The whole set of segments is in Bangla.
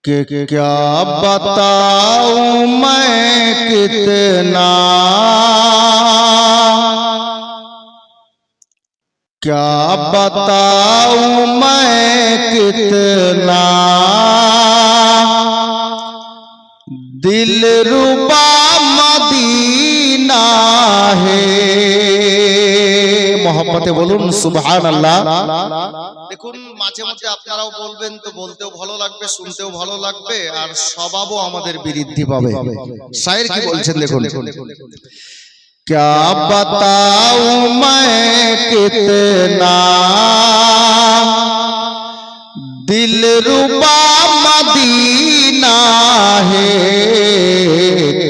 कि क्या बताऊं मैं कितना, क्या बताऊं मैं कितना दिलरुबा मदीना है। मोहब्बते बोलुन सुबहान अल्लाह। দেখুন মাঝে মাঝে আপনারাও বলবেন তো বলতেও ভালো লাগবে, শুনতেও ভালো লাগবে, আর স্বভাবও আমাদের বৃদ্ধি পাবে। শায়ের কি বলছেন দেখুন, क्या बताऊं मैं कितना दिलरुबा मदीना है,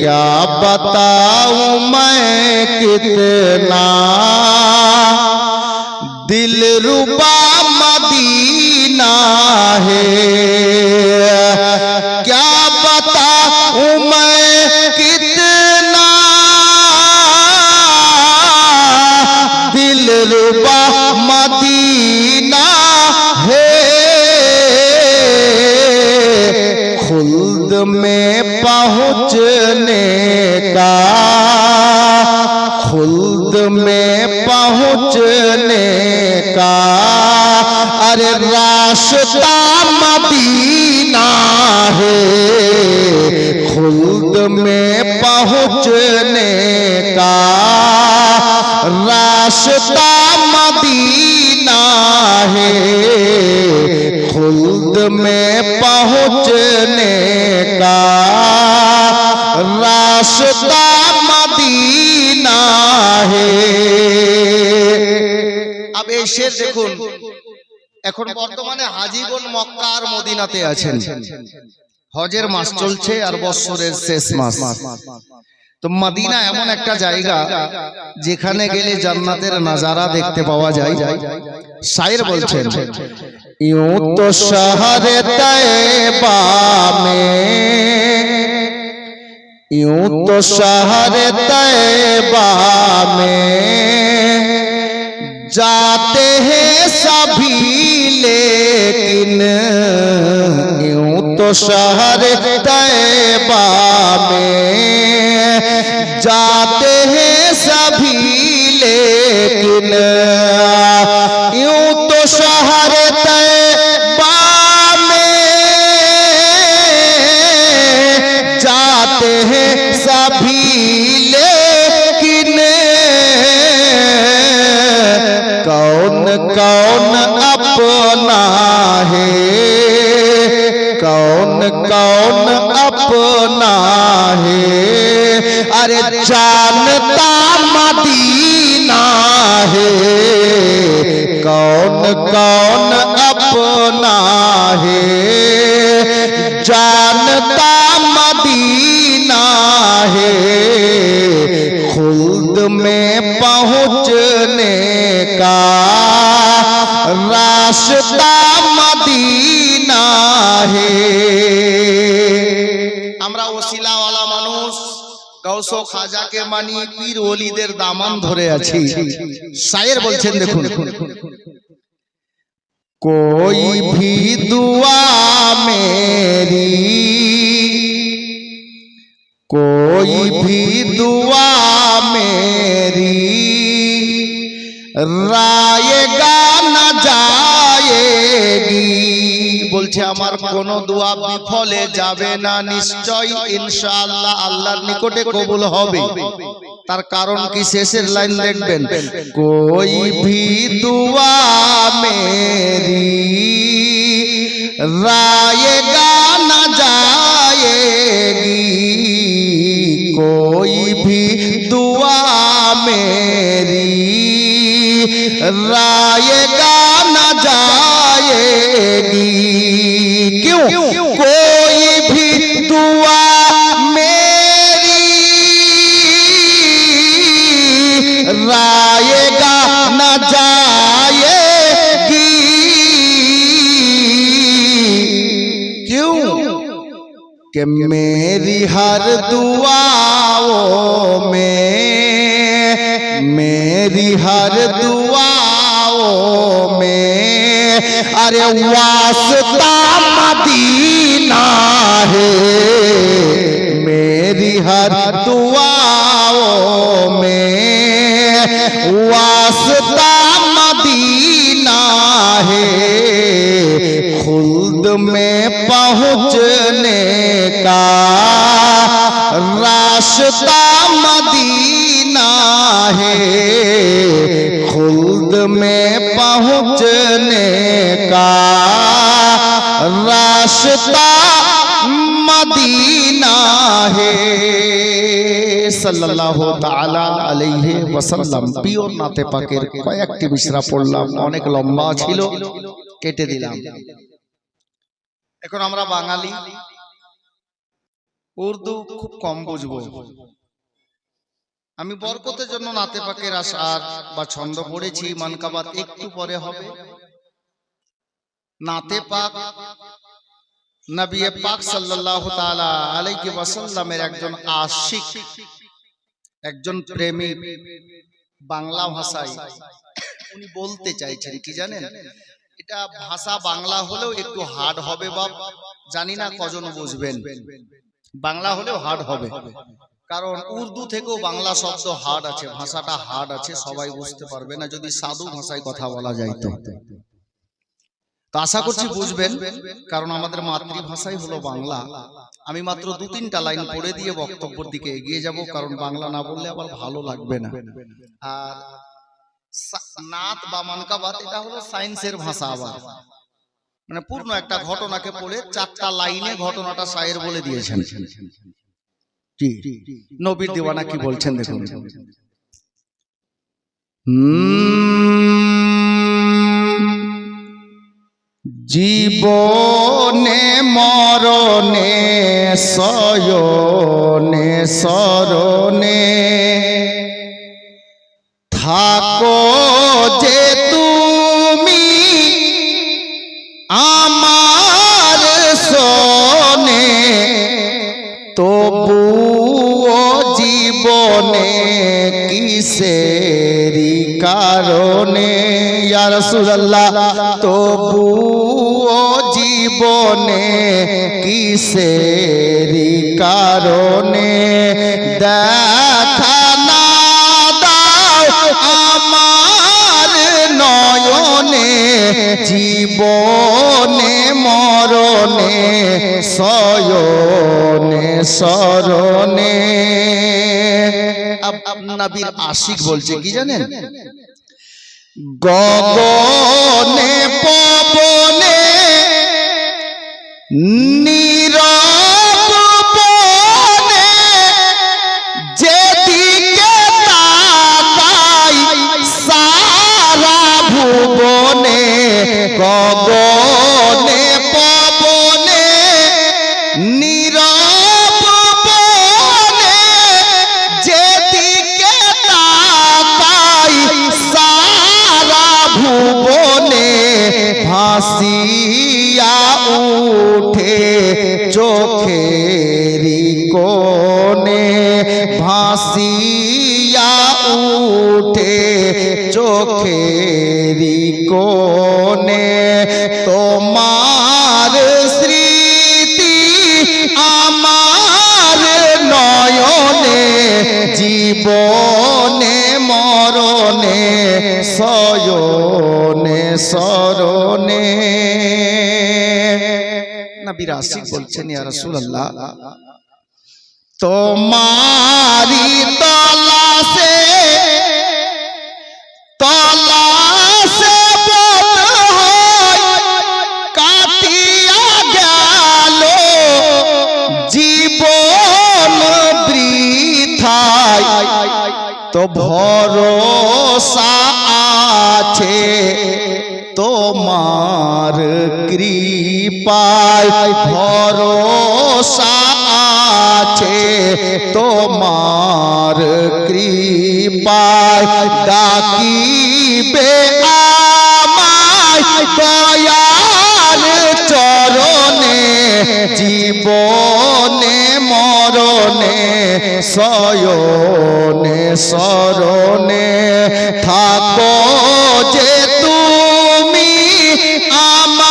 क्या बताऊं मैं कितना दिलरुबा मदीना है, क्या बताऊं मैं कितना दिलरुबा मदीना है। खुल्द में पहुँचने का, खुल्द में पहुँचने का अरे रास्ता मदीना है, खुल्द में पहुँचने का रास्ता मदीना है, खुल्द में पहुँचने का रास्ता मदीना है। अब এই শের দেখুন, এখন বর্তমানে হাজীগণ মক্কা আর মদিনাতে আছেন, হজের মাস চলছে আর বছরের শেষ মাস। তো মদিনা এমন একটা জায়গা যেখানে গেলে জান্নাতের নজারা দেখতে পাওয়া যায়। শায়ের বলছেন, यूं तो शहर तैबा में, यूं तो शहर तैबा में जाते हैं सभी लेकिन, यूं तो शहर तैबा में जाते हैं सभी लेकिन, यूं तो शहर तैबा में जाते हैं सभी लेकिन, कौन कौन अपना है, कौन कौन अपना है, अरे जानता मदीना है, कौन कौन अपना है जानता मदीना है, खुल्द में पहुँचने का रास्ता मदीना है। আমরা ওসিলাওয়ালা মানুষ, গৌস ও খাজাকে মানি, পীর ওলিদের দামান ধরে আছি। শায়ের বলছেন দেখুন, कोई भी दुआ मेरी, कोई भी दुआ मेरी रायगा न जाएगी, বলছে আমার কোন দোয়া বিফলে যাবে না, নিশ্চয় ইনশাআল্লাহ আল্লাহর নিকটে কবুল হবে। তার কারণ কি শেষের লাইন দেখবেন, कोई भी दुआ मेरी रायगा न जाएगी, कोई भी दुआ मेरी रायगा न जाएगी, क्यों कोई भी दुआ मेरी रायगा न जाएगी, क्यों कि मेरी हर दुआओं में, मेरी हर दुआओं अरे वास्ता मदीना है मेरी हर दुआओं में, वास्ता मदीना है खुल्द में पहुँचने का, रास्ता मदीना है खुल्द में पहुँचने का, रास्ता मदीना है। সাল্লাল্লাহু তাআলা আলাইহি ওয়াসাল্লাম। পিওর নাতে পাকের কয়েকটি মিসরা পড়লাম, অনেক লম্বা ছিল, কেটে দিলাম। এখন আমরা বাঙালি, উর্দু খুব কম বুঝবো। আমি বরকতের জন্য নাতে পাকের আশার বা ছন্দ পড়েছি, মানকাবাত একটু পরে হবে। নাতে পাক নবী পাক সাল্লাল্লাহু তাআলা আলাইহি ওয়াসাল্লামের একজন আশিক, একজন প্রেমিক, বাংলা ভাষায় উনি বলতে চাইছেন কি জানেন? এটা ভাষা বাংলা হলেও একটু হার্ড হবে বাপ, জানি না কজন বুঝবেন। বাংলা হলেও হার্ড হবে, কারণ উর্দু থেকেও বাংলা শব্দ হার্ড আছে, ভাষাটা হার্ড আছে, সবাই বুঝতে পারবে না যদি সাধু ভাষায় কথা বলা যায়। তো আশা করছি বুঝবেন, কারণ আমাদের মাতৃভাষাই হলো বাংলা। আমি মাত্র 2-3টা লাইন পড়ে দিয়ে বক্তব্যের দিকে এগিয়ে যাব, কারণ বাংলা না বললে আবার ভালো লাগবে না। আর নাত বা মানকাবাত এটা হলো সায়েন্সের ভাষা, আবার মানে পূর্ণ একটা ঘটনাকে পড়ে 4টা লাইনে ঘটনাটা শায়ের বলে দিয়েছেন। জি, নবীর দিওয়ানা কি বলছেন দেখুন। জীবনে মরণে শয়নে শরণে থাকো যে তুমি আমার শোনে, তবুও জীবনে কিসেরি কারণে, ইয়া রাসূলুল্লাহ তবুও জীবনে কিসেরি কারণে দেখা না দাও আমার নয়নে, জীবনে মরণে শয়নে শরণে। নবীর আশিক বলছে কি জানেন? গগনে পবনে নীরব বনে যেদিকে তাকাই সারা ভুবনে, গগনে পবনে নীরব বনে যেদিকে তাকাই সারা ভুবনে, ভাসিয়া উঠে চোখেরি কোণে, ভাসিয়া উঠে চোখেরি কোণে, তোমার স্মৃতি আমার নয়নে, জীবনে মরণে শয়নে শরণে। নবীর আশিক বলছেন ইয়া রাসূলুল্লাহ তোমারি তলাশে তলাশে বোধহয় কাটিয়া গেল জীবন বৃথায়, তো ভরসা আছে তোমার কৃপায়, ভরসা আছে তোমার কৃপায়, ডাকিবে আমায় দয়াল চরণে, জীবনে মরণে শয়নে শরণে থাকো যে তুমি আমার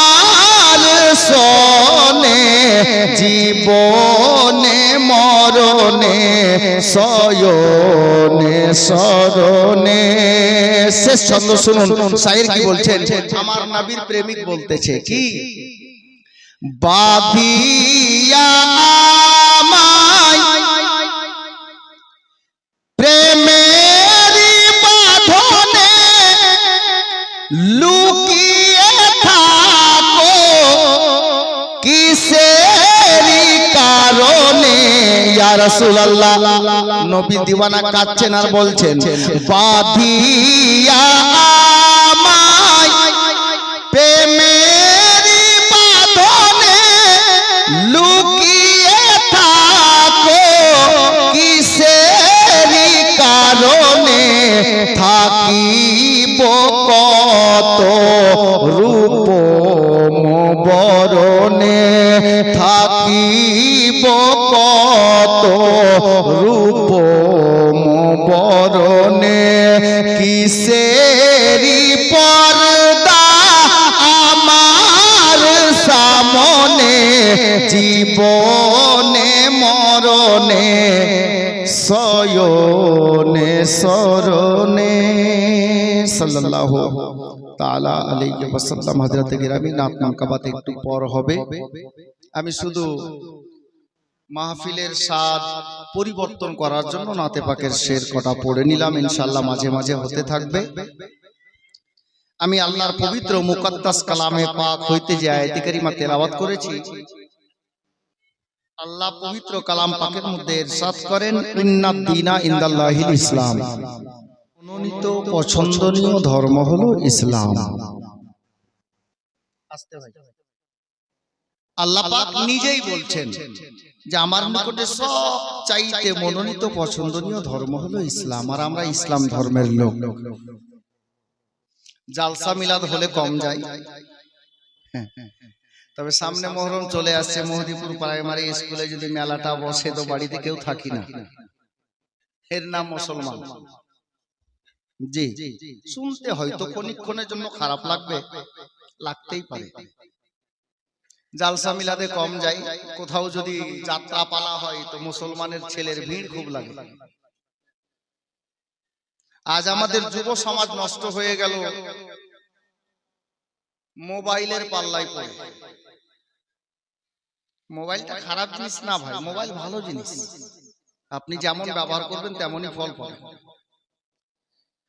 শেষ ছন্দ শুনুন শায়ের কি বলছেন আমার নবীর প্রেমিক বলতেছে কি বাঁধিয়া আমায় প্রেমেরি বাঁধনে লুকিয়ে থাকো কিসেরি কারণে ইয়া রাসূলুল্লাহ নবী দিওয়ানা কাঁদছেন আর বলছেন বাঁধিয়া আমায় প্রেমেরি বাঁধনে লুকিয়ে থাকো কিসেরি কারণে থাকিব কত রূপ বরণে থাকিব কত রূপ বরণে কিসেরি পর্দা আমার সামনে জীবনে মরণে সয়নে সরণে সাল্লাল্লাহু তাআলা আলাইহি ওয়াসাল্লাম। হযরত গিরামী নাত নামকাবাতে একটু পর হবে। আমি শুধু মাহফিলের স্বাদ পরিবর্তন করার জন্য নাতে পাকের শের কটা পড়ে নিলাম, ইনশাআল্লাহ মাঝে মাঝে হতে থাকবে। আমি আল্লাহর পবিত্র মুকদ্দাস কালামে পাক হইতে যে আয়াতে কারিমা তেলাওয়াত করেছি, আল্লাহ পবিত্র কালাম পাকের মধ্যে ইরশাদ করেন ইন্নাদ দীনা ইনদাল্লাহিল ইসলাম, মনোনীত পছন্দনীয় ধর্ম হলো ইসলাম। আল্লাহ পাক নিজেই বলছেন যে আমার নিকটে সব চাইতে মনোনীত পছন্দনীয় ধর্ম হলো ইসলাম, আর আমরা ইসলাম ধর্মের লোক। জালসা মিলাদ হলে কম যায়, তবে সামনে মহরম চলে আসছে, মেহেদীপুর প্রাইমারি স্কুলে যদি মেলাটা বসে তো বাড়িতে কেউ থাকি না, এর নাম মুসলমান। জি, শুনতে হয়তো ক্ষণিক্ষণের জন্য খারাপ লাগবে, লাগতেই পারে। জালসা মিলাদে কম যাই, কোথাও যদি যাত্রা পালা হয় তো মুসলমানের ছেলের ভিড় খুব লাগে। আজ আমাদের যুব সমাজ নষ্ট হয়ে গেল মোবাইলের পাল্লায় পড়ে। মোবাইলটা খারাপ জিনিস না ভাই, মোবাইল ভালো জিনিস, আপনি যেমন ব্যবহার করবেন তেমনই ফল পাবেন।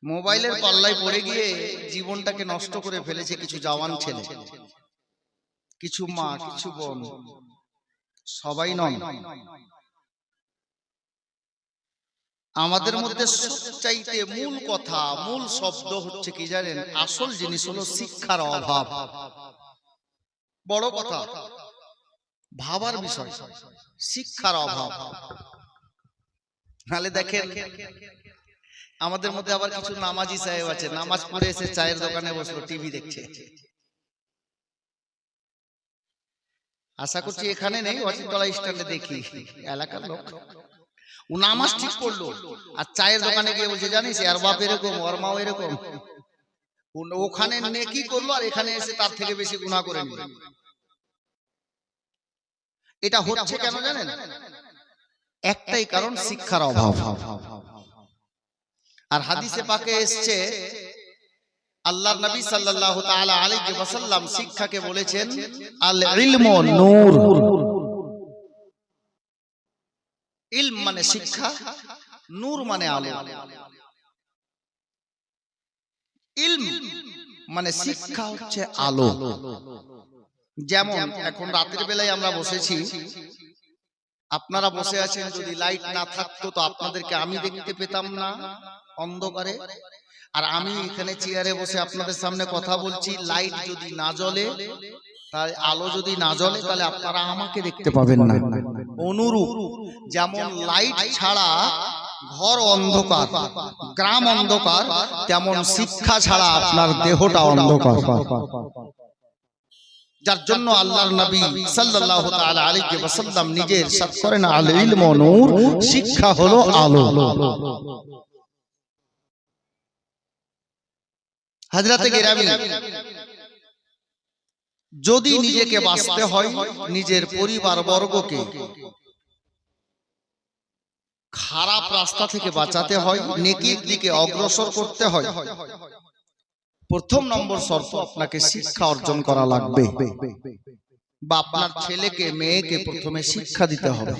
মোবাইলের পাল্লায় পড়ে গিয়ে জীবনটাকে নষ্ট করে ফেলেছে কিছু জওয়ান ছেলে, কিছু মা, কিছু বোন, সবাই নয়। আমাদের মধ্যে সবচাইতে মূল কথা, মূল শব্দ হচ্ছে কি জানেন? আসল জিনিস হলো শিক্ষার অভাব। বড় কথা, ভাবার বিষয়, শিক্ষার অভাব। নালে দেখেন আমাদের মধ্যে আবার কিছু নামাজি সাহেব আছে, নামাজ পড়ে এসে চায়ের দোকানে বসলো, টিভি দেখছে। আশা করছি এখানে নেই, অচিন্তলা স্ট্যান্ডে দেখি এলাকার লোক। ও নামাজ ঠিক করলো আর চায়ের দোকানে গিয়ে বলছে জানিস এর বাপ এরকম, ওর মাও এরকম। ওখানে নেকি করলো আর এখানে এসে তার থেকে বেশি গুনাহ করে নিল। এটা হচ্ছে কেন জানেন? একটাই কারণ, শিক্ষার অভাব। আর হাদিসে পাকে এসছে আল্লাহর নবী সাল্লাল্লাহু তাআলা আলাইহি ওয়াসাল্লাম শিক্ষাকে বলেছেন আল ইলমু নূর। ইলম মানে শিক্ষা, নূর মানে আলো। ইলম মানে শিক্ষা হচ্ছে আলো। যেমন এখন রাতের বেলায় আমরা বসেছি, আপনারা বসে আছেন, যদি লাইট না থাকতো তো আপনাদেরকে আমি দেখতে পেতাম না অন্ধকারে। আর আমি এখানে চেয়ারে বসে আপনাদের সামনে কথা বলছি, লাইট যদি না জ্বলে, তাই আলো যদি না জ্বলে, তাহলে আপনারা আমাকে দেখতে পাবেন না। অনুরূপ যেমন লাইট ছাড়া ঘর অন্ধকার, গ্রাম অন্ধকার, তেমন শিক্ষা ছাড়া আপনার দেহটা অন্ধকার। যার জন্য আল্লাহর নবী সাল্লাল্লাহু তাআলা আলাইহি ওয়াসাল্লাম নিজে ইরশাদ করেন আল ইলমু নূর, শিক্ষা হলো আলো। হযরত গিরামী, যদি নিজেকে বাঁচতে হয়, নিজের পরিবার বর্গকে খারাপ রাস্তা থেকে বাঁচাতে হয়, নেকির দিকে অগ্রসর করতে হয়, প্রথম নম্বর শর্ত আপনাকে শিক্ষা অর্জন করা লাগবে, বা আপনার ছেলেকে মেয়েকে প্রথমে শিক্ষা দিতে হবে।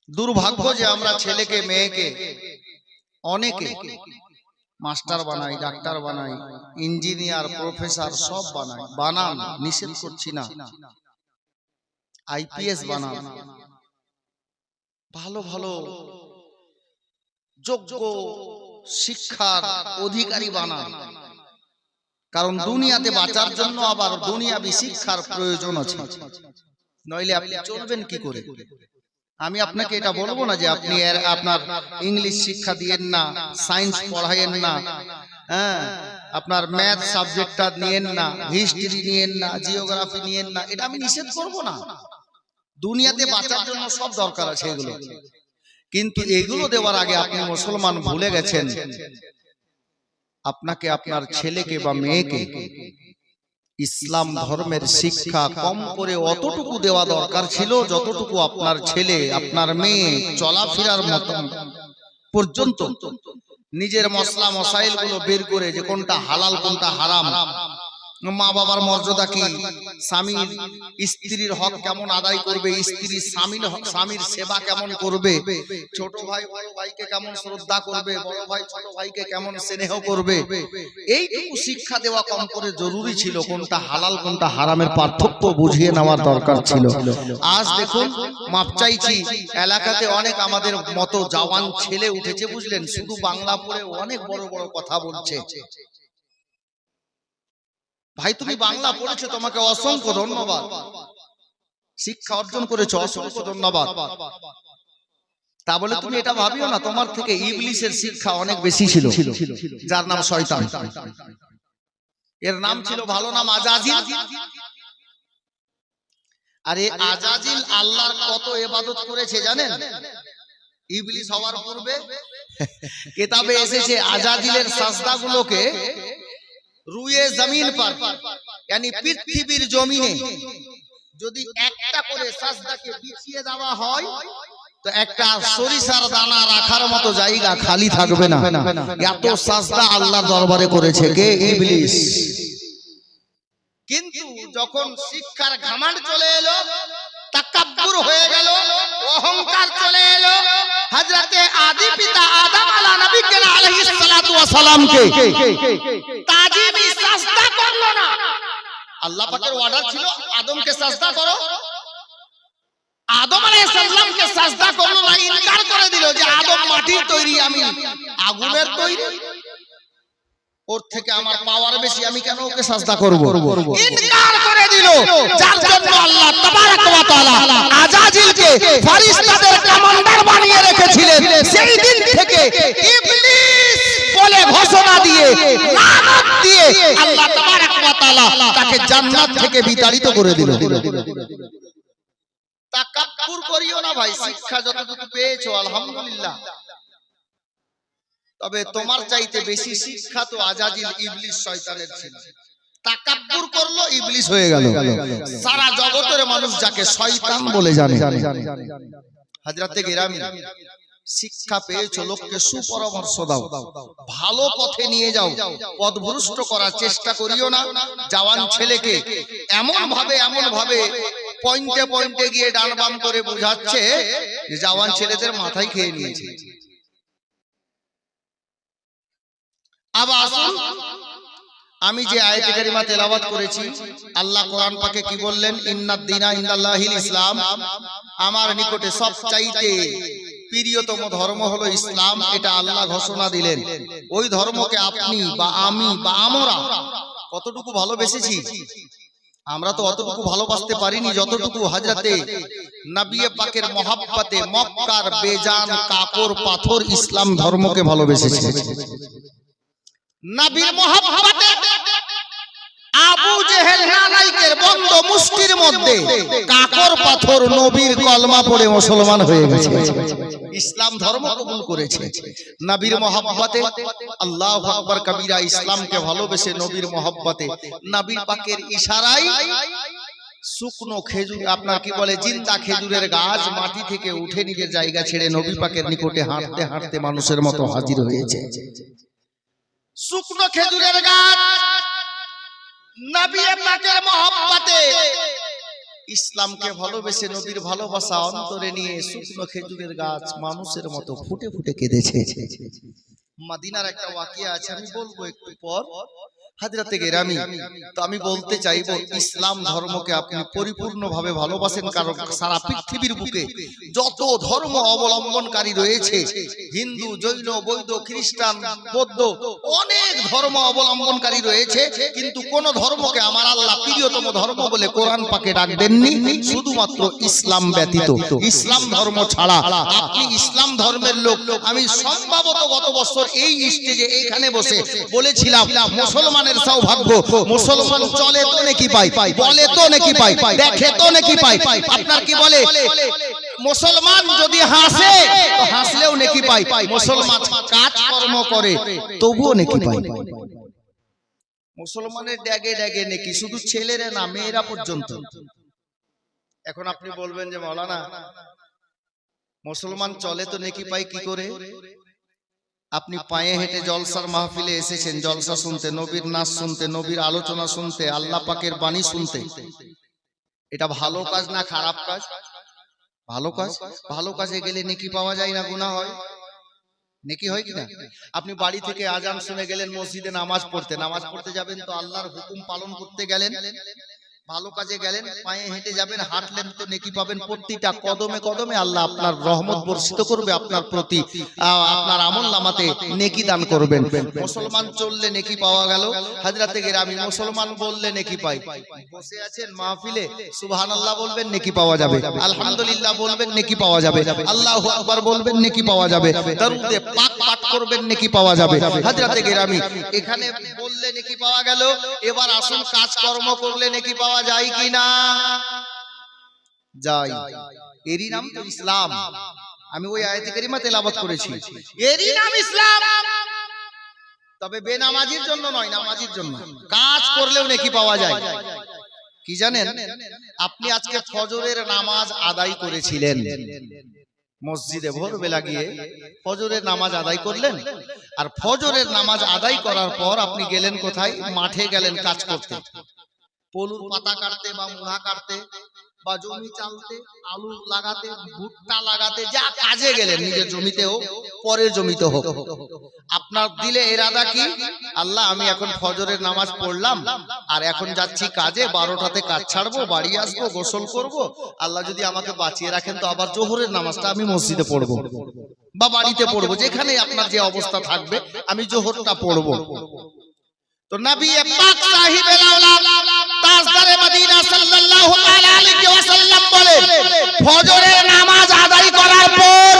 দুর্ভাগ্য যে আমরা ছেলেকে মেয়েকে অনেকে মাস্টার বানাই, ডাক্তার বানাই, ইঞ্জিনিয়ার, প্রফেসর সব বানাই। বানান, নিষেধ করছি না, আইপিএস বানান, ভালো ভালো যোগ্য শিক্ষার অধিকারী বানান। কারণ দুনিয়াতে বাঁচার জন্য আবার দুনিয়াবি শিক্ষার প্রয়োজন আছে, নইলে আপনি চলবেন কি করে? আমি আপনাকে এটা বলবো না যে আপনি আপনার ইংলিশ শিক্ষা দিয়েন না, সায়েন্স পড়ায়েন না, হ্যাঁ, আপনার ম্যাথ সাবজেক্টটা নিয়েন না, হিস্ট্রি নিয়েন না, জিওগ্রাফি নিয়েন না, এটা আমি নিষেধ করব না। দুনিয়াতে বাঁচার জন্য সব দরকার আছে এগুলো, কিন্তু এগুলো দেওয়ার আগে আপনি মুসলমান ভুলে গেছেন আপনাকে আপনার ছেলেকে বা মেয়েকে ইসলাম ধর্মের শিক্ষা কম করে অতটুকু দেওয়া দরকার ছিল যতটুকু আপনার ছেলে আপনার মেয়ে চলাফেরার মতো পর্যন্ত নিজের মশলা মশাইল গুলো বের করে যে কোনটা হালাল কোনটা হারাম, মা বাবার মর্যাদা কি, স্বামীর স্ত্রীর হক কেমন আদায় করবে, স্ত্রী স্বামীর সেবা কেমন করবে, ছোট ভাই বড় ভাইকে কেমন শ্রদ্ধা করবে, বড় ভাই ছোট ভাইকে কেমন স্নেহ করবে, এইটুকু শিক্ষা দেওয়া কম করে জরুরি ছিল। কোনটা হালাল কোনটা হারামের পার্থক্য বুঝিয়ে নেওয়ার দরকার ছিল। আজ দেখুন, মাপ চাইছি, এলাকাতে অনেক আমাদের মতো জওয়ান ছেলে উঠেছে, বুঝলেন, শুধু বাংলা পড়ে অনেক বড় বড় কথা বলছে। ভাই তুমি বাংলা পড়েছো, তোমাকে অসংখ্য ধন্যবাদ, শিক্ষা অর্জন করেছো, অসংখ্য ধন্যবাদ। তা বলে তুমি এটা ভাবিও না তোমার থেকে ইবলিসের শিক্ষা অনেক বেশি ছিল, যার নাম শয়তান। এর নাম ছিল, ভালো নাম আজাজিল। আরে আজাজিল আল্লাহর কত ইবাদত করেছে জানেন? ইবলিস হওয়ার পূর্বে কিতাবে এসেছে আজাজিলের সাজদাগুলোকে রুয়ে জমিন पर यानी পৃথিবীর জমিনে যদি একটা করে সাজদাকে বিছিয়ে দেওয়া হয় তো একটা সরিষার দানা রাখার মতো জায়গা খালি থাকবে না। এত সাজদা আল্লাহর দরবারে করেছে কে? ইবলিস। কিন্তু যখন শিক্ষার ঘামান্ড চলে এলো, তাকাব্বুর হয়ে গেল, অহংকার চলে এলো, হযরতে আদি পিতা আদম আলাইহিস সালাতু ওয়াস সালামকে তাজিমি সাজদা করলো না। আল্লাহ পাকের অর্ডার ছিল আদমকে সাজদা করো, আদম আলাইহিস সালামকে সাজদা করলো না, ইনকার করে দিল যে আদম মাটির তৈরি, আমি আগুনের তৈরি, ওর থেকে আমার পাওয়ার বেশি, আমি কেন ওকে সাজদা করব? ইনকার করে দিল। যার জন্য আল্লাহ তাবারাক ওয়া তাআলা আজাজিলকে ফেরেশতাদের কমান্ডার বানিয়ে রেখেছিলেন। সেই দিন থেকে ইবলিস বলে ঘোষণা দিয়ে, লানত দিয়ে আল্লাহ তাবারাক ওয়া তাআলা তাকে জান্নাত থেকে বিতাড়িত করে দিল। তাকাব্বুর করিও না ভাই, শিক্ষা যতটুকু পেয়েছো আলহামদুলিল্লাহ, তবে তোমার চাইতে বেশি শিক্ষা তো আজাজিল ইবলিস শয়তানের ছিল। তাকাব্বুর করলো, ইবলিস হয়ে গেল। সারা জগতের মানুষ যাকে শয়তান বলে জানে। হযরতে গিরামি, শিক্ষা পেয়েছো, লোককে সুপরামর্শ দাও, ভালো পথে নিয়ে যাও, পথভ্রষ্ট করার চেষ্টা করিও না। জওয়ান ছেলেকে এমন ভাবে পয়েন্টে পয়েন্টে গিয়ে ডান বাম করে বোঝাচ্ছে যে জওয়ান ছেলেদের মাথায় খেয়ে নিয়েছে। আবার আসুন, আমি যে আয়াতে কারিমা তেলাওয়াত করেছি, আল্লাহ কোরআন পাকে কি বললেন? ইন্নাদ দীনা ইনদাল্লাহিল ইসলাম, আমার নিকটে সবচাইতে প্রিয়তম ধর্ম হলো ইসলাম, এটা আল্লাহ ঘোষণা দিলেন। ওই ধর্মকে আপনি বা আমি বা আমরা কতটুকু ভালোবেসেছি? আমরা তো অতটুকু ভালোবাসতে পারিনি যতটুকু হযরতে নবী পাকের মহব্বতে মক্কার বেজান কাপড় পাথর ইসলাম ধর্মকে ভালোবেসেছে। নবীর মহব্বতে আবু জেহেল নালাইকের বন্ধ মুষ্টির মধ্যে কাকর পাথর নবীর কলমা পড়ে মুসলমান হয়ে গেছে, ইসলাম ধর্ম কবুল করেছে। নবীর মহব্বতে, আল্লাহু আকবার কবীরা, ইসলামকে ভালোবেসে নবীর মহব্বতে নবী পাকের ইশারায় শুকনো খেজুর আপনার কি বলে জিন্দা খেজুরের গাছ মাটি থেকে উঠে নিজের জায়গা ছেড়ে নবী পাকের নিকটে হাঁটতে হাঁটতে মানুষের মতো হাজির হয়েছে। শুকনো খেজুরের গাছ নবী পাকের মহব্বতে ইসলামকে ভালোবেসে নবীর ভালোবাসা অন্তরে নিয়ে শুকনো খেজুরের গাছ মানুষের মতো ফুটে ফুটে কেঁদেছে। মদিনার একটা ওয়াকিয়া আছে, আমি বলবো একটু পর। হযরতে গেরামি, তো আমি বলতে চাইবো ইসলাম ধর্মকে আপনি পরিপূর্ণভাবে ভালোবাসেন, কারণ সারা পৃথিবীর বুকে যত ধর্ম অবলম্বনকারী রয়েছে, হিন্দু, জৈন, বৌদ্ধ, খ্রিস্টান, বৌদ্ধ, অনেক ধর্ম অবলম্বনকারী রয়েছে, কিন্তু কোন ধর্মকে আমার আল্লাহ প্রিয়তম ধর্ম বলে কোরআন পাকে ডাক দেননি, শুধুমাত্র ইসলাম ব্যতীত। ইসলাম ধর্ম ছাড়া আপনি ইসলাম ধর্মের লোক। আমি সম্ভবত গত বছর এই স্টেজে এখানে বসে বলেছিলাম মুসলমান সৌভাগ্য, মুসলমান চলে তো নাকি পাই, বলে তো নাকি পাই, দেখে তো নাকি পাই। আপনার কি বলে মুসলমান যদি হাসে তো হাসলেও নাকি পাই, মুসলমান কাজ কর্ম করে তবুও নাকি পাই। মুসলমানের ড্যাগে ড্যাগে নাকি, শুধু ছেলেরা না মেয়েরা পর্যন্ত। এখন আপনি বলবেন যে মাওলানা মুসলমান চলে তো নাকি পাই কি করে? আপনি পায়ে হেঁটে জলসার মাহফিলে এসেছেন, জলসা শুনতে, নবীর নাচ শুনতে, নবীর আলোচনা শুনতে, আল্লাহ পাকের বাণী শুনতে। এটা ভালো কাজ না খারাপ কাজ? ভালো কাজ। ভালো কাজে গেলে নেকি পাওয়া যায় না গুনাহ হয়? নেকি হয় কিনা? আপনি বাড়ি থেকে আজান শুনে গেলেন মসজিদে নামাজ পড়তে, নামাজ পড়তে যাবেন তো আল্লাহর হুকুম পালন করতে গেলেন, ভালো কাজে গেলেন, পায়ে হেঁটে যাবেন, হাঁটলেন তো নেকি পাবেন। প্রতিটা কদমে কদমে আল্লাহ আপনার রহমত বর্ষিত করবে আপনার প্রতি, আপনার আমলনামাতে নেকি দান করবেন। মুসলমান চললে নেকি পাওয়া গেল। হযরতে গেরামি, মুসলমান বললে নেকি পাই। বসে আছেন মাহফিলে সুবহানাল্লাহ বলবেন নেকি পাওয়া যাবে, আলহামদুলিল্লাহ বলবেন নেকি পাওয়া যাবে, আল্লাহু আকবার বলবেন নেকি পাওয়া যাবে, দরুদে পাক পাঠ করবেন নেকি পাওয়া যাবে। হযরতে গেরামি, এখানে বললে নেকি পাওয়া গেল, এবার আসুন কাজ কর্ম করলে নেকি পাওয়া যায় কিনা? যাই। এরই নাম তো ইসলাম। আমি ওই আয়াতে কারিমা তেলাওয়াত করেছি, এরই নাম ইসলাম। তবে বেনামাজির জন্য নয়, নামাজির জন্য। কাজ করলেও নেকি পাওয়া যায়। কি জানেন, আপনি আজকে ফজরের নামাজ আদায় করেছিলেন, মসজিদে ভোরবেলা গিয়ে ফজরের নামাজ আদায় করলেন, আর ফজরের নামাজ আদায় করার পর আপনি গেলেন কোথায়? মাঠে গেলেন কাজ করতে, পলুর পাতা কাটতে বা মুড়া কাটতে বা জমি চালতে, আলু লাগাতে, ভুট্টা লাগাতে, যা কাজে গেলেন, নিজের জমিতে হোক পরের জমিতে হোক, আপনার দিলে ইরাদা কি? আল্লাহ আমি এখন ফজরের নামাজ পড়লাম আর এখন যাচ্ছি কাজে, 12টাতে কাজ ছাড়বো, বাড়ি আসবো, গোসল করব, আল্লাহ যদি আমাকে বাঁচিয়ে রাখেন তো আবার জোহরের নামাজটা আমি মসজিদে পড়বো বা বাড়িতে পড়বো, যেখানে আপনার যে অবস্থা থাকবে আমি জোহরটা পড়বো। তো নবী পাক সাহিবে আওলাদ তাজদারে মদিনা সাল্লাল্লাহু তাআলা আলাইহি ওয়াসাল্লাম বলেন, ফজরের নামাজ আদায় করার পর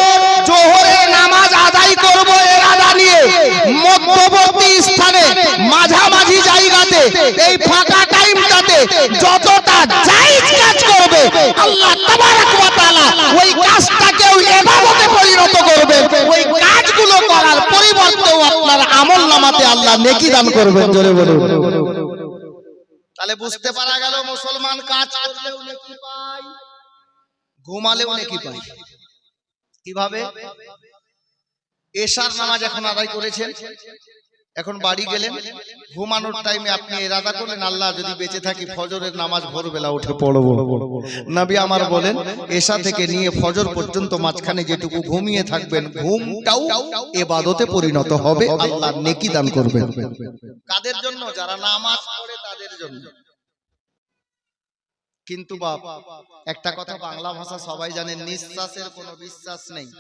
জোহরের নামাজ আদায় করব ইরাদা নিয়ে মধ্যবর্তী স্থানে মাঝামাঝি জায়গাতে এই ফাঁকা টাইমটাতে যতটা জায়েজ কাজ করবে আল্লাহ তাবারক ওয়া তাআলা ওই কাজটাকেও ইবাদতে পরিণত করবেন। ওই কাজগুলো করার পরিবর্তেও আপনার আমলনামাতে আল্লাহ নেকি দান করবেন। জোরে বলুন। তাহলে বুঝতে পারা গেল মুসলমান কাজ করলেও নেকি পায়, ঘুমালেও নেকি পায়। কিভাবে? এশার নামাজ এখন আদায় করেছেন, এখন বাড়ি গেলেন, ঘুমানোর টাইমে আপনি ইরাদা করলেন আল্লাহ যদি বেঁচে থাকি ফজরের নামাজ ভোরবেলা উঠে পড়বো। নবী আমার বলেন এশা থেকে নিয়ে ফজর পর্যন্ত মাঝখানে যেটুকু ঘুমিয়ে থাকবেন ঘুমটাও ইবাদতে পরিণত হবে, আল্লাহ নেকি দান করবেন। কাদের জন্য? যারা নামাজ পড়ে তাদের জন্য। কিন্তু বাপ একটা কথা বাংলা ভাষা সবাই জানেন, নিঃশ্বাসের কোনো বিশ্বাস নেই।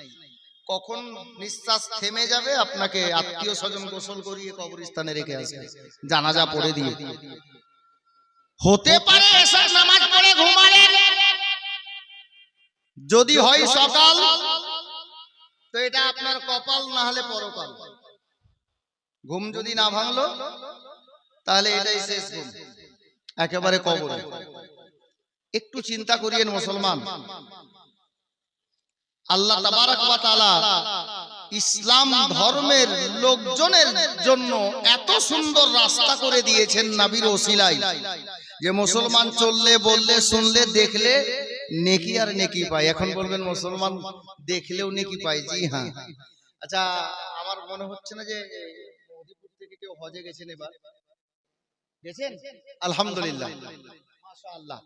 কখন নিঃশ্বাস থেমে যাবে আপনাকে আত্মীয় স্বজন গোসল করিয়ে কবরস্থানে রেখে আসবে, জানাজা পড়ে দিয়ে। হতে পারে এশার নামাজ পড়ে ঘুমালেন, যদি হয় সকাল তো এটা আপনার কপাল, না হলে পরকাল। ঘুম যদি না ভাঙলো তাহলে এটাই শেষ ঘুম, একেবারে কবরে। একটু চিন্তা করিয়েন মুসলমান, আল্লাহ তাবারক ওয়া তাআলা ইসলাম ধর্মের লোকজনের জন্য এত সুন্দর রাস্তা করে দিয়েছেন নবীর ওসিলায়, যে মুসলমান চললে বললে শুনলে দেখলে নেকি আর নেকি পায়। এখন বলবেন মুসলমান দেখলেও নেকি পায়? জি হ্যাঁ। আচ্ছা, আমার মনে হচ্ছে না যে মদিপুর থেকে কেউ হজে গেছেন। এবার গেছেন? আলহামদুলিল্লাহ, মাশাআল্লাহ।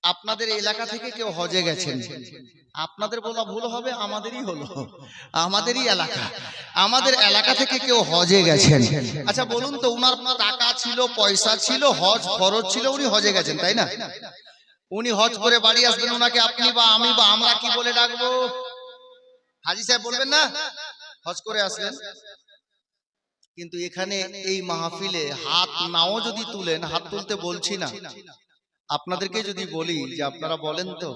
আপনাদের এলাকা থেকে কেউ হজে গেছেন, আপনাদের বলা ভুল হবে, আমাদেরই হলো, আমাদেরই এলাকা, আমাদের এলাকা থেকে কেউ হজে গেছেন। আচ্ছা বলুন তো, উনার টাকা ছিল, পয়সা ছিল, হজ খরচ ছিল, উনি হজে গেছেন, তাই না? উনি হজ করে বাড়ি আসবেন, ওনাকে আপনি বা আমি বা আমরা কি বলে ডাকবো? হাজী সাহেব বলবেন না? হজ করে আসলেন। কিন্তু এখানে এই মাহফিলে হাত নাও যদি তুলেন, হাত তুলতে বলছি না, আপনাদেরকে যদি বলি যে আপনারা বলেন তো,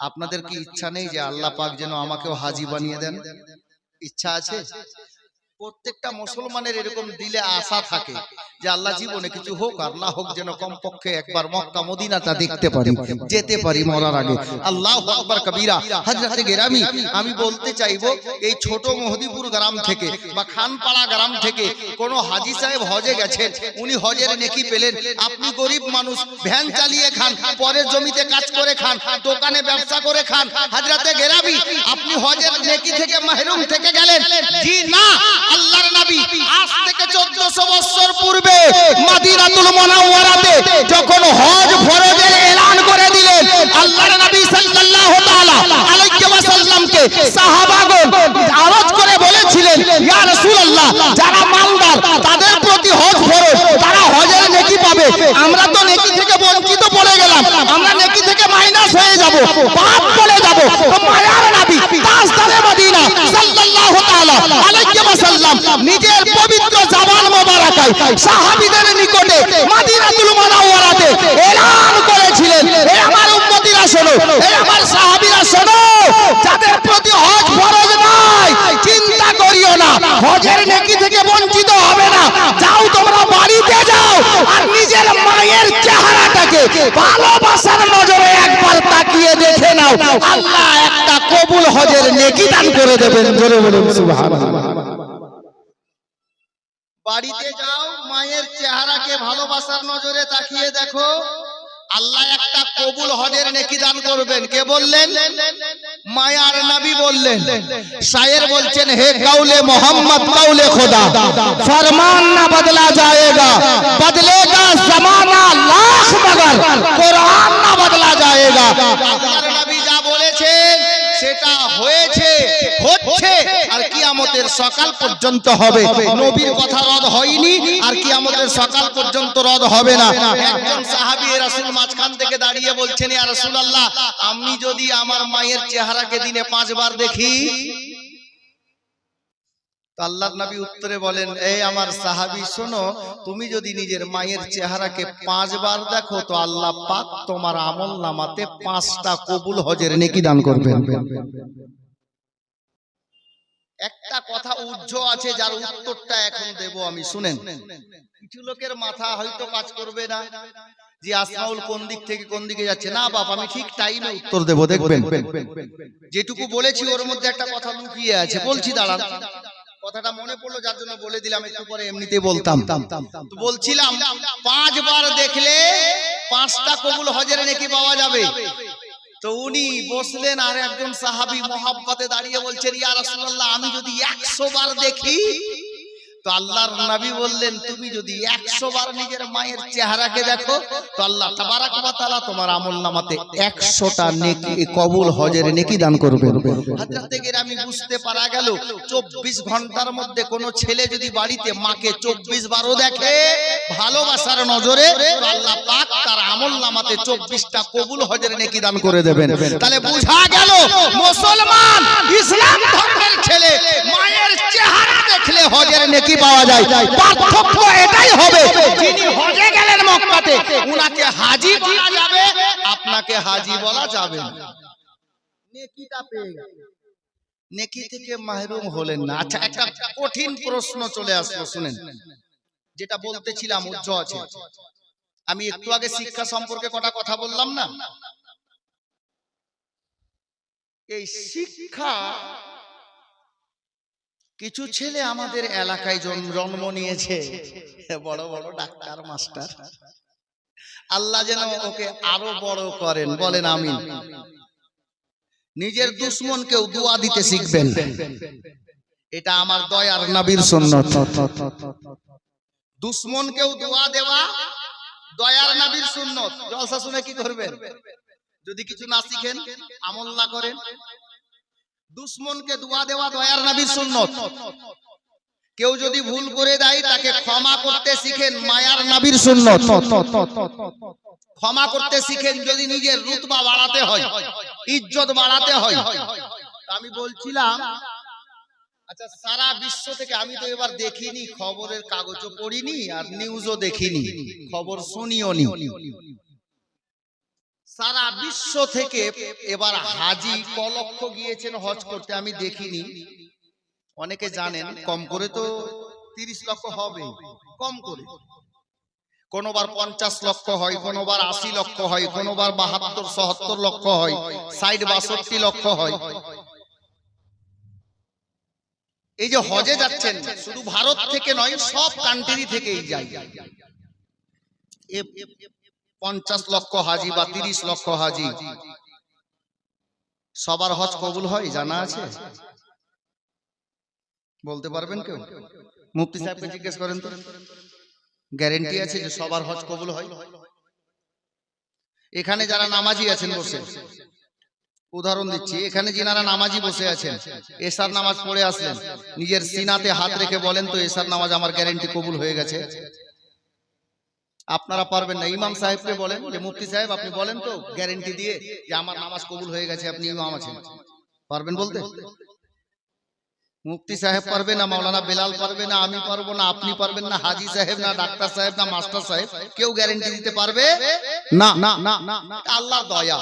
আপনাদের কি ইচ্ছা নেই যে আল্লাহ পাক যেন আমাকেও হাজী বানিয়ে দেন? ইচ্ছা আছে? প্রত্যেকটা মুসলমানের এরকম দিলে আশা থাকে যে আল্লাহ জীবনে কিছু হোক আর না হোক, যেন কমপক্ষে একবার মক্কা মদিনাটা দেখতে পারি, যেতে পারি মরার আগে। আল্লাহু আকবার কবীরা। হযরতে গেরামি, আমি বলতে চাইবো, এই ছোট মহদীপুর গ্রাম থেকে বা খানপাড়া গ্রাম থেকে কোন হাজী সাহেব হজে গেছেন, উনি হজের নেকি পেলেন। আপনি গরিব মানুষ, ভ্যান চালিয়ে খান, পরের জমিতে কাজ করে খান, দোকানে ব্যবসা করে খান। হযরতে গেরামি, আপনি হজের নেকি থেকে মাহরুম থেকে গেলেন? জি না। আল্লাহর নবী আজ থেকে 1400 বছর পূর্বে মদিনাতুল মুনাওয়ারাতে যখন হজ ফরজের এলান করে দিলেন, আল্লাহর নবী সাল্লাল্লাহু তাআলা আলাইহি ওয়াসাল্লামকে সাহাবাগণ আরজ করে বলেছিলেন, ইয়া রাসূলুল্লাহ, যারা মালদার তাদের প্রতি হজ ফরজ, তারা হজের নেকি পাবে। আমরা তো নেকি থেকে বঞ্চিত পড়ে গেলাম, আমরা নেকি থেকে মাইনাস হয়ে যাব, পাপ চলে যাব। তো মায়ার নবী তাজদারে মদিনা সাল্লাল্লাহু তাআলা আলাইহি ওয়াসাল্লাম নিজের পবিত্র জবান মোবারকায় সাহাবীদের নিকটে মদিনাতুল মুনাওয়ারাতে এলান করেছিলেন, হে আমার উম্মতিরা শোনো, হে আমার সাহাবীরা শোনো, যাদের প্রতি হজ ফরজ নাই, চিন্তা করিও না, হজের নেকি থেকে বঞ্চিত হবে না। যাও, তোমরা বাড়িতে যাও আর নিজের মায়ের চেহারাটাকে ভালোবাসার নজরে একবার তাকিয়ে দেখে নাও, আল্লাহ একটা কবুল হজের নেকি দান করে দেবেন। জোরে বলুন সুবহানাল্লাহ। বাড়িতে যাও, মায়ের চেহারাকে ভালোবাসার নজরে তাকিয়ে দেখো, আল্লাহ একটা কবুল হজের নেকি দান করবেন। কে বললেন? মায়ার নবী বললেন। শায়ের বলছেন, হে কাউলে মোহাম্মদ কাউলে খোদা, ফরমান না বদলা যায়েগা, বদলেগা জমানা লাখ মগর কোরআন না বদলা যায়েগা। আল্লাহর নবী যা বলেছেন সেটা হয়েছে, হচ্ছে, আর কিয়ামতের সকাল পর্যন্ত হবে। নবীর কথা রদ হয়নি, আর কিয়ামতের সকাল পর্যন্ত রদ হবে না। একজন সাহাবী রাসূল মাঝখান থেকে দাঁড়িয়ে বলছেন, ইয়া রাসূলুল্লাহ, আমি যদি আমার মায়ের চেহারাকে দিনে 5 বার দেখি? আল্লাহর নবী উত্তরে বলেন, এই আমার সাহাবী শোনো, তুমি যদি নিজের মায়ের চেহারাকে 5 বার দেখো, তো আল্লাহ পাক তোমার আমলনামাতে 5টা কবুল হজের নেকি দান করবেন। একটা কথা উজ্জ আছে, যার উত্তরটা এখন দেব আমি, শুনেন। কিছু লোকের মাথা হয়তো কাজ করবে না যে আসমাউল কোন দিক থেকে কোন দিকে যাচ্ছে। না বাপ, আমি ঠিক টাইমে উত্তর দেব, দেখবেন। যেটুকু বলেছি ওর মধ্যে একটা কথা লুকিয়ে আছে, বলছি দাঁড়ান। কথাটা মনে পড়লো যার জন্য বলে দিলাম, একটু পরে এমনিতেই বলতাম। তো বলছিলাম, 5 বার দেখলে 5টা কবুল হজের নেকি পাওয়া যাবে। তো উনি বসলেন, আর একজন সাহাবী মহাব্বতে দাঁড়িয়ে বলছেন, ইয়া রাসূলুল্লাহ, আমি যদি 100 বার দেখি? তো আল্লাহর নবী বললেন, তুমি যদি 100 বার নিজের মায়ের চেহারাকে দেখো, তো আল্লাহ তাবারাক ওয়া তাআলা তোমার আমলনামাতে 100টা নেকি কবুল হজের নেকি দান করবেন। হযরতে গেরামি বুঝতে পারা গেল, 24 ঘন্টার মধ্যে কোন ছেলে যদি বাড়িতে মাকে 24 বারও দেখে ভালোবাসার নজরে, তো আল্লাহ পাক তার আমলনামাতে 24টা কবুল হজের নেকি দান করে দেবেন। তাহলে বোঝা গেল, মুসলমান ইসলাম ধর্মের ছেলে মায়ের চেহারা দেখলে হজের নেকি পাওয়া যায়। পার্থক্য এটাই হবে, যিনি হজে গেলেন মক্কাতে, উনাকে হাজী বলা যাবে, আপনাকে হাজী বলা যাবে না। নেকিটা পেয়ে গেলেন, নেকি থেকে মাহরুম হলেন না। আচ্ছা, একটা কঠিন প্রশ্ন চলে আসলো, শুনেন। যেটা বলতেছিলাম উজ্জ আছে। আমি একটু আগে শিক্ষা সম্পর্কে কটা কথা বললাম না? এই শিক্ষা কিছু ছেলে আমাদের এলাকায় জন্ম নিয়েছে, বড় বড় ডাক্তার মাস্টার। আল্লাহ যেন ওকে আরো বড় করেন, বলেন আমিন। নিজের দুশমনকেও দোয়া দিতে শিখবেন, এটা আমার দয়ার নবীর সুন্নাত। দুশমনকেও দোয়া দেওয়া দয়ার নবীর সুন্নাত। জলসা শুনে কি করবেন? যদি কিছু না শিখেন, আমল না করেন, দুশমনকে দোয়া দেওয়া দয়ার নবীর সুন্নাত। কেউ যদি ভুল করে দেয় তাকে ক্ষমা করতে শিখেন, মায়ার নবীর সুন্নাত। ক্ষমা করতে শিখেন যদি নিজের রুতবা বাড়াতে হয়, ইজ্জত বাড়াতে হয়। আমি বলছিলাম, আচ্ছা সারা বিশ্ব থেকে, আমি তো এবার দেখিনি, খবরের কাগজও পড়িনি আর নিউজও দেখিনি, খবর শুনিও নি, সারা বিশ্ব থেকে এবার হাজি ক লক্ষ গিয়েছেন হজ করতে আমি দেখিনি। অনেকে জানেন কম করে তো 30 লক্ষ হবে, কম করে। কোনোবার 50 লক্ষ হয়, কোনোবার 80 লক্ষ হয়, কোনোবার 72-77 লক্ষ হয়, 60-62 লক্ষ হয়। এই যে হজে যাচ্ছেন, শুধু ভারত থেকে নয়, সব কান্ট্রি থেকেই যায়। 50 লক্ষ হাজি বা 30 লক্ষ হাজি, সবার হজ কবুল হয় জানা আছে? বলতে পারবেন কেউ? মুফতি সাহেবকে জিজ্ঞেস করেন তো, গ্যারান্টি আছে যে সবার হজ কবুল হয়? এখানে যারা নামাজি আছেন বসে, উদাহরণ দিচ্ছি, এখানে যিনারা নামাজি বসে আছেন, এশার নামাজ পড়ে আসলেন, নিজের সিনাতে হাত রেখে বলেন তো এশার নামাজ আমার গ্যারান্টি কবুল হয়ে গেছে। আপনারা পারবেন না। ইমাম সাহেবকে বলেন যে মুফতি সাহেব আপনি বলেন তো গ্যারান্টি দিয়ে যে আমার নামাজ কবুল হয়ে গেছে, আপনি ইমাম আছেন, পারবেন বলতে? মুফতি সাহেব পারবে না, মাওলানা বেলাল পারবে না, আমি পারবো না, আপনি পারবেন না, হাজি সাহেব না, ডাক্তার সাহেব না, মাস্টার সাহেব, কেউ গ্যারান্টি দিতে পারবে না। আল্লাহর দয়া,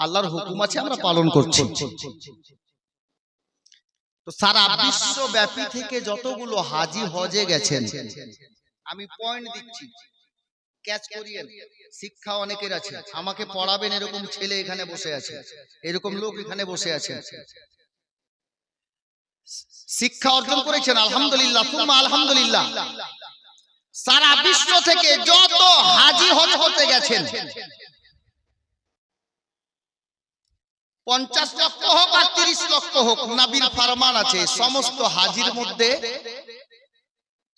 আল্লাহর হুকুম আছে, আমরা পালন করছি। তো সারা বিশ্বব্যাপী থেকে যতগুলো হাজি হজে গেছেন, আমি পয়েন্ট দিচ্ছি, ক্যাচ করিয়েন। শিক্ষা অনেকের আছে, আমাকে পড়াবেন এরকম ছেলে এখানে বসে আছে, এরকম লোক এখানে বসে আছে, শিক্ষা অর্জন করেছেন, আলহামদুলিল্লাহ, সুম্মা আলহামদুলিল্লাহ। সারা বিশ্ব থেকে যত হাজি হজ করতে গেছেন, 50 লক্ষ হোক আর 30 লক্ষ হোক, নবীর ফরমান আছে সমস্ত হাজির মধ্যে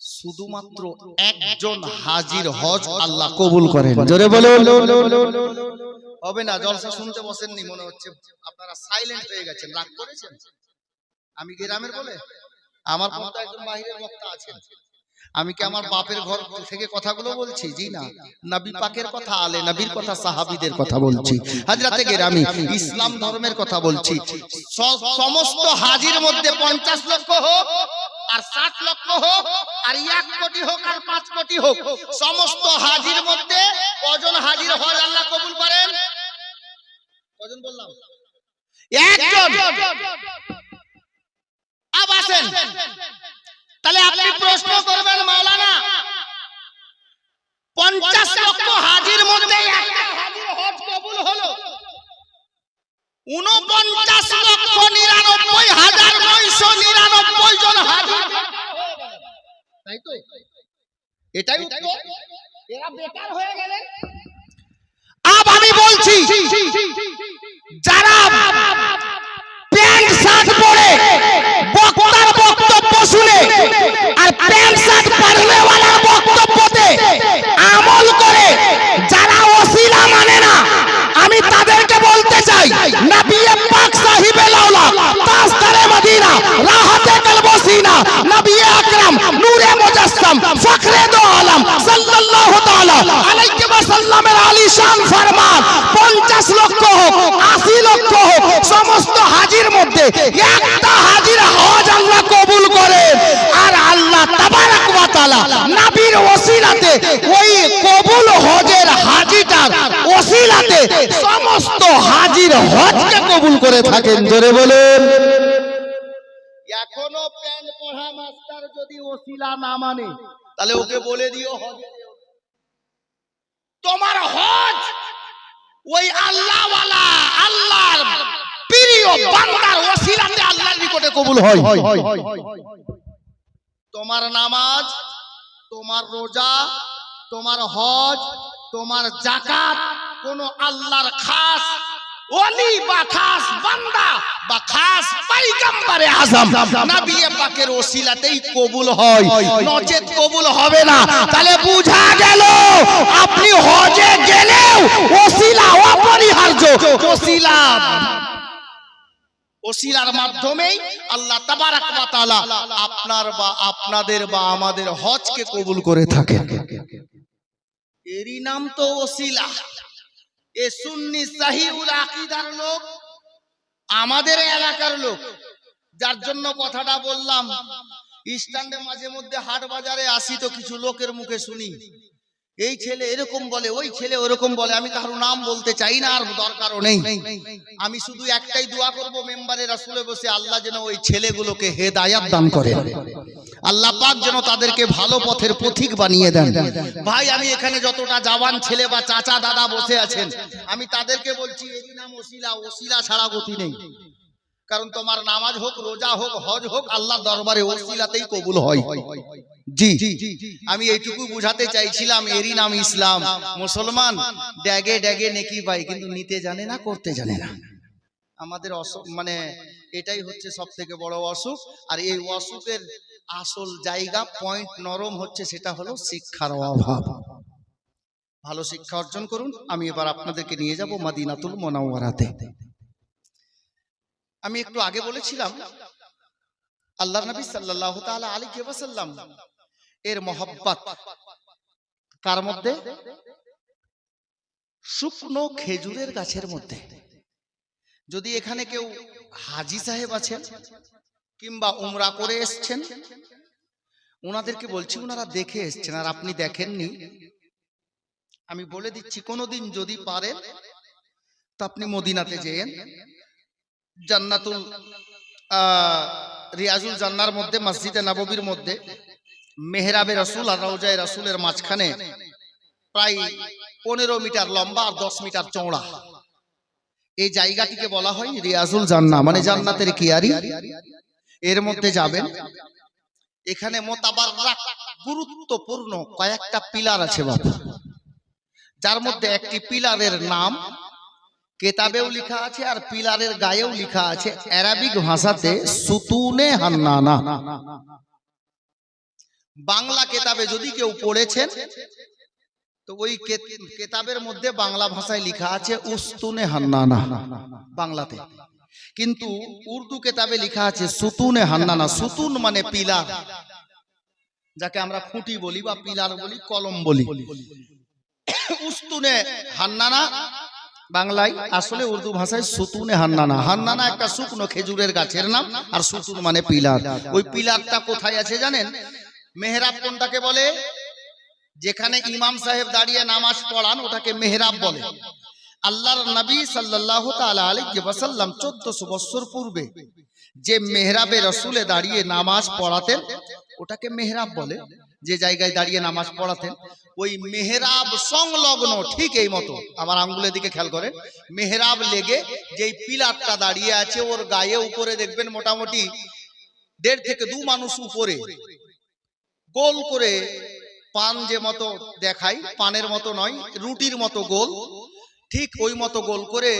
শুধুমাত্র একজন হাজির হজ আল্লাহ কবুল করেন। জোরে বলুন। হবে না, জলসা শুনতে বসেননি মনে হচ্ছে, আপনারা সাইলেন্ট হয়ে গেছেন, রাগ করেছেন। আমি গ্রামের বলে, আমার পর্দায় একজন বাহিরের বক্তা আছেন, আমি কি আমার বাপের ঘর থেকে কথাগুলো বলছি? জি না, নবী পাকের কথা, আলে নবীর কথা, সাহাবীদের কথা বলছি, হযরতে গেরামি ইসলাম ধর্মের কথা বলছি। সমস্ত হাজির মধ্যে 50 লক্ষ হোক আর 60 লক্ষ হোক আর 1 কোটি হোক আর 5 কোটি হোক, সমস্ত হাজির মধ্যে কজন হাজির হজ আল্লাহ কবুল করেন? কজন বললাম? একজন। আব আসেন, তাহলে আপনি প্রশ্ন করবেন, মাওলানা 50 লক্ষ হাজির মধ্যে একটা হাজির হজ কবুল হলো, 49,99,999 জন হাজির, তাই তো? এটাই উত্তর। এরা বেকার হয়ে গেলেন। আব আমি বলছি, যারা প্যান্ট শার্ট পরে বক্তার বক্তব্য শুনে আর প্যান্ট শার্ট পরনেওয়ালার বক্তব্যতে আমল করে যারা ওসিলা মানে না, আমি তাদেরকে বলতে চাই, নবী পাক সাহিবে লাউলা তাজদারে মদিনা রাহতে কলবসিনা নবী আকরাম নূরে মুজাসসাম ফখরে দো আলম সাল্লাল্লাহু তাআলা আলাইহি ওয়াসাল্লামের আলিশান ফরমান 50 লক্ষ হোক 80 লক্ষ হোক, সমস্ত হাজির মধ্যে একটা হাজির হজ আল্লাহ কবুল করেন। আর আল্লাহ তাবারক ওয়া তাআলা নবীর ওসিলাতে ওই কবুল হজের হাজিটার ওসিলাতে সমস্ত হাজির হজকে কবুল করে থাকেন। জোরে বলেন। এখনো প্যান্ট পড়া মাস্টার যদি ওসিলা না মানে, তাহলে ওকে বলে দিও হজ, তোমার হজ ওই আল্লাহওয়ালা আল্লাহর প্রিয় বান্দার ওসিলাতে আল্লাহর নিকটে কবুল হয়। তোমার নামাজ, তোমার রোজা, তোমার হজ, তোমার যাকাত কোন আল্লাহর খাস ওলি বা খাস বান্দা বা খাস পয়গম্বরে আযম নবী পাকের ওসিলাতেই কবুল হয়, নচেত কবুল হবে না। তাহলে বুঝা গেল আপনি হজে গেলেও ওসিলা অপরিহার্য। ওসিলার মাধ্যমেই আল্লাহ তাবারাক ওয়া তাআলা আপনার বা আপনাদের বা আমাদের হজকে কবুল করে থাকেন। এরই নাম তো ওসিলা। এ সুন্নি সাহিহুল আকীদার লোক, আমাদের এলাকার লোক, যার জন্য কথাটা বললাম। স্ট্যান্ডে মাঝে মধ্যে হাট বাজারে আসি তো কিছু লোকের মুখে শুনি এই ছেলে এরকম বলে, ওই ছেলে ওরকম বলে। আমি কারো নাম বলতে চাই না, আর দরকারও নেই। আমি শুধু একটাই দোয়া করব, মেম্বারে রাসূলে বসে, আল্লাহ যেন ওই ছেলেগুলোকে হেদায়াত দান করেন, আল্লাহ পাক যেন তাদেরকে ভালো পথের পথিক বানিয়ে দেন। ভাই আমি এখানে যতটা জওয়ান ছেলে বা চাচা দাদা বসে আছেন, আমি তাদেরকে বলছি এরই নাম ওসিলা। ওসিলা ছাড়া গতি নেই। কারণ তোমার নামাজ হোক, রোজা হোক, হজ হোক, আল্লাহর দরবারে ওসিলাতেই কবুল হয়। জি, আমি এইটুকু বুঝাতে চাইছিলাম। এরই নাম ইসলাম। মুসলমান ড্যাগে ড্যাগে নেকি পাই, কিন্তু নিতে জানে না, করতে জানে না। আমাদের মানে এটাই হচ্ছে সব থেকে বড় অসুখ। আর এই অসুখের আসল জায়গা, পয়েন্ট নরম হচ্ছে, সেটা হলো শিক্ষার অভাব। ভালো শিক্ষা অর্জন করুন। আমি এবার আপনাদেরকে নিয়ে যাব মদিনাতুল মুনাওয়ারাতে। আমি একটু আগে বলেছিলাম আল্লাহর নবী সাল্লাল্লাহু তাআলা আলাইহি ওয়াসাল্লাম এর মহব্বত কার মধ্যে? শুকনো খেজুরের গাছের মধ্যে। যদি এখানে কেউ হাজী সাহেব আছেন কিংবা উমরা করে এসছেন, ওনাদেরকে বলছি, ওনারা দেখে এসছেন আর আপনি দেখেননি, আমি বলে দিচ্ছি, কোনোদিন যদি পারেন তো আপনি মদিনাতে যেয়েন। জান্নাতুল রিয়াজুল জান্নার মধ্যে, মসজিদে নববীর মধ্যে মেহরাবে রাসূল আর রওজায়ে রাসূলের মাঝখানে প্রায় 15 মিটার লম্বা আর 10 মিটার চওড়া এই জায়গাটিকে বলা হয় রিয়াজুল জান্নাহ, মানে জান্নাতের কিয়ারি। এর মধ্যে যাবেন, এখানে মোতাবাররাক গুরুত্বপূর্ণ কয়েকটা পিলার আছে বাবা, যার মধ্যে একটি পিলারের নাম কেতাবেও লেখা আছে আর পিলারের গায়েও লেখা আছে আরবিক ভাষাতে সুতুনে হান্নানা। বাংলা কেতাবে যদি কেউ পড়েছেন তো ওই কেতাবের মধ্যে বাংলা ভাষায় লেখা আছে উস্তুনে হান্নানা বাংলাতে, কিন্তু উর্দু কেতাবে লেখা আছে সুতুনে হান্নানা। সুতুন মানে পিলার, যাকে আমরা খুঁটি বলি বা পিলার বলি, কলম বলি। উস্তুনে হান্নানা বাংলায়, আসলে উর্দু ভাষায় সুতুনে হান্নানা। হান্নানা একটা শুকনো খেজুরের গাছের নাম, আর সুতুন মানে পিলার। ওই পিলারটা কোথায় আছে জানেন? মেহরাব কোনটাকে বলে? যেখানে ইমাম সাহেব দাঁড়িয়ে নামাজ পড়ান ওটাকে মেহরাব বলে। আল্লাহর নবী সাল্লাল্লাহু তাআলা আলাইহি ওয়াসাল্লাম 1400 বছর পূর্বে যে মেহরাবে রাসূলে দাঁড়িয়ে নামাজ পড়াতেন ওটাকে মেহরাব বলে। যে জায়গায় দাঁড়িয়ে নামাজ পড়াতেন ওই মেহরাব সংলগ্ন ঠিক এই মতো, আমার আঙ্গুলের দিকে খেয়াল করেন, মেহরাব লেগে যেই পিলারটা দাঁড়িয়ে আছে ওর গায়ে উপরে দেখবেন মোটামুটি 1.5 থেকে 2 মানুষ উপরে গোল করে, পান যে মতো দেখায়, পানের মতো নয়, রুটির মতো গোল, ঠিক ওই মতো গোল করে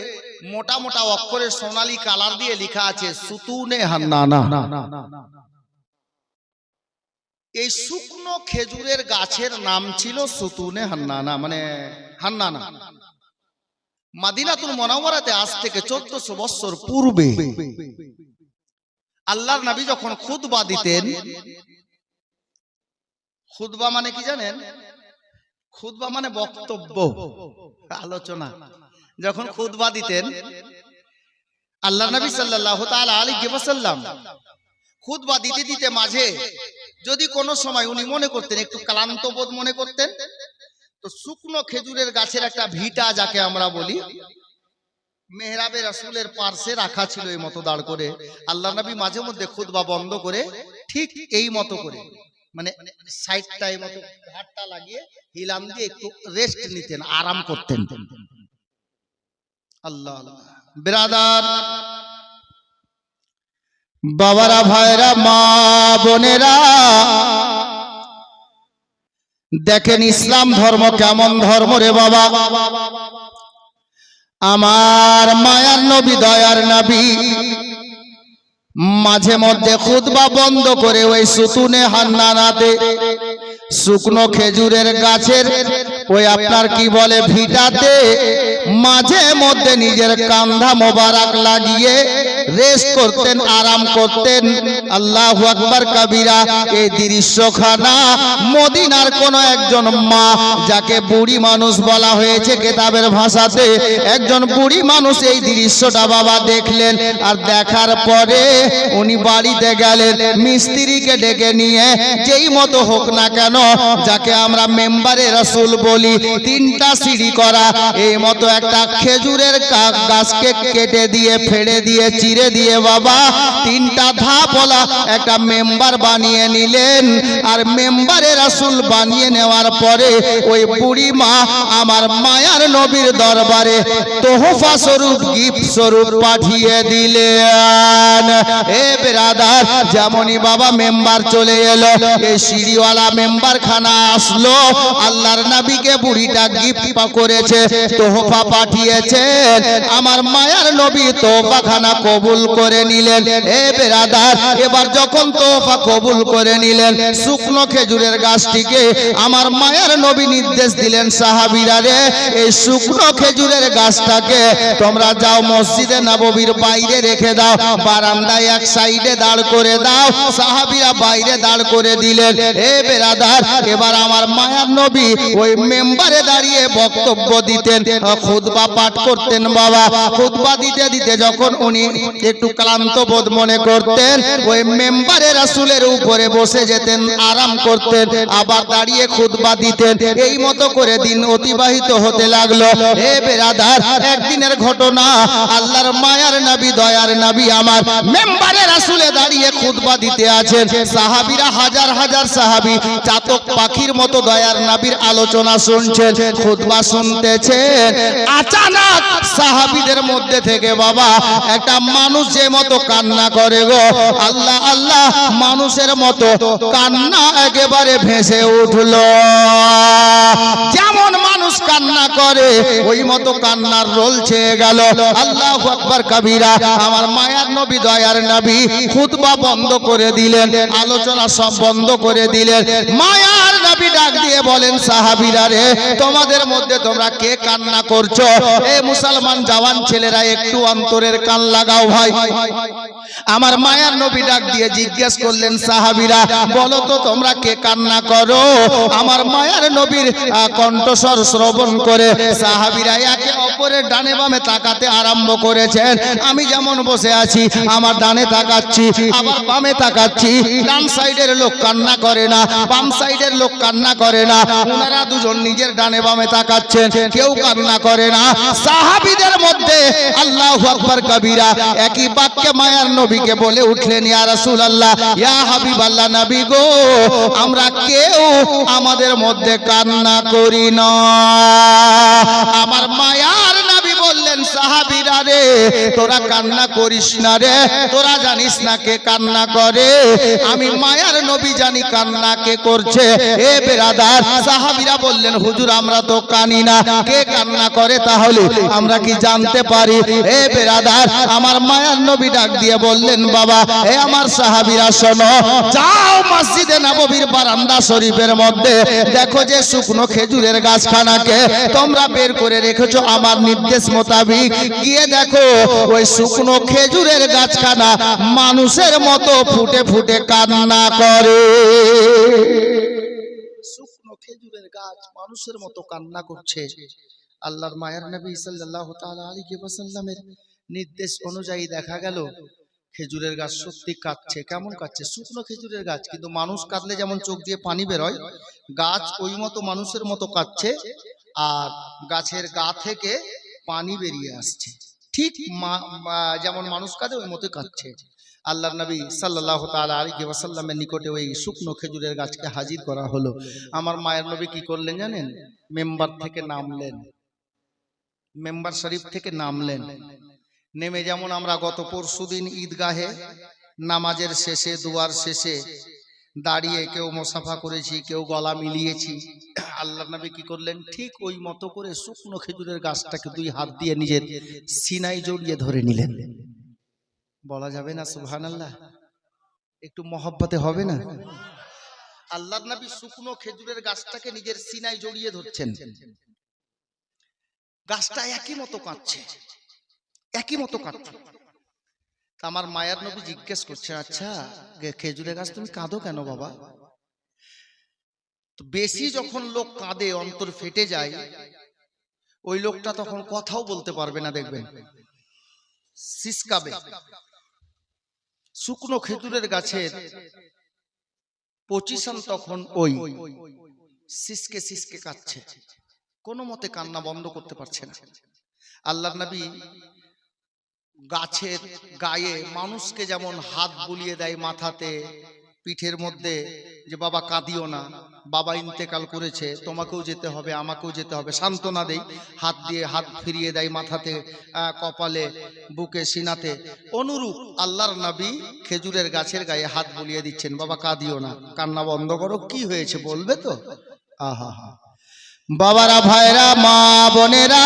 মোটা মোটা অক্ষরে সোনালী কালার দিয়ে লেখা আছে সুতুনে হান্নানা। এই শুকনো খেজুরের গাছের নাম ছিল সুতুনে হান্নানা, মানে হান্নানা। মদিনাতুল মুনাওয়ারাতে আজ থেকে 1400 বছর পূর্বে আল্লাহর নবী যখন খুতবা দিতেন, খুতবা মানে কি জানেন? খুতবা মানে বক্তব্য, আলোচনা। যখন খুতবা দিতেন আল্লাহর নবী সাল্লাল্লাহু তাআলা আলাইহি ওয়াসাল্লাম, খুতবা দিতে দিতে মাঝে যদি কোনো সময় উনি মনে করতেন, একটু ক্লান্ত বোধ মনে করতেন, তো শুকনো খেজুরের গাছের একটা ভিটা যাকে আমরা বলি, মেহরাবে রাসূলের পার্শ্বে রাখা ছিল এই মতো দাঁড় করে। আল্লাহর নবী মাঝে মধ্যে খুতবা বন্ধ করে ঠিক এই মতো করে, মানে সাইডটা এই মতো ঘাটটা লাগিয়ে হিলাম দিয়ে একটু রেস্ট নিতেন, আরাম করতেন। আল্লাহ আল্লাহ। ব্রাদার, বাবারা, ভাইরা, মা বোনেরা, দেখেন ইসলাম ধর্ম কেমন ধর্ম রে বাবা। আমার মায়ার নবী, দয়ার নবী মাঝে মধ্যে খুতবা বন্ধ করে ওই সুতুনে হান্নানাতে শুকনো খেজুরের গাছের ওই আপনার কি বলে ভিটাতে মাঝে মধ্যে নিজের কান্ধা মোবারক লাগিয়ে রেস্ট করতেন, আরাম করতেন। আল্লাহু আকবার কবিরা। এই দৃশ্যখানা মদিনার কোন একজন মা, যাকে বুড়ি মানুষ বলা হয়েছে কেতাবের ভাষাতে, একজন বুড়ি মানুষ এই দৃশ্যটা বাবা দেখলেন। আর দেখার পরে উনি বাড়িতে গেলেন, মিস্ত্রিকে ডেকে নিয়ে যেই মতো হোক না কেন, যাকে আমরা মেম্বারে রাসূল বলি, তিনটা সিঁড়ি করা এই মতো একটা খেজুরের গাছকে কেটে দিয়ে, ফেড়ে দিয়ে, চিরে দিয়ে বাবা তিনটা ধাপওয়ালা একটা মেম্বার বানিয়ে নিলেন। আর মেম্বারে রাসূল বানিয়ে নেওয়ার পরে ওই বুড়ি মা আমার মায়ার নবীর দরবারে তোহফা স্বরূপ, গিফট স্বরূপ পাঠিয়ে দিলেন। এ ব্রাদার, যেমনই বাবা মেম্বার চলে এলো, এই সিঁড়িওয়ালা মেম্বার খানা আসলো, আল্লাহর নবীকে বুড়িটা গিফট করেছে, তোহফা পাঠিয়েছেন। আমার মায়ার নবী তোহফা খানা কবুল করে নিলেন। এ ব্রাদার, এবার যখন তোহফা কবুল করে নিলেন, শুকনো খেজুরের গাছটিকে আমার মায়ার নবী নির্দেশ দিলেন, সাহাবীরা রে, এই শুকনো খেজুরের গাছটাকে তোমরা যাও মসজিদে নববীর বাইরে রেখে দাও, বারান্দায় এক সাইডে দাঁড় করে দাও। সাহাবীরা বাইরে দাঁড় করে দিলেন। এ ব্রাদার, এবার আমার মায়ার নবী ওই মেম্বারে দাঁড়িয়ে বক্তব্য দিতেন, খুতবা পাঠ করতেন বাবা। খুতবা দিতে দিতে যখন উনি একটু ক্লান্ত বোধ মনে করতেন, ওই মেম্বারে রাসূলের উপরে বসে যেতেন, আরাম করতেন, আবার দাঁড়িয়ে খুতবা দিতেন। এই মতো করে দিন অতিবাহিত হতে লাগলো। হে ব্রাদার, একদিনের ঘটনা, আল্লাহর মায়ার নবী, দয়ার নবী আমার মেম্বারে রাসূলে দাঁড়িয়ে খুতবা দিতে আছেন। সাহাবীরা হাজার হাজার সাহাবী চাতক পাখির মতো দয়ার নবীর আলোচনা শুনছেন, খুতবা শুনতেছেন। আচানক সাহাবীদের মধ্যে থেকে বাবা একটা মানুষ যে মতো কান্না করে গো, আল্লাহ আল্লাহ, মানুষের মতো কান্না একেবারে ভেসে উঠলো। যেমন মানুষ কান্না করে ওই মতো কান্নার রোল ছেয়ে গেল। আল্লাহু আকবার কবিরা। আমার মায়ার নবী, দয়ার নবী খুতবা বন্ধ করে দিলেন, আলোচনা সব বন্ধ করে দিলেন। মায়ার নবী ডাক দিয়ে বলেন, সাহাবীরা রে, তোমাদের মধ্যে তোমরা কে কান্না করছো? এ মুসলমান জওয়ান ছেলেরা, একটু অন্তরের কান লাগাও ভাই। আমার মায়ার নবী ডাক দিয়ে জিজ্ঞেস করলেন, সাহাবীরা বলো তো তোমরা কে কান্না করো? আমার মায়ার নবীর কণ্ঠস্বর শ্রবণ করে সাহাবীরা একে অপরের ডানে বামে তাকাতে আরম্ভ করেছেন। আমি যেমন বসে আছি, আমার ডানে তাকাচ্ছি, আবার বামে তাকাচ্ছি। ডান সাইডের লোক কান্না করে না, বাম সাইডের লোক কান্না করে না। ওনারা দুজন নিজের ডানে বামে তাকাচ্ছেন, কেউ কান্না করে না। সাহাবীদের মধ্যে আল্লাহু আকবার কবিরা একই বাক্যে মায়ার নবীকে বলে উঠলেন, ইয়া রাসূলুল্লাহ, ইয়া হাবিবাল্লাহ, নবী গো, আমরা কেউ আমাদের মধ্যে কান্না করি না। আমার মায়ার নবী বললেন, সাহাবীরা রে, তোরা কান্না করিস না রে, তোরা জানিস না কে কান্না করে? আমি মায়ার নবী জানি কান্না কে করছে। এ ব্রাদার, সাহাবীরা বললেন, হুজুর আমরা তো কানি না, কে কান্না করে তাহলে আমরা কি জানতে পারি? এ ব্রাদার, আমার মায়ার নবী ডাক দিয়ে বললেন, বাবা, এ আমার সাহাবীরা শোনো, যাও মসজিদে নববীর বারান্দা শরীফের মধ্যে দেখো যে শুকনো খেজুরের গাছখানাকে তোমরা বের করে রেখেছো আমার নির্দেশ মোতাবেক, গিয়ে দেখো ওই শুকনো খেজুরের গাছখানা মানুষের মতো ফুটে ফুটে কান্না করে। শুকনো খেজুরের গাছ মানুষের মতো কান্না করছে। আল্লাহর মায়ার নবী সাল্লাল্লাহু তাআলা আলাইহি ওয়াসাল্লামের নির্দেশ অনুযায়ী দেখা গেল খেজুরের গাছ সত্যি কাঁদছে। কেমন কাঁদছে? শুকনো খেজুরের গাছ, কিন্তু মানুষ কাঁদলে যেমন চোখ দিয়ে পানি বেরোয়, গাছ ওই মতো মানুষের মতো কাঁদছে, আর গাছের গা থেকে পানি বেরিয়ে আসছে, ঠিক যেমন মানুষ কাঁদে ওই মতো কাঁদছে। আল্লাহর নবী সাল্লাল্লাহু তাআলা আলাইহি ওয়াসাল্লামের নিকটে ওই শুকনো খেজুরের গাছকে হাজির করা হলো। আমার মায়ের নবী কি করলেন জানেন? মেম্বার থেকে নামলেন, মেম্বার শরীফ থেকে নামলেন। নেমে যেমন আমরা গত পরশুদিন ঈদগাহে নামাজের শেষে দুয়ার শেষে দাঁড়িয়ে কেউ মুসাফা করেছি, কেউ গলা মিলিয়েছি, আল্লাহ নবী কি করলেন, ঠিক ওই মতো করে শুকনো খেজুরের গাছটাকে দুই হাত দিয়ে নিজের সিনায় জড়িয়ে ধরে নিলেন। বলা যাবে না সুবহানাল্লাহ? একটু মহব্বতে হবে না? আল্লাহ নবী শুকনো খেজুরের গাছটাকে নিজের সিনায় জড়িয়ে ধরছেন। গাছটা একই মতো কাঁদছে, একই মতো কাঁদছে। আমার মায়ার নবী জিজ্ঞেস করছে, আচ্ছা খেজুরের গাছ তুমি কাঁদো কেন বাবা? বেশি যখন লোক কাঁদে অন্তর ফেটে যায়, ওই লোকটা তখন কথাও বলতে পারবে না, দেখবেন সিসকাবে। শুকনো খেজুরের গাছের পজিশন তখন ওই সিসকে সিসকে কাঁদছে, কোনো মতে কান্না বন্ধ করতে পারছে না। আল্লাহর নবী গাছের গায়ে মানুষকে যেমন হাত বুলিয়ে দেয় মাথাতে, পিঠের মধ্যে, যে বাবা কাঁদিও না, বাবা ইন্তেকাল করেছে, তোমাকেও যেতে হবে, আমাকেও যেতে হবে, সান্ত্বনা দেয়, হাত দিয়ে হাত ফিরিয়ে দেয় মাথাতে, কপালে, বুকে, সিনাতে। অনুরূপ আল্লাহর নবী খেজুরের গাছের গায়ে হাত বুলিয়ে দিচ্ছেন, বাবা কাঁদিও না, কান্না বন্ধ করো, কি হয়েছে বলবে তো? আহা হা। বাবারা, ভাইরা, মা বোনেরা,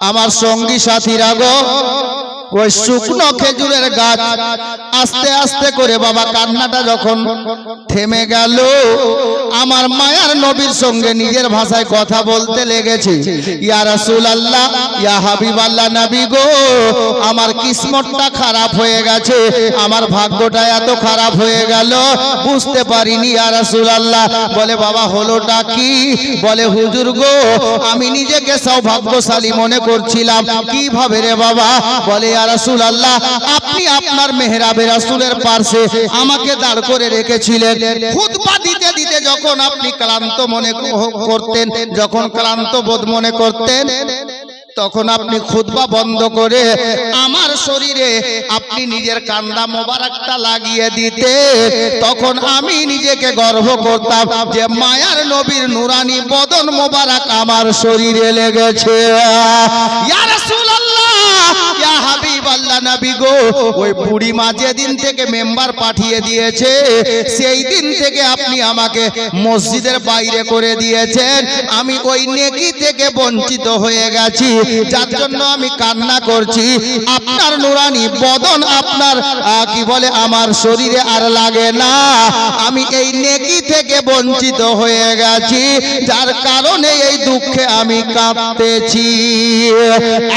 আমার সঙ্গী সাথীরা গো, ওই শুকনো খেজুরের গাছ আস্তে আস্তে করে বাবা কান্নাটা যখন থেমে গেল, আমার মায়ার নবীর সঙ্গে নিজের ভাষায় কথা বলতে লেগেছে, ইয়া রাসূলুল্লাহ, ইয়া হাবিবাল্লাহ নবী গো, আমার কিসমতটা খারাপ হয়ে গেছে, আমার ভাগ্যটা এত খারাপ হয়ে গেল, বুঝতে পারিনি ইয়া রাসূলুল্লাহ। বলে বাবা হলোটা কি? বলে হুজুর গো, আমি নিজেকে সৌভাগ্যশালী মনে করছিলাম। কিভাবে রে বাবা? বলে ইয়া রাসূলুল্লাহ, আপনি আপনার মেহরাবে রাসূলের পাশে আমাকে দাঁড় করে রেখেছিলেন। খুতবা দিতে দিতে যখন আপনি ক্লান্ত মনে করতেন, যখন ক্লান্ত বোধ মনে করতেন, তখন আপনি খুতবা বন্ধ করে আমার শরীরে আপনি নিজের কান্দা মোবারকটা লাগিয়ে দিতে, তখন আমি নিজেকে গর্ব করতাম যে মায়ার নবীর নুরানি বদন মোবারক আমার শরীরে লেগেছে। ইয়া রাসূলুল্লাহ, ইয়া হাবিবাল্লাহ নবী গো, ওই বুড়ি মা যেদিন থেকে মেম্বার পাঠিয়ে দিয়েছে, সেই দিন থেকে আপনি আমাকে মসজিদের বাইরে করে দিয়েছেন, আমি ওই নেকি থেকে বঞ্চিত হয়ে গেছি, যার জন্য আমি কান্না করছি। আপনার নুরানি বদন আপনার কি বলে আমার শরীরে আর লাগে না, আমি এই নেকি থেকে বঞ্চিত হয়ে গেছি, যার কারণে এই দুঃখে আমি কাঁদতেছি।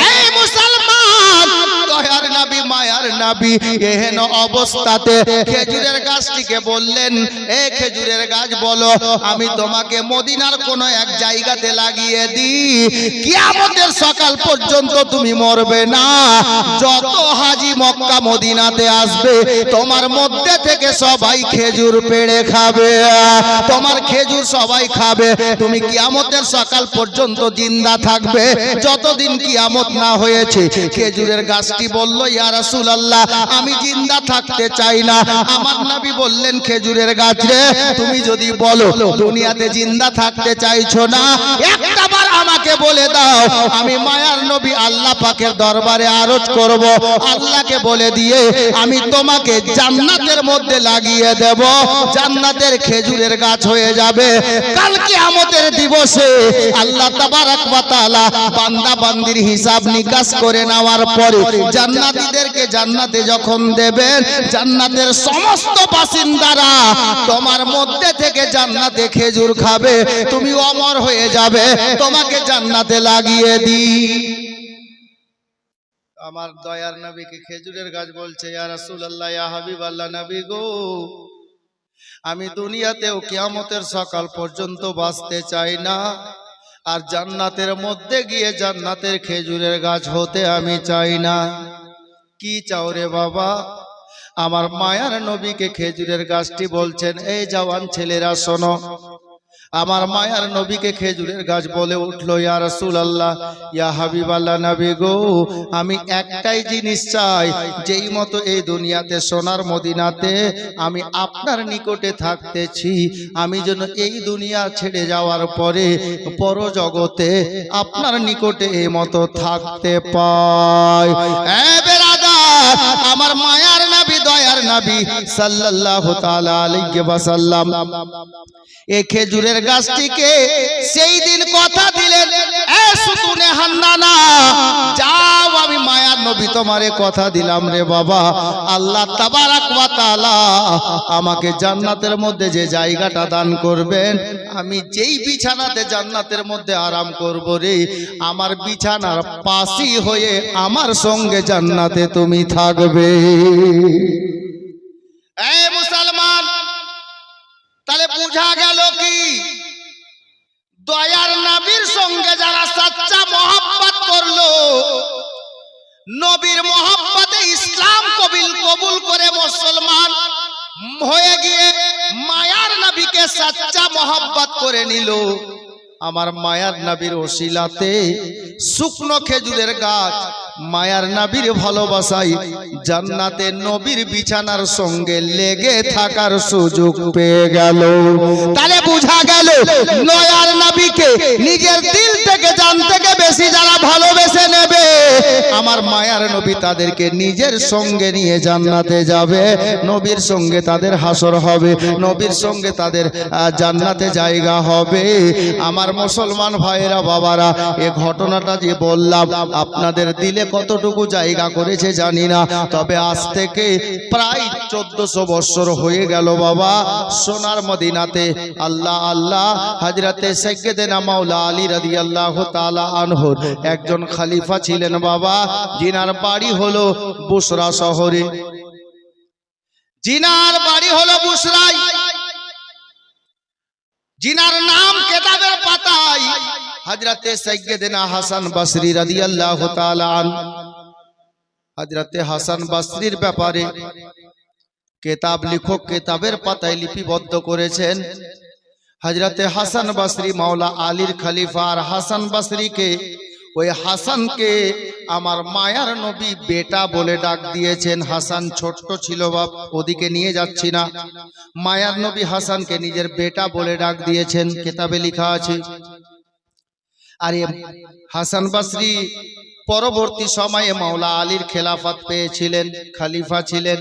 এই মুসলমান, দয়ার নবী মায়ার নবী এহেন অবস্থাতে খেজুরের গাছটিকে বললেন, এ খেজুরের গাছ বলো, আমি তোমাকে মদিনার কোন এক জায়গাতে লাগিয়ে দিই, কিয়ামতের সকাল পর্যন্ত তুমি মরবে না। যত হাজি মক্কা মদিনাতে আসবে, তোমার মধ্যে থেকে সবাই খেজুর পেড়ে খাবে, তোমার খেজুর সবাই খাবে, তুমি কিয়ামতের সকাল পর্যন্ত জিন্দা থাকবে, যতদিন কিয়ামত না হয়েছে। খেজুরের গাছটি বলল, ইয়া রাসূলুল্লাহ, আমি জিন্দা থাকতে চাই না। আমার নবী বললেন, খেজুরের গাছ রে, তুমি যদি বলো দুনিয়াতে জিন্দা থাকতে চাইছো না, একটাবার আমাকে বলে দাও, আমি মায়ার নবী আল্লাহ পাকের দরবারে আরজ করব, আল্লাহকে বলে দিয়ে আমি তোমাকে জান্নাতের মধ্যে লাগিয়ে দেব, জান্নাতের খেজুরের গাছ হয়ে যাবে। কাল কিয়ামতের দিবসে আল্লাহ তাবারক ওয়া তাআলা বান্দা বান্দির হিসাব নিকাশ করে নেওয়ার পরে জান্নাতীদেরকে জান্নাতে যখন দেবেন, জান্নাতের সমস্ত বাসিন্দারা তোমার মধ্যে থেকে জান্নাতে খেজুর খাবে, তুমি অমর হয়ে যাবে, তোমাকে জান্নাতে লাগিয়ে দিই। আমার দয়ার নবীকে খেজুরের গাছ বলছে, ইয়া রাসূলুল্লাহ, ইয়া হাবিবাল্লাহ নবী গো, আমি দুনিয়াতেও কিয়ামতের সকাল পর্যন্ত বাঁচতে চাই না, আর জান্নাতের মধ্যে গিয়ে জান্নাতের খেজুরের গাছ হতে আমি চাই না। কি চাও রে বাবা? আমার মায়ার নবীকে খেজুরের গাছটি বলছেন, এই জওয়ান ছেলেরা শোনো, আমার মায়ার নবীকে খেজুরের গাছ বলে উঠলো, ইয়া রাসূলুল্লাহ, ইয়া হাবিবাল্লাহ নবী গো, আমি একটাই জিনিস চাই, যেই মতো এই দুনিয়াতে সোনার মদিনাতে আমি আপনার নিকটে থাকতেছি, আমি যেন এই দুনিয়া ছেড়ে যাওয়ার পরে পরজগতে আপনার নিকটে এই মতো থাকতে পাই। আমার মায়ার নবী, দয়ার নবী সাল্লাল্লাহু তাআলা আলাইহি ওয়াসাল্লাম এই খেজুরের গাছটিকে সেই দিন কথা দিলেন, এ সুতুনে হান্নানা, যাও, আমি মায়ার নবী তোমারে কথা দিলাম রে বাবা, আল্লাহ তাবারাক ওয়া তাআলা আমাকে জান্নাতের মধ্যে যে জায়গাটা দান করবেন, আমি যেই বিছানাতে জান্নাতের মধ্যে আরাম করব রে, আমার বিছানার পাশে হয়ে আমার সঙ্গে জান্নাতে তুমি থাকবে। এ মুসলমান, তাহলে বোঝা গেল কি, দয়ার নবীর সঙ্গে যারা সচ্চা মহব্বত করলো, নবীর মহব্বতে ইসলাম কবুল করে মুসলমান হয়ে গিয়ে মায়ার নবীকে সচ্চা মহব্বত করে নিল, আমার মায়ার নবীর ওসিলাতে শুকনো খেজুরের গাছ মায়ার নবীর ভালোবাসায় জান্নাতে নবীর বিছানার সঙ্গে লেগে থাকার সুযোগ পেয়ে গেল। তাহলে বোঝা গেল, মায়ার নবীকে নিজের দিল থেকে জান থেকে বেশি যারা ভালোবেসে নেবে, আমার মায়ার নবী তাদেরকে নিজের সঙ্গে নিয়ে জান্নাতে যাবে, নবীর সঙ্গে তাদের হাসর হবে, নবীর সঙ্গে তাদের জান্নাতে জায়গা হবে। আমার মুসলমান ভাইরা বাবারা, এই ঘটনাটা যে বললাম আপনাদের দিলে কতটুকু জায়গা করেছে জানি না, তবে আজ থেকে প্রায় 1400 বছর হয়ে গেল বাবা, সোনার মদিনাতে আল্লাহ আল্লাহ হযরতে সাইয়্যিদানা মাওলা আলী রাদিয়াল্লাহু তাআলা আনহুর একজন খলিফা ছিলেন বাবা, জিনার বাড়ি হলো বুসরা শহরে, জিনার বাড়ি হলো বুসরায়, জিনার নাম কিতাবের পাতায় হযরতে সাইয়্যিদানা হাসান বসরি রাদিয়াল্লাহু তাআলা আনহু, হযরতে হাসান বসরির ব্যাপারে কিতাব লেখক কিতাবের পাতায় লিপিবদ্ধ করেছেন। হযরতে হাসান বসরি মাওলা আলীর খলিফা, আর হাসান বসরিকে, ওই হাসানকে আমার মায়ার নবী বেটা বলে ডাক দিয়েছেন। হাসান ছোট্ট ছিল বাপ, ওদিকে নিয়ে যাচ্ছি না, মায়ার নবী হাসানকে নিজের বেটা বলে ডাক দিয়েছেন, কিতাবে লেখা আছে। আর হাসান বসরি পরবর্তী সময়ে মাওলা আলীর খেলাফত পেয়েছিলেন, খলিফা ছিলেন।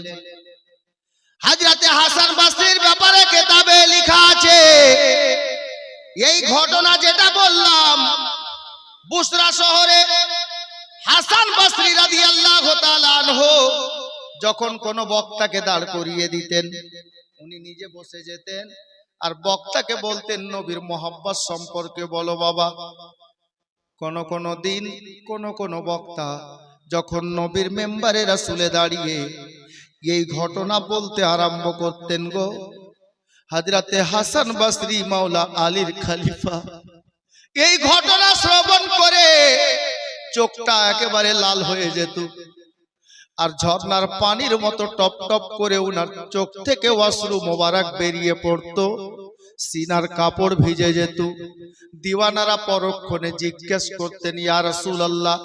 হযরতে হাসান বসরির ব্যাপারে কিতাবে লেখা আছে, এই ঘটনা যেটা বললাম, বুসরা শহরে হাসান বসরি রাদিয়াল্লাহু তাআলা আনহু যখন কোন বক্তাকে দাঁড় করিয়ে দিতেন, উনি নিজে বসে যেতেন আর বক্তাকে বলতেন, নবীর মহব্বত সম্পর্কে বলো বাবা। কোন দিন কোন বক্তা যখন নবীর মেম্বারে রাসূলে দাঁড়িয়ে এই ঘটনা বলতে আরম্ভ করতেন গো, হযরতে হাসান বসরি মাওলা আলীর খলিফা এই ঘটনা শ্রবণ করে চোখটা একেবারে লাল হয়ে যেত, আর ঝর্ণার পানির মতো টপ টপ করে উনার চোখ থেকে অশ্রু মোবারক বেরিয়ে পড়তো, সিনার কাপড় ভিজে যেত। দিওয়ানারা পরক্ষণে জিজ্ঞেস করতেন, ইয়া রাসূলুল্লাহ,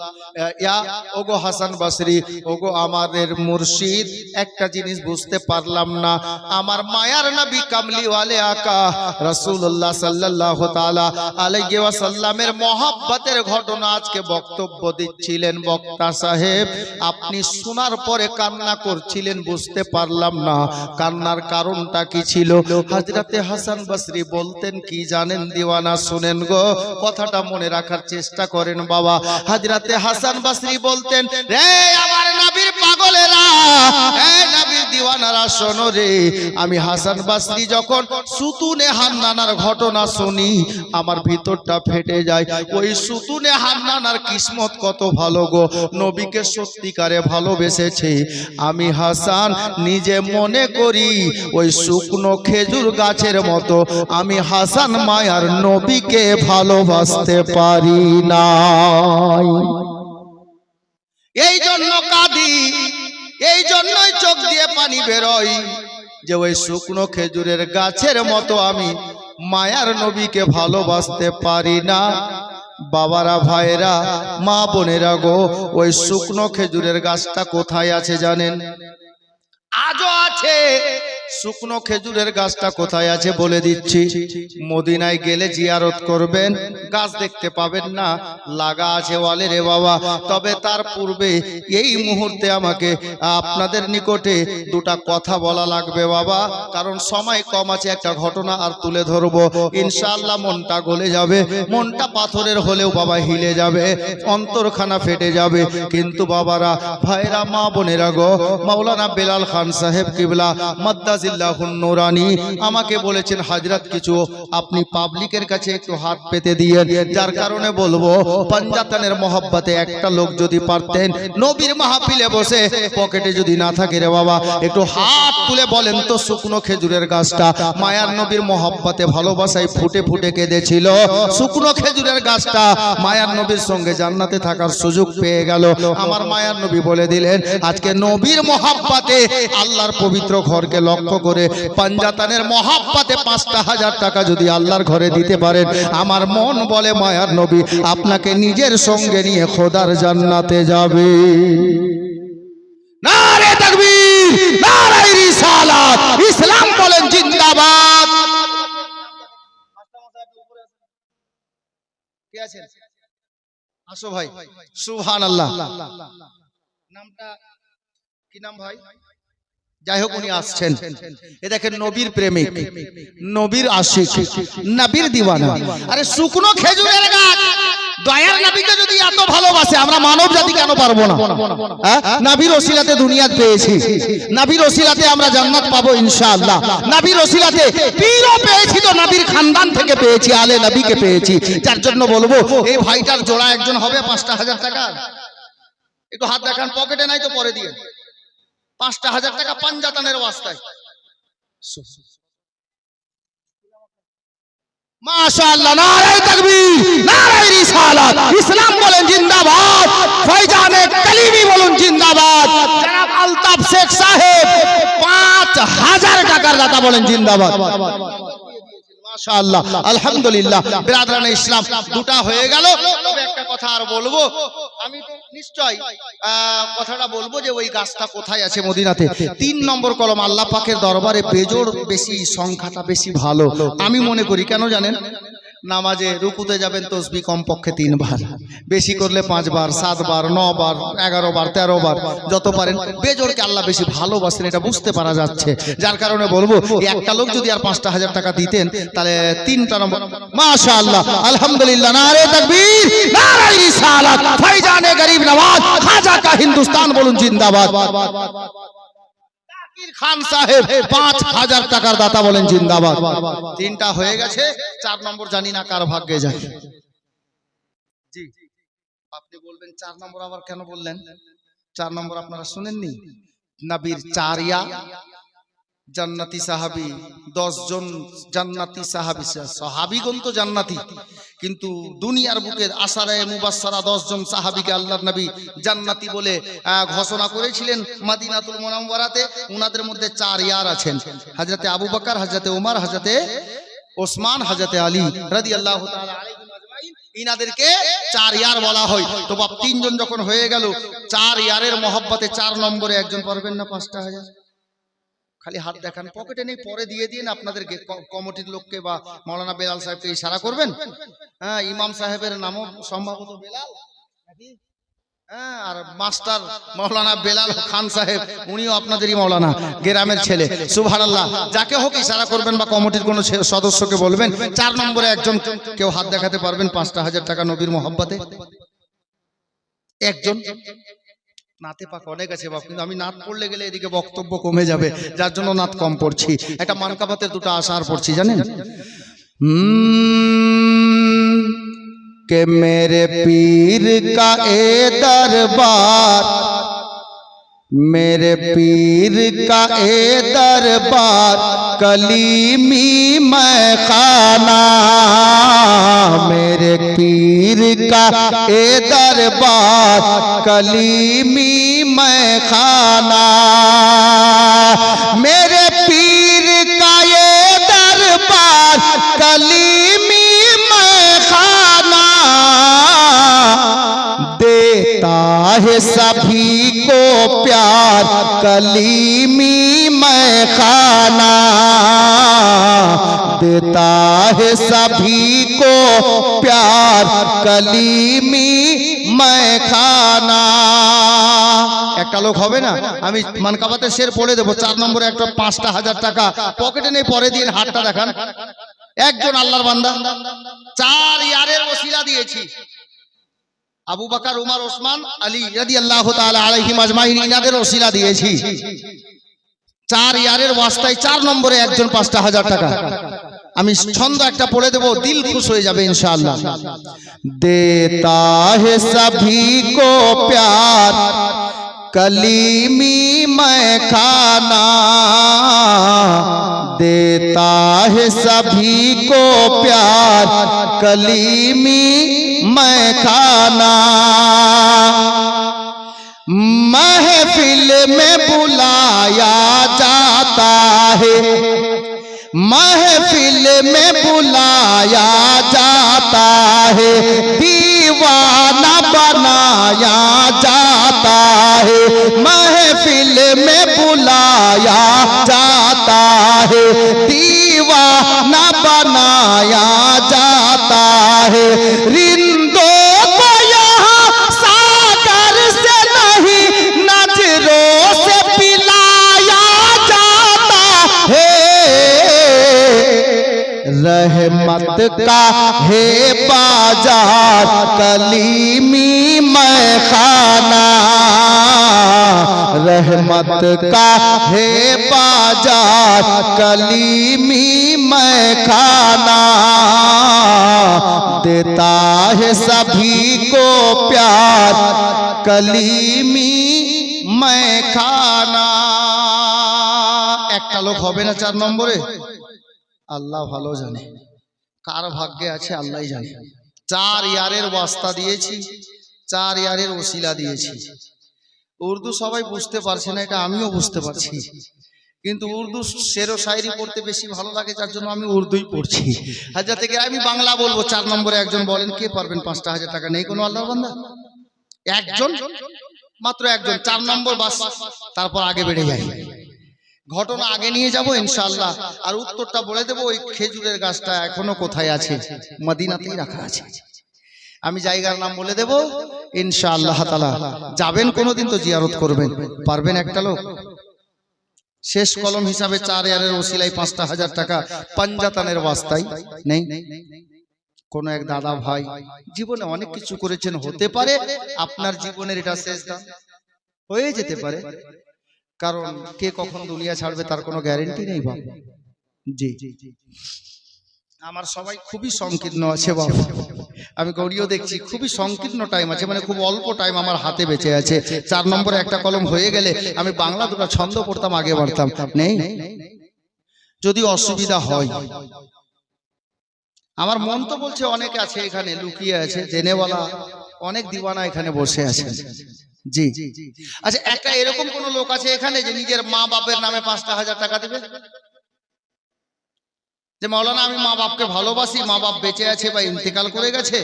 ইয়া ওগো হাসান বসরি, ওগো আমাদের মুর্শিদ, একটা জিনিস বুঝতে পারলাম না, আমার মায়ার নবী কামলিওয়ালে আকা রাসূলুল্লাহ সাল্লাল্লাহু তাআলা আলাইহি ওয়াসাল্লামের মহব্বতের ঘটনা আজকে বক্তব্য দিচ্ছিলেন, বক্তা সাহেব আপনি শোনার পরে কান্না করছিলেন, বুঝতে পারলাম না কান্নার কারণটা কি ছিল। হযরতে হাসান বসরি বলতেন কি জানেন দিওয়ানা, শুনেন গো, কথাটা মনে রাখার চেষ্টা করেন বাবা। হযরতে হাসান বসরি বলতেন, রে আমার নবীর পাগলেরা, এই নবীর দিওয়ানারা শোনো রে, আমি হাসান বসরি যখন সুতুনে হান্নানার ঘটনা শুনি আমার ভিতরটা ফেটে যায়। ওই সুতুনে হান্নানার কিসমত কত ভালো গো, নবীকে সত্যিকারে ভালোবেসেছে। আমি হাসান নিজে মনে করি ওই শুকনো খেজুর গাছের মতো আমি হাসান মায়ার নবীকে ভালোবাসতে পারি না, এই জন্য কাঁদি, এই জন্যই চোখ দিয়ে পানি বেরোয়, যে ওই শুকনো খেজুরের গাছের মতো আমি মায়ার নবীকে ভালোবাসতে পারি না। বাবারা, ভাইরা, মা বোনেরা গো, ওই শুকনো খেজুরের গাছটা কোথায় আছে জানেন? আজও আছে। শুকনো খেজুরের গাছটা কোথায় আছে বলে দিচ্ছি। মদিনায় গেলে জিয়ারত করবেন, গাছ দেখতে পাবেন না, লাগা আছে ওয়ালে রে বাবা। তবে তার পূর্বে এই মুহূর্তে আমাকে আপনাদের নিকটে দুটা কথা বলা লাগবে বাবা, কারণ সময় কম আছে। একটা ঘটনা আর তুলে ধরবো, ইনশাআল্লাহ মনটা গলে যাবে। মনটা পাথরের হলেও বাবা হিলে যাবে, অন্তরখানা ফেটে যাবে। কিন্তু বাবারা, ভাইরা, মা বোনেরা গো, মাওলানা বেলাল খান সাহেব কিবলা মাদ্দাজিল্লাহুন নুরানি আমাকে বলেছেন, হযরত কিছু আপনি পাবলিকের কাছে একটু হাত পেতে দিয়ে, যার কারণে বলবো পাঞ্জাতানের মহব্বতে একটা লোক যদি পারতেন নবীর মাহফিলে বসে, পকেটে যদি না থাকে রে বাবা, একটু হাত তুলে বলেন তো, শুকনো খেজুরের গাছটা মায়ার নবীর মহব্বতে ভালোবাসায় ফুটে ফুটে কেঁদেছিল। শুকনো খেজুরের গাছটা মায়ার নবীর সঙ্গে জান্নাতে থাকার সুযোগ পেয়ে গেল। আমার মায়ার নবী বলে দিলেন, আজকে নবীর মহব্বতে আল্লাহর পবিত্র ঘরকে লক্ষ্য করে পাঞ্জাতানের মহব্বতে ৫,০০০ টাকা যদি আল্লাহর ঘরে দিতে পারেন, আমার মন বলে মায়ার নবী আপনাকে নিজের সঙ্গে নিয়ে খোদার জান্নাতে যাবে। নারে তাকবীর, নারে রিসালাত, ইসলাম বলেন জিন্দাবাদ। কে আছেন? আসো ভাই। সুবহানাল্লাহ। নামটা কি নাম ভাই? যাই হোক, উনি আসছেন। এ দেখেন, নবীর প্রেমিক, নবীর আশিক, নবীর দিওয়ানা। আরে শুকনো খেজুরের গাছ দয়ার নবীকে যদি এত ভালোবাসে, আমরা মানব জাতি কেন পারবো না? নবীর ওসিলাতে দুনিয়াত পেয়েছি, নবীর ওসিলাতে আমরা জান্নাত পাবো ইনশাআল্লাহ। নবীর ওসিলাতে পীরও পেয়েছি, তো নবীর খানদান থেকে পেয়েছি, আলে নবীকে পেয়েছি। যার জন্য বলবো, এই ভাইটার জোড়া একজন হবে ৫,০০০ টাকা। একটু হাত দেখান, পকেটে নাই তো পরে দিয়ে। ৫,০০০ টাকা পাঞ্জাতানের ওয়াস্তায়। মাশাআল্লাহ, নারে তাকবীর, নারে রিসালাত, ইসলাম বলেন জিন্দাবাদ। ফয়জানে কালিমি বলুন জিন্দাবাদ। জনাব আলতাফ শেখ সাহেব ৫,০০০ টাকার দাতা বলেন জিন্দাবাদ। মাশাআল্লাহ, আলহামদুলিল্লাহ। বিরাদরানে ইসলাম, দুটা হয়ে গেল। তবে একটা কথা আর বলবো, আমি তো নিশ্চয় কথাটা বলবো যে ওই গাছটা কোথায় আছে মদিনাতে। ৩ নম্বর কলম, আল্লাহ পাকের দরবারে বেজোড় বেশি, সংখ্যাটা বেশি ভালো আমি মনে করি। কেন জানেন? নামাজে রুকুতে যাবেন তসবিহ কমপক্ষে 3 বার, বেশি করলে 5 বার, 7 বার, 9 বার, 11 বার, 13 বার, যত পারেন। বেজোড়কে আল্লাহ বেশি ভালোবাসেন, এটা বুঝতে পারা যাচ্ছে। যার কারণে বলবো, একটা লোক যদি আর ৫,০০০ টাকা দিতেন, তাহলে 3টা নম্বর। মাশাআল্লাহ, আলহামদুলিল্লাহ, নারে তাকবীর, নারে রিসালাত, ফয়জানে গরিব নওয়াজ, খাজা কা হিন্দুস্তান বলুন জিন্দাবাদ। খান সাহেব ৫,০০০ টাকার দাতা বলেন জিন্দাবাদ। 3টা হয়ে গেছে, 4 নম্বর জানি না কার ভাগ্যে যায়। জি, আপনি বলবেন 4 নম্বর আবার কেন বললেন? 4 নম্বর আপনারা শুনেননি? নবীর 4 ইয়া জান্নাতি সাহাবী, 10 জন জান্নাতি সাহাবী। সাহাবীগণ তো জান্নাতি, কিন্তু দুনিয়ার বুকে আশারায়ে মুবাশশারা 10 জন সাহাবীকে আল্লাহর নবী জান্নাতি বলে ঘোষণা করেছিলেন মদিনাতুল মুনাওয়ারাতে। উনাদের মধ্যে 4 ইয়ার আছেন, হযরতে আবু বকর, হযরতে ওমর, হযরতে ওসমান, হযরতে আলী রাদিয়াল্লাহু তাআলা আলাইহিম আজমাইন। ইনাদেরকে 4 ইয়ার বলা হয়। তো বাপ 3 জন যখন হয়ে গেল, 4 ইয়ারের মহব্বতে 4 নম্বরে একজন পারবেন না ৫,০০০? খালি হাত দেখান, পকেটে নেই, পরে দিয়ে দিন আপনাদের কমিটির লোককে বা মাওলানা বেলাল সাহেবকে ইশারা করবেন। হ্যাঁ, ইমাম সাহেবের নামও সম্ভবত বেলাল, হ্যাঁ, আর মাস্টার মাওলানা বেলাল খান সাহেব, উনিও আপনাদেরই মাওলানা, গ্রামের ছেলে। সুবহানাল্লাহ, যাকে হোক ইশারা করবেন বা কমিটির কোনো সদস্যকে বলবেন 4 নম্বরে একজন কেউ হাত দেখাতে পারবেন ৫,০০০ টাকা নবীর মহব্বতে? একজন? নাতে পাক অনেক আছে বাপ, কিন্তু আমি নাত পড়লে গেলে এদিকে বক্তব্য কমে যাবে, যার জন্য নাত কম পড়ছি। একটা মানকাবাতের 2টা আশার পড়ছি, জানেন? কে মেরে পীর কা এ দরবার, मेरे पीर का ए दरबार, कलीमी मैं खाना, मेरे पीर का ए दरबार, कलीमी मैं खाना, मेरे पीर का ये दरबार, कलीमी मैं खाना देता है सभी को प्यार कलीमी मैं खाना। একটা লোক হবে না, আমি মানকাবাতের শের পড়ে দেবো। 4 নম্বরে একটা 5,000 টাকা পকেটে নেই, পরে দিন হাতটা দেখান। একজন আল্লাহর বান্দা 4 ইয়ারের ওসিলা দিয়েছি। আবু বকর, উমর, ওসমান, আলী রাদিয়াল্লাহু তাআলা আলাইহিম আজমাইন, ইনাদের ওসিলা দিয়েছি। 4 ইয়ারের ওয়াস্তায় 4 নম্বরে একজন 5,000 টাকা। আমি ছন্দ একটা পড়ে দেব, দিল খুশ হয়ে যাবে ইনশাআল্লাহ। देता है सभी को प्यार कलीमी मैं खाना देता है सभी को प्यार कलीमी मैं खाना। महफिल में बुलाया जाता है महफिल में बुलाया जाता है दीवाना बनाया जाता है महफिल में बुलाया जाता है दीवाना बनाया जाता है। रिंदों को यहाँ सागर से नहीं नजरों से पिलाया जाता है रहमत का है बाजार कलीमी मैं खाना रहमत का है बाजार कलीमी मैं खाना देता है सभी को प्यार कलीमी मैं खाना। একটা লোক হবে না 4 নম্বরে, আল্লাহ ভালো জানে কার ভাগ্যে আছে, আল্লাহই জানে। 4 ইয়ারের ওয়াস্তা দিয়েছি, 4 ইয়ারের ওসিলা দিয়েছি। উর্দু সবাই বুঝতে পারছে না, এটা আমিও বুঝতে পারছি, কিন্তু উর্দু শের ও শায়রি পড়তে বেশি ভালো লাগে, যার জন্য আমি উর্দুই পড়ছি। হাজার থেকে আমি বাংলা বলবো। 4 নম্বরে একজন বলেন, কে পারবেন? 5,000 টাকা নেই কোনো আল্লাহর বান্দা? একজন, মাত্র একজন। 4 নম্বর বাস, তারপর আগে বেড়ে যায়। ঘটনা আগে নিয়ে যাব ইনশাআল্লাহ, আর উত্তরটা বলে দেব। ওই খেজুরের গাছটা এখনো কোথায় আছে? মদিনাতেই রাখা আছে। আমি জায়গার নাম বলে দেব ইনশাআল্লাহ তাআলা। যাবেন কোনোদিন তো জিয়ারত করবেন। পারবেন একটা লোক? শেষ কলম হিসাবে 4 ইয়ারের ওসিলায় 5,000 টাকা পাঞ্জাতানের ওয়াস্তায় নেই। কোন এক দাদা ভাই জীবনে অনেক কিছু করেছেন, হতে পারে আপনার জীবনের এটা শেষ দান হয়ে যেতে পারে, কারণ কে কখন দুনিয়া ছাড়বে তার কোনো গ্যারান্টি নেই বাবা। জি, আমার সবাই খুবই সংকীর্ণ আছে বাবা। আমি গড়িও দেখছি খুবই সংকীর্ণ টাইম আছে, মানে খুব অল্প টাইম আমার হাতে বেঁচে আছে। 4 নম্বরে একটা কলম হয়ে গেলে আমি বাংলা 2টা ছন্দ পড়তাম, আগে বাড়তাম। নেই, যদি অসুবিধা হয়। আমার মন তো বলছে অনেকে আছে এখানে, লুকিয়ে আছে, জেনেওয়ালা অনেক দিওয়ানা এখানে বসে আছে। জি, আচ্ছা, একটা এরকম কোন লোক আছে এখানে যে নিজের মা বাপের নামে 5,000 টাকা দেবে? যে মাওলানা আমি মা বাপকে ভালোবাসি, মা বাপ বেঁচে আছে বা ইন্তেকাল করে গেছে,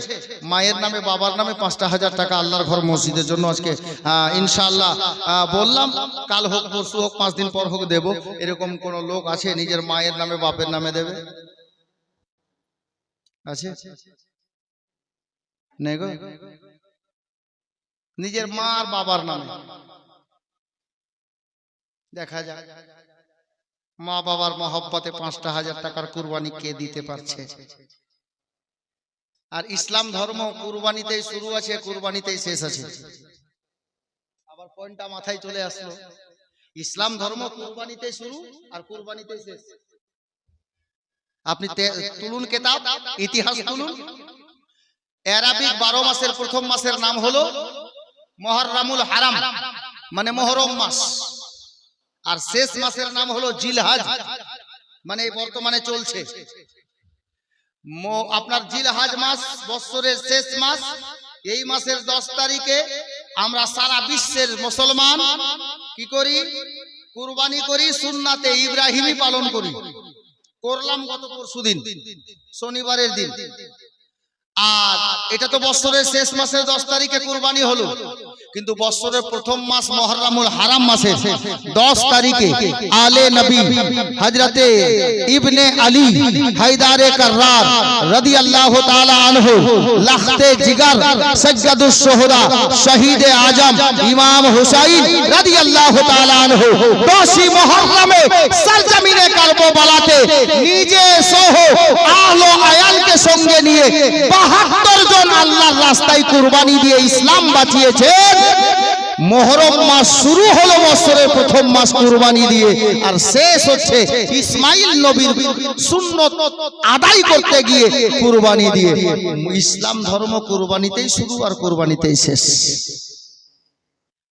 মায়ের নামে বাবার নামে 5,000 টাকা আল্লাহর ঘর মসজিদের জন্য আজকে ইনশাআল্লাহ বললাম, কাল হোক পরশু হোক 5 দিন পর হোক দেব। এরকম কোন লোক আছে নিজের মায়ের নামে বাপের নামে দেবে? আছে? নেই গো। নিজের মা আর বাবার নামে দেখা যায়। মা বাবার মহব্বতে 5,000 টাকার কুরবানি কে দিতে পারছে? আর ইসলাম ধর্ম কুরবানিতেই শুরু আছে, কুরবানিতেই শেষ আছে। আবার পয়েন্টটা মাথায় চলে আসলো, ইসলাম ধর্ম কুরবানিতেই শুরু আর কুরবানিতেই শেষ। আপনি তুলুন কিতাব, ইতিহাস তুলুন। আরবিক 12 মাসের প্রথম মাসের নাম হলো মুহররমুল হারাম, মানে মুহররম মাস, আর শেষ মাসের নাম হলো জিলহজ, মানে বর্তমানে চলছে। আপনার জিলহজ মাস বছরের শেষ মাস। এই মাসের 10 তারিখে আমরা সারা বিশ্বের মুসলমান কি করি? কুরবানি করি, সুন্নাতে ইব্রাহিমী পালন করি। করলাম গত পরশুদিন শনিবারের দিন। আর এটা তো বছরের শেষ মাসের 10 তারিখে কুরবানি হলো। কিন্তু বছরের প্রথম মাস মুহররমুল হারাম মাসে 10 তারিখে আলে নবী হযরতে ইবনে আলী হায়দারে কাররার রাদিয়াল্লাহু তাআলা আনহু লাখতে জিগার সজ্জাদুশ শুহাদা শহীদে আজম ইমাম হুসাইন রাদিয়াল্লাহু তাআলা আনহু 10 মুহররমে সরজমিনে কারবালাতে নিজে সহ আহলে আয়ালকে সঙ্গে নিয়ে 72 জন আল্লাহর রাস্তায় কুরবানি দিয়ে ইসলাম বাঁচিয়েছেন। মুহররম মাস শুরু হলো বছরের প্রথম মাস কুরবানি দিয়ে, আর শেষ হচ্ছে ইসমাইল নবীর সুন্নত আদায় করতে গিয়ে কুরবানি দিয়ে। ইসলাম ধর্ম কুরবানিতেই শুরু আর কুরবানিতেই শেষ।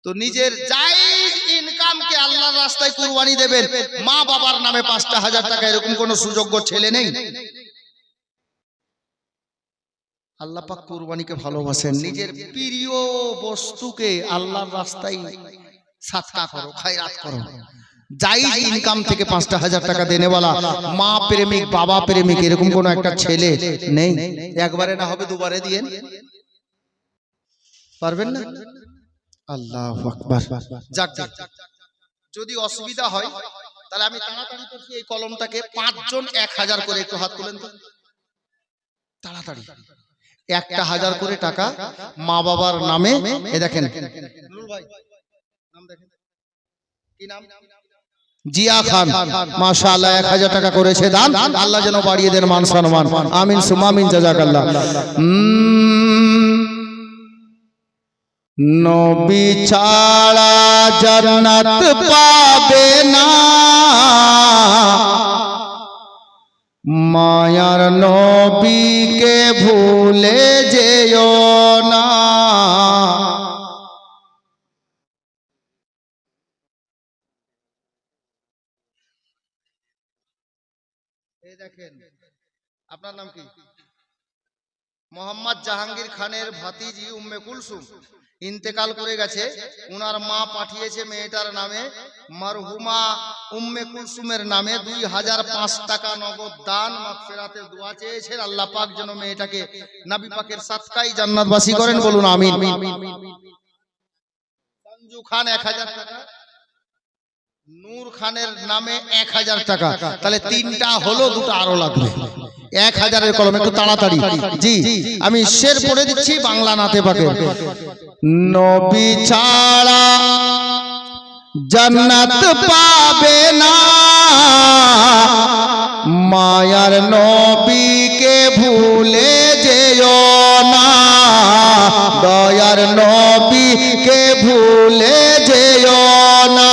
তো নিজের জায়েজ ইনকামকে আল্লাহর রাস্তায় কুরবানি দেবেন। মা বাবার নামে 5,000 টাকা এরকম কোন সুযোগ্য ছেলে নেই। আল্লাহ পাক কুরবানিকে ভালোবাসেন। নিজের প্রিয় বস্তুকে আল্লাহর রাস্তায় সাদকা করো, খায়রাত করো। জায়েজ ইনকাম থেকে 5,000 টাকা দেনেওয়ালা মা প্রেমিক বাবা প্রেমিক এরকম কোন একটা ছেলে নেই। একবারে না হবে দুবারে দিয়েন, পারবেন না? আল্লাহু আকবার। যাক, যদি অসুবিধা হয় তাহলে আমি তাড়াতাড়ি করছি এই কলমটাকে 5 জন 1000 করে একটু হাত তুলেন তো তাড়াতাড়ি। 1000 করে টাকা মা বাবার নামে। এ দেখেন নুরুল ভাই নাম দেখেন, কি নাম? জিয়া খান, মাশাআল্লাহ 1000 টাকা করেছে দান। আল্লাহ যেন বাড়িয়ে দেন মান সম্মান। আমিন সুম্মা আমিন, জাযাকাল্লাহ। নবী ছাড়া জান্নাত পাবে না, মায়ার নবীকে ভুলে যেও না। এই দেখেন, আপনার নাম কি? মোহাম্মদ জাহাঙ্গীর খানের ভাতিজি উম্মে কুলসুম ইন্তেকাল করে গেছে। উনার মা পাঠিয়েছে মেয়েটার নামে, মারহুমা উম্মে কুলসুমের নামে 2005 টাকা নগদ দান, মাগফিরাতের দোয়া চেয়েছেন। আল্লাহ পাক যেন মেয়েটাকে নবী পাকের সাদকায় জান্নাতবাসী করেন, বলুন আমিন। সঞ্জু খান 1000 টাকা, নূর খানের নামে 1000 টাকা। তাহলে 3টা হলো, 2টা আরো লাগবে। 1000-এর কলম একটু তাড়াতাড়ি। জি, আমি শের পড়ে দিচ্ছি বাংলা নাতে পাকে। নবী ছাড়া জান্নাত পাবে না, মায়ার নবীকে ভুলে যেও না, দয়ার নবীকে ভুলে যেও না।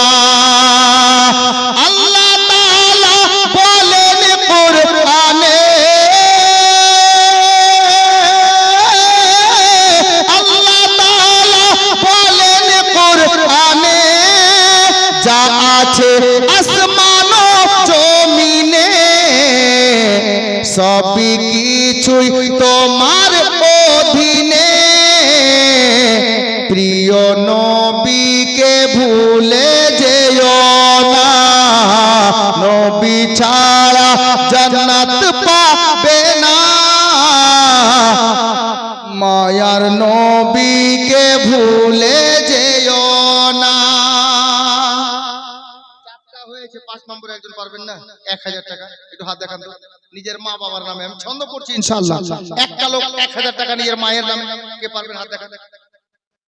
আল্লাহ তাআলা বলেন কুরআনে, আল্লাহ তাআলা বলেন কুরআনে, যা আছে আসমান ও জমিনে সবই কিছুই তোমার অধীনে, প্রিয় নবীকে ভুলে যেও না, নবী ছাড়া জান্নাত পাবে না, মায়ার নবীকে ভুলে যেও না। 4টা হয়েছে, 5 নম্বরে একজন পারবেন না? 1000 টাকা একটু হাত দেখান তো। নিজের মা বাবার নামে আমি ছন্দ করছি ইনশাআল্লাহ। একটা লোক 1000 টাকা নিজের মায়ের নামে, কে পারবেন হাত দেখান?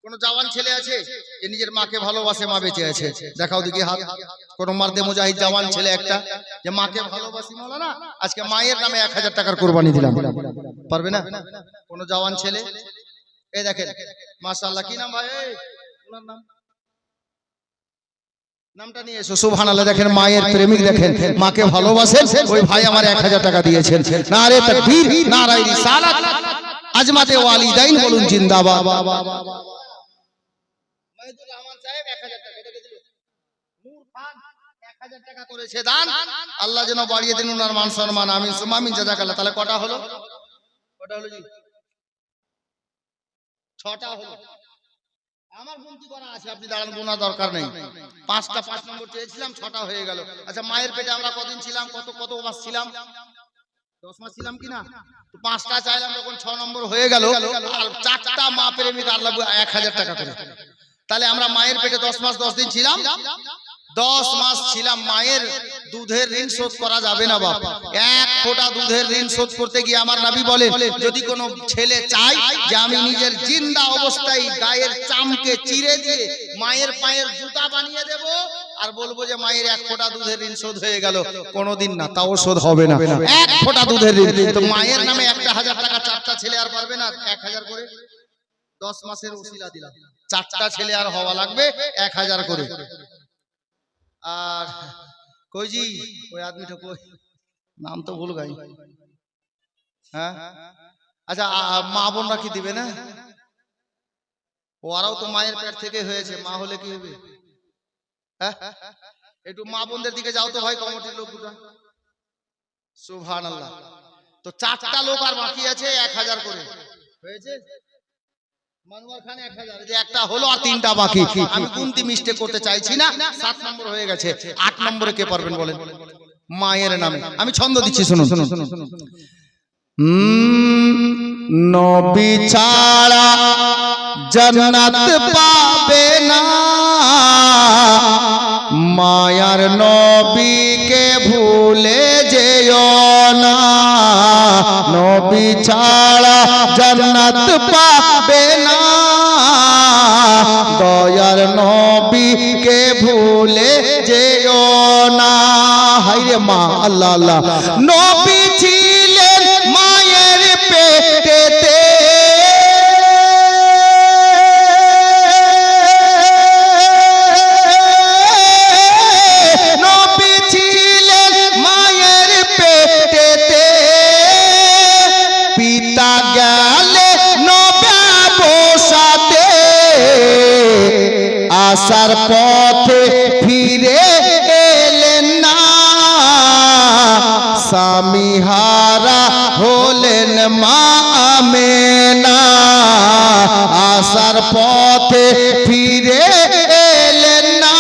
কোন জওয়ান ছেলে আছে যে নিজের মাকে ভালোবাসে, মা বেঁচে আছে? দেখাও দেখি হাত। কোন মার্দে মুজাহিদ জওয়ান ছেলে একটা যে মাকে ভালোবাসি, মাওলানা আজকে মায়ের নামে 1000 টাকার কুরবানি দিলাম, পারবে না? কোন জওয়ান ছেলে? এই দেখেন মাশাআল্লাহ, কি নাম ভাই? ওনার নাম, নামটা নিয়ে এসো। সুবহানাল্লাহ। দেখেন মায়ের প্রেমিক, দেখেন মাকে ভালোবাসেন, ওই ভাই আমার 1000 টাকা দিয়েছেন। নারে তাকবীর, নারে রিসালাত, আজমাতে ওয়ালিদাইন বলুন জিন্দাবাদ। মাইদুর রহমান সাহেব 1000 টাকা, এটা দিল। নূর খান 1000 টাকা করেছে দান। আল্লাহ যেন বাড়িয়ে দেন ওনার মান সম্মান। আমিন সুম্মা আমিন, জাযাকাল্লাহ। তাহলে কটা হলো? কটা হলো জি? 6টা হলো। আমার গুনতি করা আছে, আপনি দাঁড়ান, গোনা দরকার নেই। 5টা 5 নম্বর চেয়েছিলাম, 6টা হয়ে গেল। আচ্ছা, মায়ের পেটে আমরা কদিন ছিলাম? কত মাস ছিলাম? 10 মাস ছিলাম কিনা? তো 5টা চাইলাম, যখন 6 নম্বর হয়ে গেল, আর 4টা মা প্রেমিক আল্লাহ 1000 টাকা করে। তাহলে আমরা মায়ের পেটে 10 মাস 10 দিন ছিলাম, 10 মাস ছিলাম, মায়ের দুধের ঋণ শোধ করা যাবে না বাপ। এক ফোঁটা দুধের ঋণ শোধ করতে গিয়ে আমার নবী বলেন, যদি কোনো ছেলে চায় যে আমি নিজের জিন্দা অবস্থায় গায়ের চামকে চিরে দিয়ে মায়ের পায়ের জুতা বানিয়ে দেব আর বলবো যে মায়ের এক ফোঁটা দুধের ঋণ শোধ হয়ে গেল, কোনোদিন না, তাও শোধ হবে না। এক ফোঁটা দুধের ঋণ, তো মায়ের নামে 1000 টাকা, 4টা ছেলে আর পারবে না, 1000 করে 10 মাসের ওসিলা দিলাম, 4টা ছেলে আর হওয়া লাগবে 1000 করে। আর কইজি ওই আদমিটা কই, নাম তো ভুল গাই। হ্যাঁ আচ্ছা, মা বোনরা কি দিবে না? ওরাও তো মায়ের পেট থেকে হয়েছে, মা হলে কি হবে? হ্যাঁ একটু মা বোনদের দিকে যাও তো ভাই, কমিটির লোক দুটো। সুবহানাল্লাহ। তো 4টা লোক আর বাকি আছে, 1000 করে হয়েছে। মনোয়ার খান 1000, যে একটা হলো আর 3টা বাকি। আমি গুনতি মিস্টেক করতে চাইছি না, 7 নম্বর হয়ে গেছে। 8 নম্বরে কে পারবেন বলেন? মায়ের নামে আমি ছন্দ দিচ্ছি, শুনুন। নবী ছাড়া জান্নাত পাবে না, মায়ার নবীকে ভুলে যেও না। নবী ছাড়া জান্নাত পাবে না, দয়ার নবীকে ভুলে যেও না। হায়রে মা, আল্লাহ আল্লাহ। নবী ছিলেন মায়ের পেটেতে, নবী ছিলেন মায়ের পেটেতে, পিতা গেলে নবে বসাতে, আসার পথে ফিরে এলেন না, স্বামী হারা হলেন মা আমেনা। আসার পথে ফিরে এলেন না,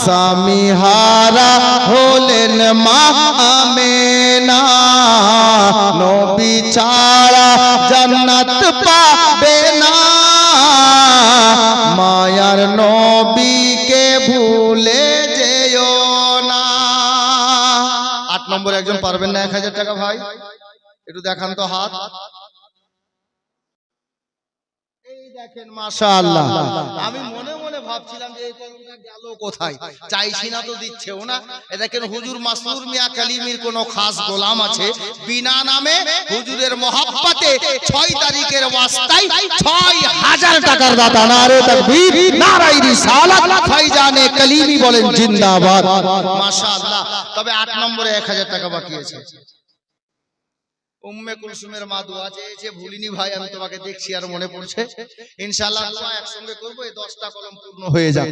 স্বামী হারা হলেন মা আমেনা। নবী ছাড়া জান্নাত পাবে না, মায়ার নবীকে ভুলে যেও না। 8 নম্বরে একজন পারবেন না 1000 টাকা ভাই? একটু দেখান তো হাত। এই দেখেন মাশাআল্লাহ। আমি মনে মনে ভাবছিলাম যে এই কলমটা গেল কোথায়, চাইছি না তো দিচ্ছেও না। এ দেখেন হুজুর মাসরুর মিয়া কালিমির কোন খাস গোলাম আছে, বিনা নামে হুজুরের মহব্বতে 6 তারিখের ওয়াস্তায় 6000 টাকার দাতা। নারে তাকবীর, নারে রিসালাত, ফাইজানে কালিমি বলেন জিন্দাবাদ। মাশাআল্লাহ। তবে 8 নম্বরে 1000 টাকা বাকি আছে। উম্মে কুলসুমের মা দোয়া চেয়েছে, ভুলিনি ভাই, আমি তোমাকে দেখছি আর মনে পড়ছে। ইনশাআল্লাহ দোয়া একসঙ্গে করব, এই 10টা কলম পূর্ণ হয়ে যাবে।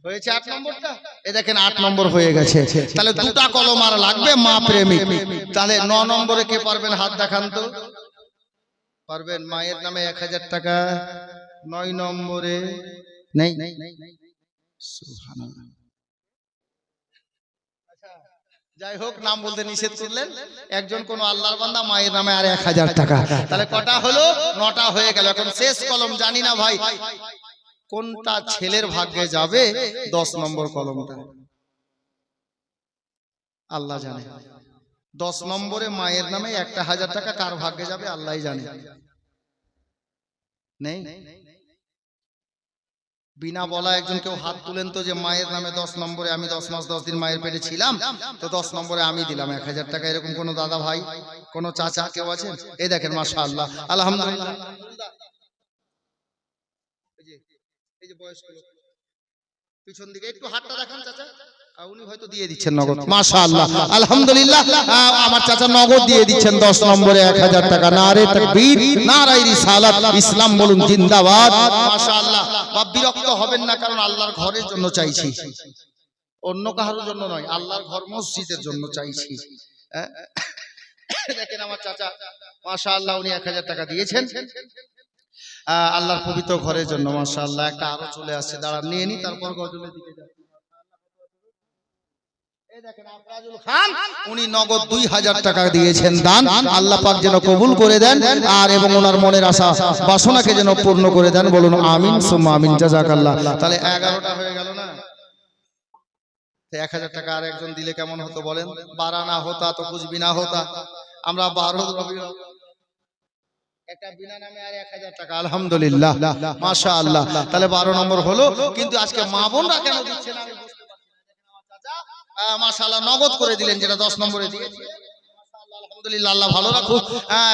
হয়েছে 8 নম্বরটা? এই দেখেন 8 নম্বর হয়ে গেছে। তাহলে 2টা কলম আর লাগবে, মা প্রেমিক। তাহলে 9 নম্বরে কে পারবেন? হাত দেখান তো। পারবেন? মায়ের নামে 1000 টাকা। 9 নম্বরে নেই। সুবহানাল্লাহ। যাই হোক, নাম বলতে নিষেধ করলেন। একজন কোন আল্লাহর বান্দা, মায়ের নামে আর 1000 টাকা। তাহলে কটা হলো? 9টা হয়ে গেল। এখন শেষ কলম, জানি না ভাই কোনটা ছেলের ভাগ্যে যাবে। 10 নম্বর কলমটা আল্লাহ জানে। 10 নম্বরে মায়ের নামে 1000 টাকা কার ভাগ্যে যাবে আল্লাহই জানে। নেই? বিনা বলা একজন কেউ হাত তুলেন তো, যে মায়ের নামে 10 নম্বরে, আমি 10 মাস 10 দিন মায়ের পেটে ছিলাম, তো 10 নম্বরে আমি দিলাম 1000 টাকা। এরকম কোন দাদা ভাই, কোন চাচা কেউ আছেন? এই দেখেন মাশাআল্লাহ, আলহামদুলিল্লাহ। এই যে বয়স্ক লোক পিছন দিকে, একটু হাতটা দেখান চাচা। উনি হয়তো দিয়ে দিচ্ছেন নগদ। মাশাআল্লাহ, আলহামদুলিল্লাহ। আমার চাচা নগদ দিয়ে দিচ্ছেন 10 নম্বরে 1000 টাকা। নারে তাকবীর, নারে রিসালাত, ইসলাম বলুন জিন্দাবাদ। মাশাআল্লাহ। বাপ বিরক্ত হবেন না, কারণ আল্লাহর ঘরের জন্য চাইছি, অন্য কারোর জন্য নয়। আল্লাহর ঘর মসজিদের জন্য চাইছি। দেখেন আমার চাচা মাশাআল্লাহ, উনি 1000 টাকা দিয়েছেন আল্লাহর পবিত্র ঘরের জন্য। মাশাআল্লাহ। একটা আরো চলে আসছে, দাঁড়ান নিয়ে নি, তারপর গজলের দিকে যাই। উনি নগদ 2000 টাকা দিয়েছেন দান। আল্লাহ পাক যেন কবুল করে দেন আর এবং ওনার মনের আশা বাসনাকে যেন পূর্ণ করে দেন। বলুন আমিন সুম্মা আমিন। জাযাকাল্লাহ। তাহলে 11টা হয়ে গেল না? 1000 টাকা আর একজন দিলে কেমন হতো বলেন? 12 না হতা তো কুছ भी না হতা। আমরা 12 একটা বিনা নামে আর 1000 টাকা, আলহামদুলিল্লাহ মাশাআল্লাহ। তাহলে 12 নম্বর হলো। কিন্তু আজকে মা বোনরা কেন দিচ্ছে না আমি বুঝতে পারছি না। দেখেন আমার চাচা মাশাআল্লাহ নগদ করে দিলেন, যেটা 10 নম্বরে দিয়েছে। আলহামদুলিল্লাহ, আল্লাহ ভালো রাখুক।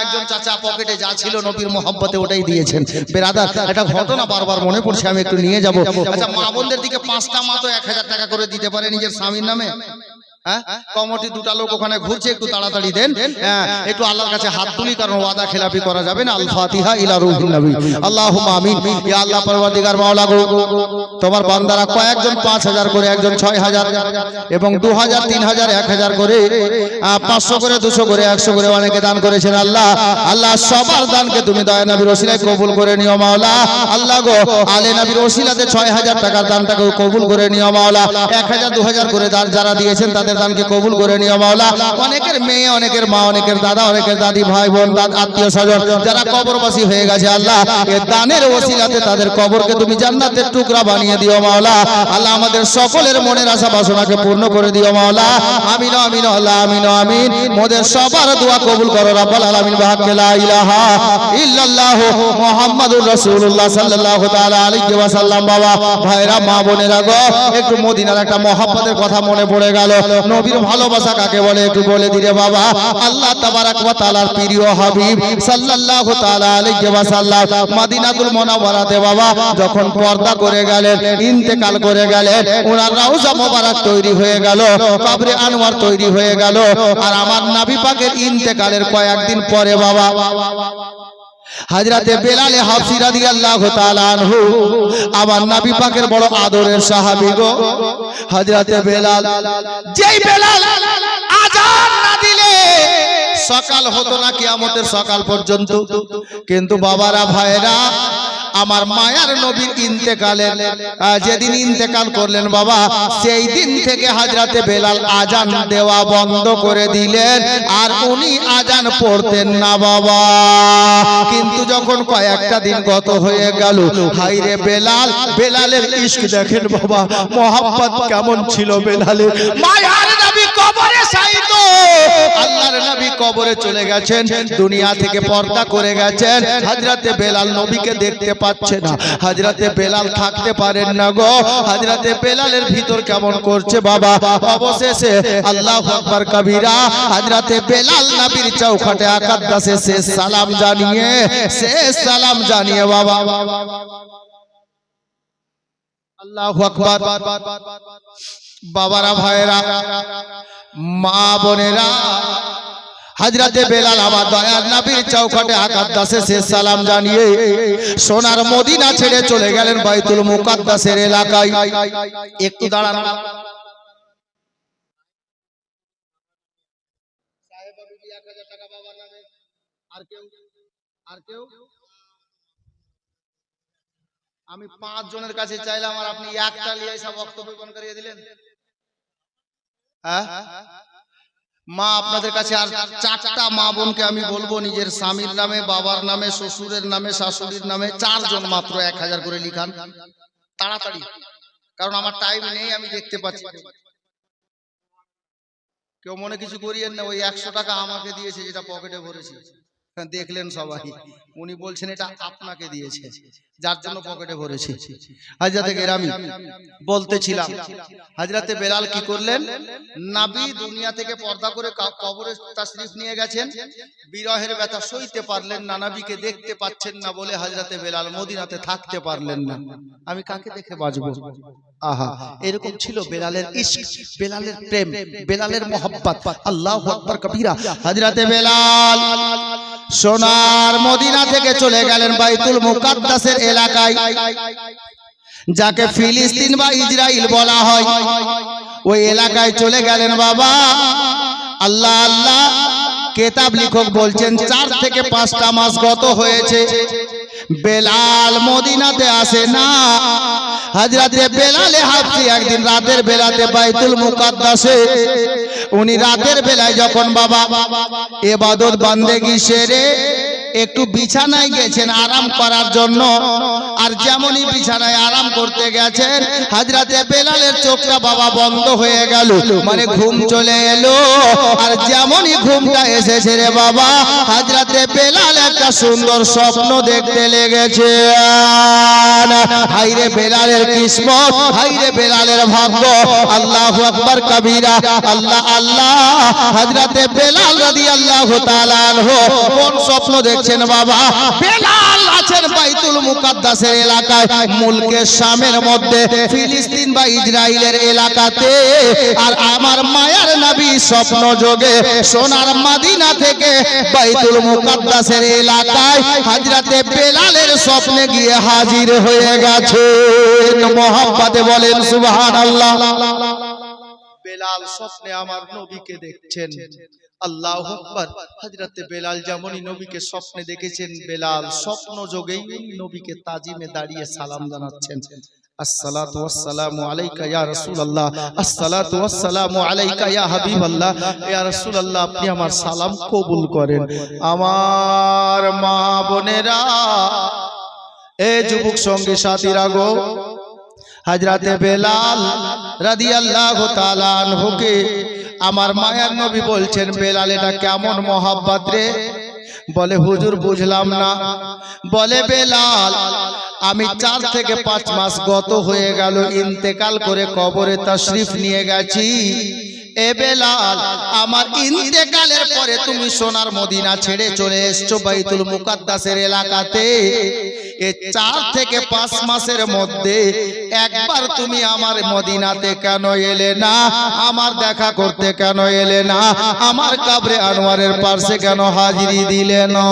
একজন চাচা পকেটে যা ছিল নবীর মহব্বতে ওটাই দিয়েছেন। বেরাদার, এটা ঘটনা বারবার মনে পড়ছে, আমি একটু নিয়ে যাব। আচ্ছা, মা বোনদের দিকে 5টা মা তো 1000 টাকা করে দিতে পারে নিজের স্বামীর নামে। কমিটি 2টা লোক ওখানে ঘুরছে, একটু তাড়াতাড়ি দেন, একটু আল্লাহর কাছে হাত তুলি, কারণ ওয়াদা খেলাপি করা যাবে না। আল ফাতিহা ইলা রুহিন নবী। আল্লাহুম্মা আমিন। ইয়া আল্লাহ পরওয়ারদিগার মাওলা গো, তোমার বান্দারা কয়েকজন 5000 করে, একজন 6000 এবং 2000 3000 1000 করে 500 করে 200 করে 100 করে অনেকে দান করেছেন। আল্লাহ আল্লাহ সবার দানকে তুমি দয়া নবীর ওসিলায় কবুল করে নিও মাওলা। আল্লাহ গো, আলে নবীর ওসিলাতে 6000 টাকার দানটাকে কবুল করে নিও মাওলা। 1000 2000 করে দান যারা দিয়েছেন তাদের দানকে কবুল করে নিও মাওলা। অনেকের মেয়ে, অনেকের মা, অনেকের দাদা, অনেকের দাদি, ভাই বোন, আত্মীয় স্বজন যারা কবরবাসী হয়ে গেছে, আল্লাহ এই দানের ওসিলাতে তাদের কবরকে তুমি জান্নাতের টুকরা বানিয়ে দিও মাওলা। আল্লাহ আমাদের সকলের মনের আশা বাসনাকে পূর্ণ করে দিও মাওলা। আমিন আমিন আল্লাহ আমিন আমিন। মোদের সবার দোয়া কবুল করো রব্বুল আলামিন। বিহাক্কি লা ইলাহা ইল্লাল্লাহ মুহাম্মাদুর রাসূলুল্লাহ সাল্লাল্লাহু তাআলা আলাইহি ওয়াসাল্লাম। বাবা ভাইরা, মা বোনেরা গো, একটু মদিনার একটা মহব্বতের কথা মনে পড়ে গেল। নবীর ভালোবাসা কাকে বলে একটু বলে দিলে বাবা। আল্লাহ তাবারাক ওয়া তাআলার প্রিয় হাবিব সাল্লাল্লাহু তাআলা আলাইহি ওয়াসাল্লাম মদিনাতুল মুনাওয়ারাতে বাবা যখন পর্দা করে গেলেন, ইন্তেকাল করে গেলেন, ওনার রওজা মোবারক তৈরি হয়ে গেল, কবরে আনোয়ার তৈরি হয়ে গেল। আর আমার নবী পাকের ইন্তেকালের কয়েকদিন পরে বাবা হযরতে বেলাল হাবশী রাদিয়াল্লাহু তাআলা আনহু, আমার নবী পাকের বড় আদরের সাহাবী গো হযরতে বেলাল, যেই বেলাল আযান না দিলে সকাল হতো না কিয়ামতের সকাল পর্যন্ত। কিন্তু বাবারা ভাইরা, আমার মায়ার নবীর ইন্তেকালের যেদিন ইন্তেকাল করলেন বাবা, সেই দিন থেকে হযরতে বেলাল আযান দেওয়া বন্ধ করে দিলেন, আর উনি আযান পড়তেন না বাবা। কিন্তু যখন কয়েকটা দিন গত হয়ে গেল, হায়রে বেলাল, বেলালের ইশক দেখেন বাবা, মোহাব্বত কেমন ছিল বেলালের। মায়ার নবী কবরে শায়িত, আল্লাহর নবী কবরে চলে গেছেন, দুনিয়া থেকে পর্দা করে গেছেন। হযরতে বেলাল নবীকে দেখতে পাচ্ছে না, হযরতে বেলাল থাকতে পারেন না গো। হযরতে বেলালের ভিতর কেমন করছে বাবা। অবশেষে আল্লাহু আকবার কবীরা, হযরতে বেলাল নবীর চৌখাটে আকাদ্দাসে শেষ সালাম জানিয়ে বাবা, আল্লাহু আকবার। বাবারা ভাইরা, মা বোনেরা, হযরতে বেলাল আমার দয়ার নবীর চৌখাটে আকাদ্দাসে শেষ সালাম জানিয়ে সোনার মদিনা ছেড়ে চলে গেলেন বাইতুল মুকাদ্দাসের এলাকায়। একটু দাঁড়ান, সাহেব আবু 1000 টাকা বাবার নামে। আর কেউ আমি 5 জনের কাছে চাইলাম, আর আপনি একটা নিয়ে সব বক্তব্য বন্ধ করিয়ে দিলেন। হ্যাঁ, মা আপনাদের কাছে আর 4টা মা বোনকে আমি বলবো, নিজের স্বামীর নামে, বাবার নামে, শ্বশুরের নামে, শাশুড়ির নামে 4 জন মাত্র 1000 করে লিখান তাড়াতাড়ি, কারণ আমার টাইম নেই, আমি দেখতে পাচ্ছি। কেউ মনে কিছু করিয়েন না, ওই 100 টাকা আমাকে দিয়েছে, যেটা পকেটে ভরেছি, দেখলেন সবাই। উনি বলছেন এটা আপনাকে দিয়েছে, যার জন্য পকেটে ভরেছি। হযরতে গেরামি বলতেছিলাম, হযরতে বেলাল কি করলেন, নবী দুনিয়া থেকে পর্দা করে কবরে তাশরীফ নিয়ে গেছেন, বিরহের ব্যথা সইতে পারলেন না, নবীকে দেখতে পাচ্ছেন না বলে হযরতে বেলাল মদিনাতে থাকতে পারলেন না। আমি কাকে দেখে বাঁচবো? আহা, এরকম ছিল বেলালের ইশক, বেলালের প্রেম, বেলালের মোহাব্বত। আল্লাহু আকবার কবীরা। হযরতে বেলাল সোনার মদিনা থেকে চলে গেলেন বাইতুল মুকাদ্দাসের এলাকায়, যাকে ফিলিস্তিন বা ইসরাইল বলা হয়, ওই এলাকায় চলে গেলেন বাবা। আল্লাহ আল্লাহ, কিতাব লেখক বলছেন 4 থেকে 5টা মাস গত হয়েছে, বেলাল মদিনাতে আসে না। হযরতে বেলাল হাবশী একদিন রাতের বেলাতে বাইতুল মুকাদ্দাসে উনি রাতের বেলায় যখন বাবা ইবাদত বান্দেগি সেরে একটু বিছানায় গেছেন আরাম করার জন্য, আর যেমনই বিছানায় আরাম করতে গেছেন হযরতে বেলালের চোখটা বাবা বন্ধ হয়ে গেল, মানে ঘুম চলে এলো। আর যেমনই ঘুমটা এসেছে রে বাবা, হযরতে বেলাল একটা সুন্দর স্বপ্ন দেখতে লেগেছে। হায়রে বেলালের কিসমত, হায়রে বেলালের ভাগ্য। আল্লাহু আকবার কবীরা, আল্লাহ আল্লাহ। হযরতে বেলাল রাদিয়াল্লাহু তাআলা আনহু কোন স্বপ্ন দেখছেন বাবা? বেলাল আছেন বাইতুল মুকাদ্দাসের এলাকায়, মুলকে শামের মধ্যে, ফিলিস্তিন বা ইসরায়েলের এলাকাতে। আর আমার মায়ার নবী স্বপ্ন যোগে সোনার মদিনা থেকে বাইতুল মুকাদ্দাসের এলাকায় হযরতে বেলালের স্বপ্নে গিয়ে হাজির হয়ে গেছে। মোহাম্মদে বলেন সুবহানাল্লাহ। বেলাল স্বপ্নে আমার নবীকে দেখছেন। আল্লাহু আকবার। হযরতে বেলাল যেমনই নবীকে স্বপ্নে দেখেছেন, বেলাল স্বপ্ন যোগেই নবীকে তাজিমে দাঁড়িয়ে সালাম জানাচ্ছেন। আসসালাতু ওয়াসসালামু আলাইকা ইয়া রাসূলুল্লাহ, আসসালাতু ওয়াসসালামু আলাইকা ইয়া হাবিবাল্লাহ। ইয়া রাসূলুল্লাহ, আপনি আমার সালাম কবুল করেন। আমার মা বোনেরা, এ যুবক সঙ্গী সাথীরা গো, হযরতে বেলাল রাদিয়াল্লাহু তাআলা আনহুকে আমার মায়ার নবী বলছেন, বেলাল এটা কেমন মহব্বত রে? বলে হুজুর বুঝলাম না। বলে বেলাল আমি 4 থেকে 5 মাস গত হয়ে গেল, ইন্তেকাল করে কবরে তাশরিফ নিয়ে গেছি। এ বেলাল, আমার ইন্তেকালের পরে তুমি সোনার মদিনা ছেড়ে চলে এসছো বাইতুল মুকাদ্দাসের এলাকাতে। এই 4 থেকে 5 মাসের মধ্যে একবার তুমি আমার মদিনাতে কেন এলে না? আমার দেখা করতে কেন এলে না? আমার কবরে আনোয়ারের পাশে কেন হাজিরি দিলে না?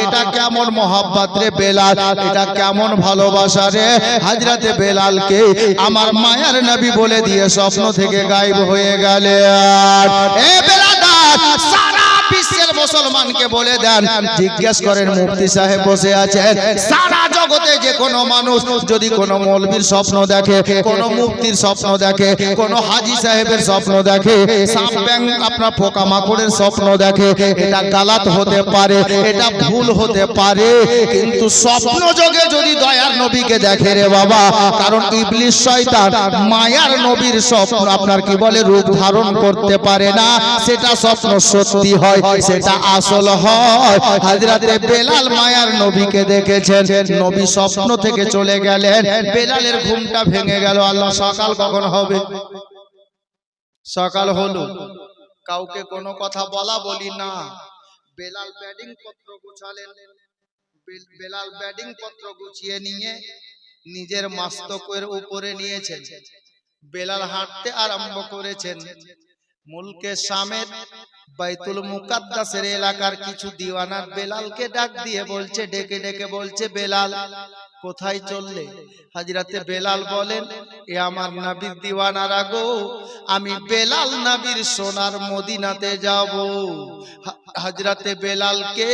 এটা কেমন মহব্বত রে বেলাল? এটা কেমন ভালোবাসা রে? হযরতে বেলালকে আমার মায়ার নবী বলে দিয়ে স্বপ্ন থেকে গায়েব হয়ে গেলেন। এ বেলাদার, সারা বিশ্বের মুসলমানকে বলে দেন, জিজ্ঞেস করেন মুফতি সাহেব বসে আছেন, সারা জগতে যে কোনো মানুষ যদি কোনো মৌলবীর স্বপ্ন দেখে, কোনো মুফতির স্বপ্ন দেখে, কোনো হাজী সাহেবের স্বপ্ন দেখে, সাপ ব্যাং আপনার পোকামাকড়ের স্বপ্ন দেখে, এটা গালাত হতে পারে, এটা ভুল হতে পারে, কিন্তু স্বপ্ন যোগে যদি দয়ার নবীকে দেখে রে বাবা, কারণ ইবলিস শয়তান মায়ার নবীর স্বপ্ন আপনার কি বলে রূপ ধারণ করতে পারে না। সেটা স্বপ্ন সত্যি হয়, সেটা আসল হয়। হযরতে বেলাল মায়ার নবীকে দেখেছেন, নবী স্বপ্ন থেকে চলে গেলেন, বেলালের ঘুমটা ভেঙে গেল। আল্লাহ, সকাল কখন হবে? সকাল হলো, কাউকে কোনো কথা বলা বলি না। বেলাল ব্যাটিং পত্র গুছালেন, বেলাল ব্যাটিং পত্র গুছিয়ে নিয়ে নিজের মস্তকের উপরে নিয়েছেন। বেলাল হাঁটতে আরম্ভ করেছেন। মুলকে শামের বাইতুল মুকাদ্দাসের এলাকার কিছু দিওয়ানার বেলালকে ডাক দিয়ে বলছে, ডেকে ডেকে বলছে, বেলাল কোথায় চললে? হযরতে বেলাল বলেন, এ আমার নবীর দিওয়ানারা গো, আমি বেলাল নবীর সোনার মদিনাতে যাব। হযরতে বেলালকে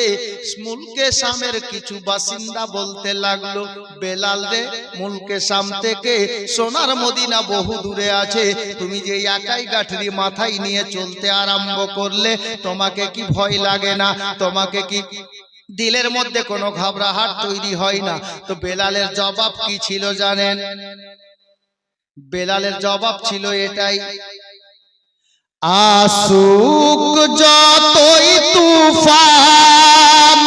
মুলকে শামের কিছু বাসিন্দা বলতে লাগলো, বেলাল রে, মুলকে শাম থেকে সোনার মদিনা বহু দূরে আছে, তুমি যে একাই গাঠরি মাথায় নিয়ে চলতে আরম্ভ করলে, তোমাকে কি ভয় লাগে না? তোমাকে কি দিলের মধ্যে কোনো ঘবরাহট তৈরি হয় না? তো বেলালের জবাব কি ছিল জানেন? বেলালের জবাব ছিল এটাই, আসুক যতই তুফান,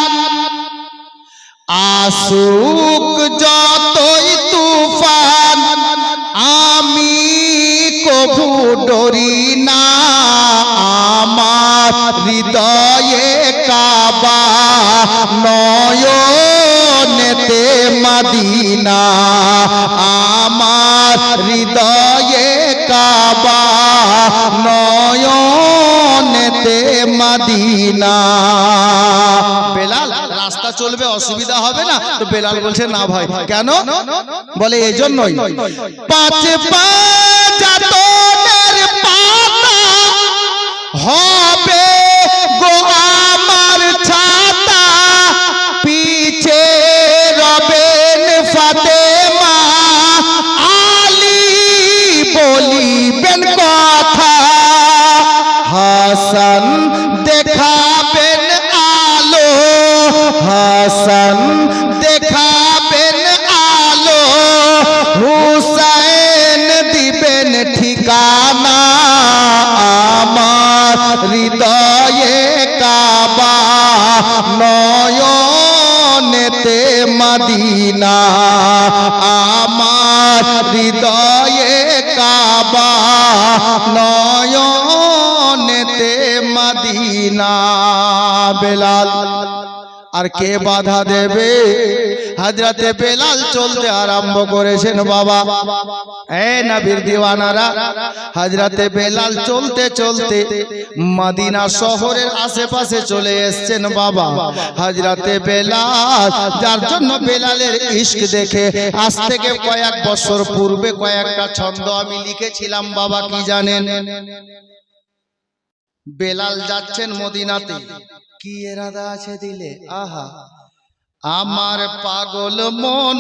আসুক যতই তুফান, আমি কভু ডরি না। আমার হৃদয়ে কাবা, নয়নেতে মদিনা। আমার হৃদয়ে কাবা, নয়নেতে মদিনা। বেলাল, রাস্তা চলবে অসুবিধা হবে না? তো বেলাল বলছে, না ভাই। কেন? বলে এজন্যই, 5 পা জাতনের পাতা হবে গো আমার ছাতা, পিছে রবেন ফাতেমা হাসান দেখাবেন আলো, হুসাইন দিবেন ঠিকানা, আমার হৃদয়ে কাবা, নয়নেতে মদিনা, আমার হৃদয়ে কাবা, নয়নেতে মদিনা। বেলাল আর কে বাধা দেবে? হযরতে বেলাল চলতে আরম্ভ করেছেন বাবা। এ নবীর দিওয়ানারা, হযরতে বেলাল চলতে চলতে মদিনা শহরের আশেপাশে চলে এসেছেন বাবা। হযরতে বেলাল, যার জন্য বেলালের ইশক দেখে আজ থেকে কয়েক বছর পূর্বে কয়েকটা ছন্দ আমি লিখেছিলাম বাবা। কি জানেন? বেলাল যাচ্ছেন মদিনাতে, কি এরাদা আছে দিলে? আহা, আমার পাগল মন,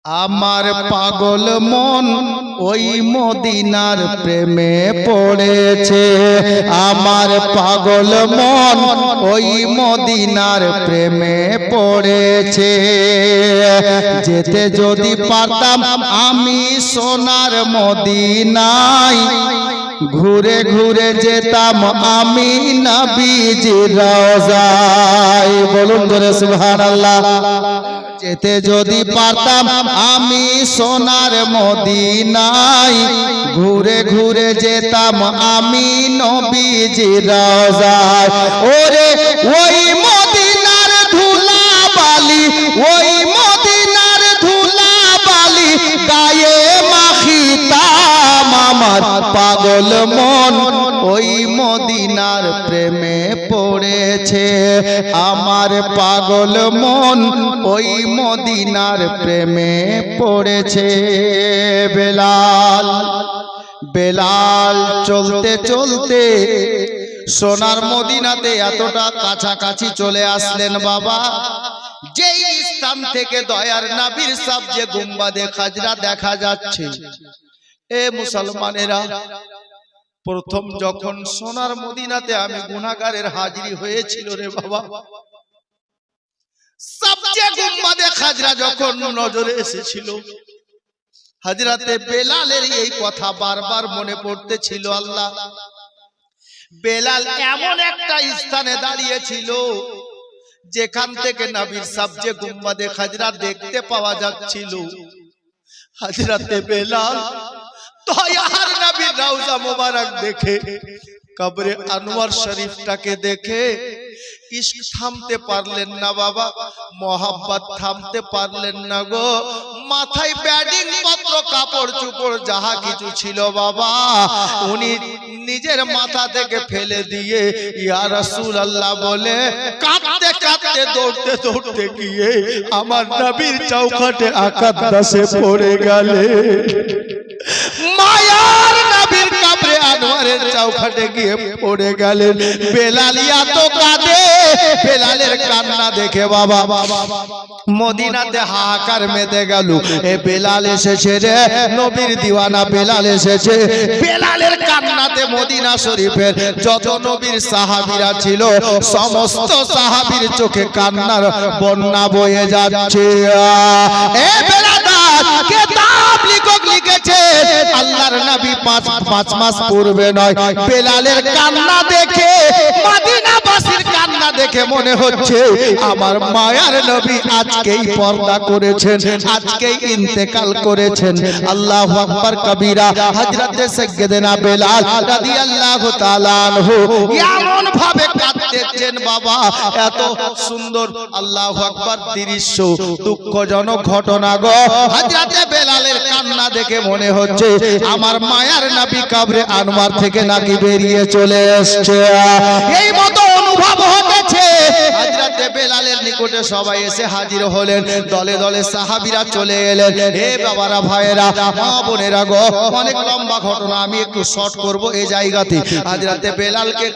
আমার পাগল মন ওই মদিনার প্রেমে পড়েছে, আমার পাগল মন ওই মদিনার প্রেমে পড়েছে। যেতে যদি পারতাম আমি সোনার মদিনায়, ঘুরে ঘুরে যেতাম আমি নবীজির রওজায়। বলুন জোরে সুবহানাল্লাহ। যেতে যদি পারতাম আমি সোনার মদিনায়, ঘুরে ঘুরে যেতাম আমি নবীজির রওজায়। ওরে ওই মদিনার ধুলা বালি, ওই মদিনার ধুলা বালি গায়ে মাখিতাম, আমার পাগল মন ওই মদিনার প্রেমে পড়েছে, আমার পাগল মন ওই মদিনার প্রেমে পড়েছে। বেলাল, বেলাল চলতে চলতে সোনার মদিনাতে এতটা কাছাকাছি চলে আসলেন বাবা, যেই স্থান থেকে দয়ার নবীর সবচেয়ে গুম্বাদে খাজরা দেখা যাচ্ছে। এ মুসলমানেরা, প্রথম যখন সোনার মদিনাতে আমি গুনাহগারের হাজিরি হয়েছিল রে বাবা, সবচেয়ে গুম্বাদে খাজরা যখন নজরে এসেছিল, হযরতে বেলালের এই কথা বারবার মনে পড়তেছিল। আল্লাহ, বেলাল এমন একটা স্থানে দাঁড়িয়েছিল যেখান থেকে নবীর সবচেয়ে গুম্বাদে খাজরা দেখতে পাওয়া যাচ্ছিল। হযরতে বেলাল দয়ার নবীর রওজা মোবারক দেখে, কবরে আনোয়ার শরীফটাকে দেখে ইশক থামতে পারলেন না বাবা, মোহাব্বত থামতে পারলেন না গো। মাথায় ব্যাডিং পত্র কাপড় চোপড় যাহা কিছু ছিল বাবা, উনি নিজের মাথা থেকে ফেলে দিয়ে ইয়া রাসূলুল্লাহ বলে কাঁদতে কাঁদতে দৌড়তে দৌড়তে গিয়ে আমার নবীর চৌখাটে আকাদ্দাসে পড়ে গেলেন। মায়ার নবীর কবরে আনোয়ারের চৌখাটে গিয়ে পড়ে গেলেন। বেলালিয়া তো কাঁদে, বেলালের কান্না দেখে বাবা মদিনাতে হাহাকার মেতে গেল। এ বেলাল এসেছে রে, নবীর দিওয়ানা বেলাল এসেছে। বেলালের কান্নাতে মদিনা শরীফের যত নবীর সাহাবীরা ছিল সমস্ত সাহাবীর চোখে কান্নার বন্যা বয়ে যাচ্ছে। এ বেলাদার কিতাব লেখক লিখেছে, আল্লাহর নবী পাঁচ মাস পূর্বে নয়, বেলালের কান্না দেখে, মদিনাবাসীর কান্না দেখে মনে হচ্ছে আমার মায়ার নবী আজকেই পর্দা করেছেন, আজকেই ইন্তেকাল করেছেন। আল্লাহু আকবার কবীরা। হযরতে সাইয়্যিদানা বেলাল রাদিয়াল্লাহু তাআলা আনহু এমন ভাবে কাঁদতেছেন বাবা, এত সুন্দর আল্লাহু আকবার দৃশ্য, দুঃখজনক ঘটনা গো। হযরতে বেলালের কান্না দেখে মনে হচ্ছে আমার মায়ার নবী কবরে আনোয়ার থেকে নাকি বেরিয়ে চলে এসেছে, এই মতো অনুভব হতেছে। হযরতে বেলালের নিকটে সবাই এসে হাজির হলেন, দলে দলে সাহাবীরা চলে এলেন। হে বাবারা, ভাইয়েরা, মা বোনেরা গো, অনেক লম্বা ঘটনা, আমি একটু শর্ট করব এই জায়গাতে। হযরতে বেলালকে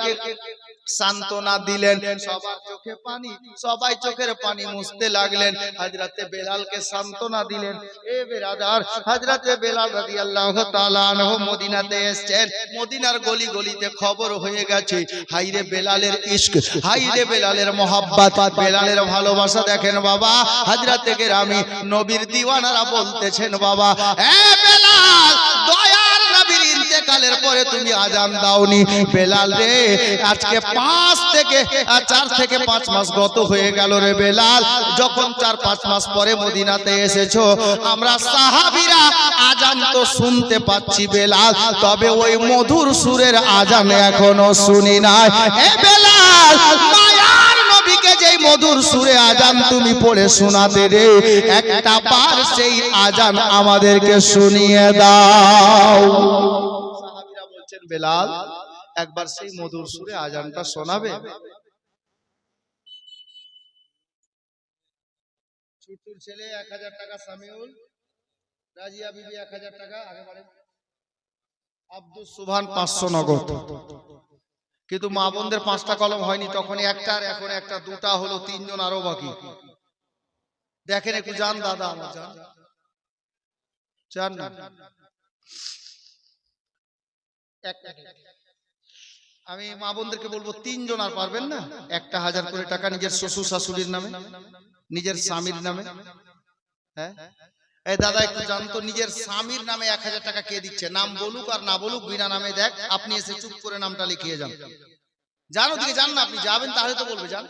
সান্ত্বনা দিলেন, সবার চোখে পানি, সবাই চোখের পানি মুছতে লাগলেন। হযরতে বেলালকে সান্ত্বনা দিলেন। এ বেরাদার, হযরতে বেলাল রাদিয়াল্লাহু তাআলা আনহু মদিনাতে এসেছেন। মদিনার গলি গলিতে খবর হয়ে গেছে, হাইরে বেলালের ইশক, হাইরে বেলালের মহব্বত, বেলালের ভালোবাসা। দেখেন বাবা, হযরতে কেরামি নবীর দিওয়ানারা বলতেছেন, বাবা এ বেলাল, দয়ার নবীর ইন্তেকালের পরে তুমি আজান দাওনি। বেলাল রে, আজকে 4 থেকে 5 মাস গত হয়ে গেল রে বেলাল। যখন 4-5 মাস পরে মদিনাতে এসেছো, আমরা সাহাবীরা আজান তো শুনতে পাচ্ছি বেলাল, তবে ওই মধুর সুরের আজান এখনো শুনি নাই। এ বেলাল, মায়ার নবীকে যেই মধুর সুরে আজান তুমি পড়ে শোনাতে রে, একটা বার সেই আজান আমাদেরকে শুনিয়ে দাও। সাহাবীরা বলছেন, বেলাল একবার সেই মধুর সুরে আজানটা শোনাবে? ছোট্টুর ছেলে 1000 টাকা, সামিউল, রাজিয়া বিবি 1000 টাকা, আগে বাড়ে আব্দুল সুবহান 500 নগদ। কিন্তু মা বোনদের 5টা কলম হয়নি, তখন একটা, আর এখন একটা, 2টা হলো, 3 জন আরো বাকি। দেখেন একটু যান দাদা, আমার যান না। আমি মা বোনদেরকে বলবো, 3 জন আর পারবেন না? 1000 করে টাকা নিজের শ্বশুর শাশুড়ির নামে, নিজের স্বামীর নামে। হ্যাঁ, এই দাদা একটু জানতো, নিজের স্বামীর নামে 1000 টাকা কে দিচ্ছে? নাম বলুক আর না বলুক, বিনা নামে দেখ, আপনি এসে চুপ করে নামটা লিখিয়ে যান। জানো দিকে যান না, আপনি যাবেন তাহলে তো বলবে যান।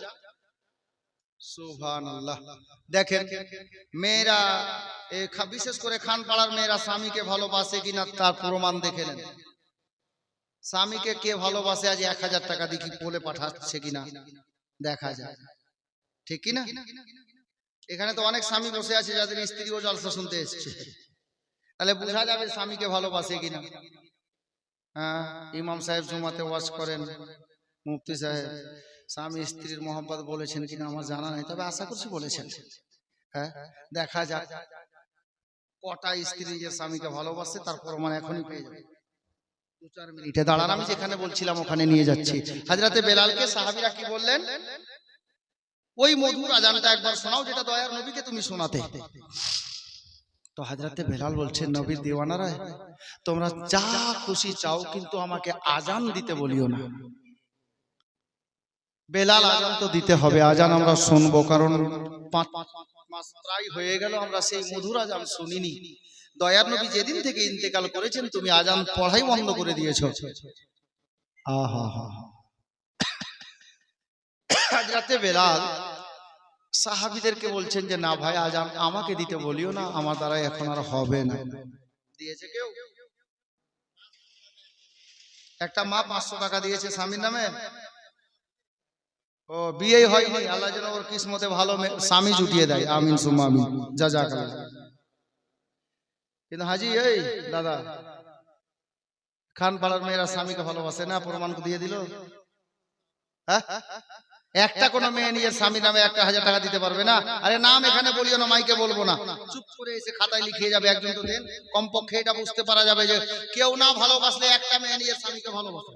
সুবহানাল্লাহ। দেখেন মেয়েরা, বিশেষ করে খানপাড়ার মেয়েরা স্বামীকে ভালোবাসে কিনা তার প্রমাণ দেখে নেন। স্বামীকে কে ভালোবাসে আজ 1000 টাকা দেখি বলে পাঠাচ্ছে কিনা দেখা যায়, ঠিক কিনা? এখানে তো অনেক স্বামী বসে আছে যাদের স্ত্রীও জলসা শুনতে এসছে, তাহলে বোঝা যাবে স্বামীকে ভালোবাসে কিনা। হ্যাঁ, ইমাম সাহেব জুমাতে ওয়াজ করেন, মুফতি সাহেব, স্বামী স্ত্রীর মহব্বত বলেছেন কিনা আমার জানা নাই, তবে আশা করছি বলেছেন। হ্যাঁ, দেখা যাক কটা স্ত্রী নিজের স্বামীকে ভালোবাসে, তার প্রমাণ এখনই পেয়ে যাবে। 2-4 মিনিটে দাঁড়ান, আমি যেখানে বলছিলাম ওখানে নিয়ে যাচ্ছি। হযরতে বেলালকে সাহাবীরা কি বললেন? ওই মধুর আজানটা একবার শোনাও, যেটা দয়ার নবীকে তুমি শোনাতে। তো হযরতে বেলাল বলছেন, নবীর দিওয়ানারা, তোমরা যা খুশি চাও, কিন্তু আমাকে আজান দিতে বলিও না। বেলাল, আজান তো দিতে হবে, আজান আমরা শুনবো, কারণ 5 মাস প্রায় হয়ে গেল আমরা সেই মধুর আজান শুনিনি। দয়ার নবী যেদিন থেকে ইন্তেকাল করেছেন, তুমি আজান পড়াই বন্ধ করে দিয়েছো। আহা, হযরতে বেলাল সাহাবীদেরকে বলছেন যে, না ভাই, আজান আমাকে দিতে বলিও না, আমার দ্বারা এখন আর হবে না। দিয়েছে কেউ? একটা মা 500 টাকা দিয়েছে স্বামীর নামে। ও বিয়ে হয়নি, আল্লাহ যেন ওর কিসমতে ভালো স্বামী জুটিয়ে দেয়, আমিন সুম্মা আমিন, জাযাকাল্লাহ। কিন্তু হাজি, এই দাদা, খানপাড়ার মেয়েরা স্বামীকে ভালোবাসে না, প্রমাণ দিয়ে দিল। হ্যাঁ, একটা কোন মেয়ে নিজের স্বামীর নামে 1000 টাকা দিতে পারবে না? আরে নাম এখানে বলিও না, মাইকে বলবো না, চুপ করে এসে খাতায় লিখিয়ে যাবে। একজন তো দেন, কমপক্ষে এটা বুঝতে পারা যাবে যে কেউ না ভালোবাসলে একটা মেয়ে নিজের স্বামীকে ভালোবাসে।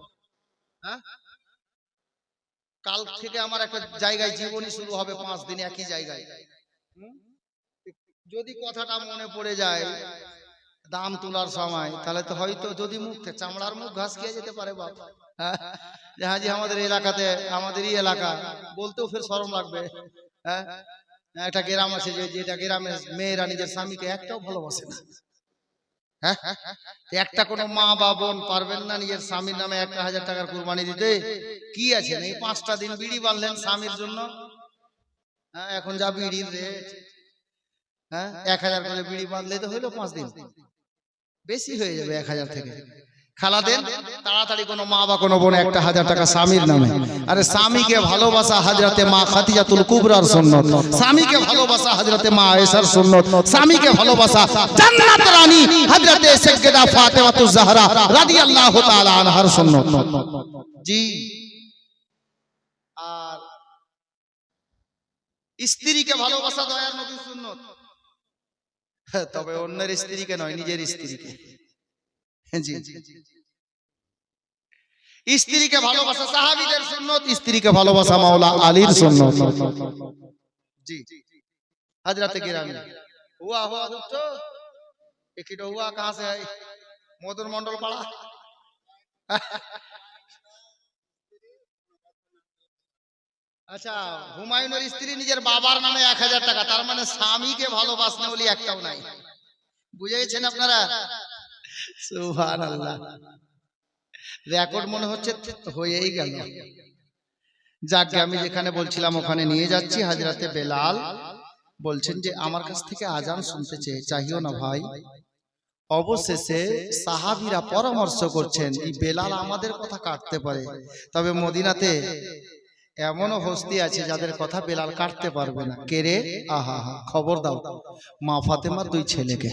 হ্যাঁ, কাল থেকে আমার একটা জায়গায় জীবনী শুরু হবে, 5 দিন একই জায়গায়। যদি কথাটা মনে পড়ে যায় দাম তোলার সময়, তাহলে তো হয়তো যদি মুখ চামড়ার মুখ ঘাস খেয়ে যেতে পারে বাপ। যে হাজি আমাদের এলাকাতে, আমাদেরই এলাকা, বলতেও ফের শরম লাগবে। হ্যাঁ, একটা গ্রাম আছে যেটা গ্রামে মেয়েরা নিজের স্বামীকে একটাও ভালোবাসে না। হ্যাঁ, একটা কোন মা বা বোন পারবেন না নিজের স্বামীর নামে 1000 টাকার কুরবানি দিতে? কি আছে, এই 5টা দিন বিড়ি বাঁধলেন স্বামীর জন্য। হ্যাঁ, এখন যা বিড়ির রেট, হ্যাঁ, 1000 করে বিড়ি বাঁধলে তো হইলো 5 দিন, বেশি হয়ে যাবে 1000 থেকে। খালা দেন তাড়াতাড়ি কোন মা বা কোন বোন 1000 টাকা স্বামীর নামে। আরে স্বামীকে ভালোবাসা হযরতে মা খাদিজাতুল কুবরার সুন্নাত, স্বামীকে ভালোবাসা হযরতে মা আয়েশার সুন্নাত, স্বামীকে ভালোবাসা জান্নাত রানী হযরতে সাইয়্যিদা ফাতেমাতুজ জাহরা রাদিয়াল্লাহু তাআলা আনহার সুন্নাত। জি, আর স্ত্রীকে ভালোবাসা দয়ার নবীর সুন্নাত, তবে অন্যের স্ত্রীকে নয়, নিজের স্ত্রীকে। জি, স্ত্রীকে ভালোবাসা সাহাবীদের সুন্নত, স্ত্রীকে ভালোবাসা মাওলা আলীর সুন্নত। জি हजरत गिरामी हुआ हुआ तो एक ही हुआ कहाँ से है मदन मंडल पड़ा আচ্ছা হুমায়ুনের স্ত্রী নিজের বাবার নামে 1000 টাকা, তার মানে স্বামীকে ভালোবাসনে বলি একটাও নাই। বুঝে গেছেন আপনারা? সুবহানাল্লাহ, রেকর্ড মনে হচ্ছে হয়েই গেল। যাকে আমি যেখানে বলছিলাম ওখানে নিয়ে যাচ্ছি। হযরতে বেলাল বলছেন যে আমার কাছ থেকে আজান শুনতে চাইও না ভাই। অবশেষে সাহাবীরা পরামর্শ করছেন এই বেলাল আমাদের কথা কাটতে পারে, তবে মদিনাতে এমনও হস্তি আছে যাদের কথা বেলাল কাটতে পারবে না। কে রে? আহা হা, খবর দাও মা ফাতেমার 2 ছেলেকে,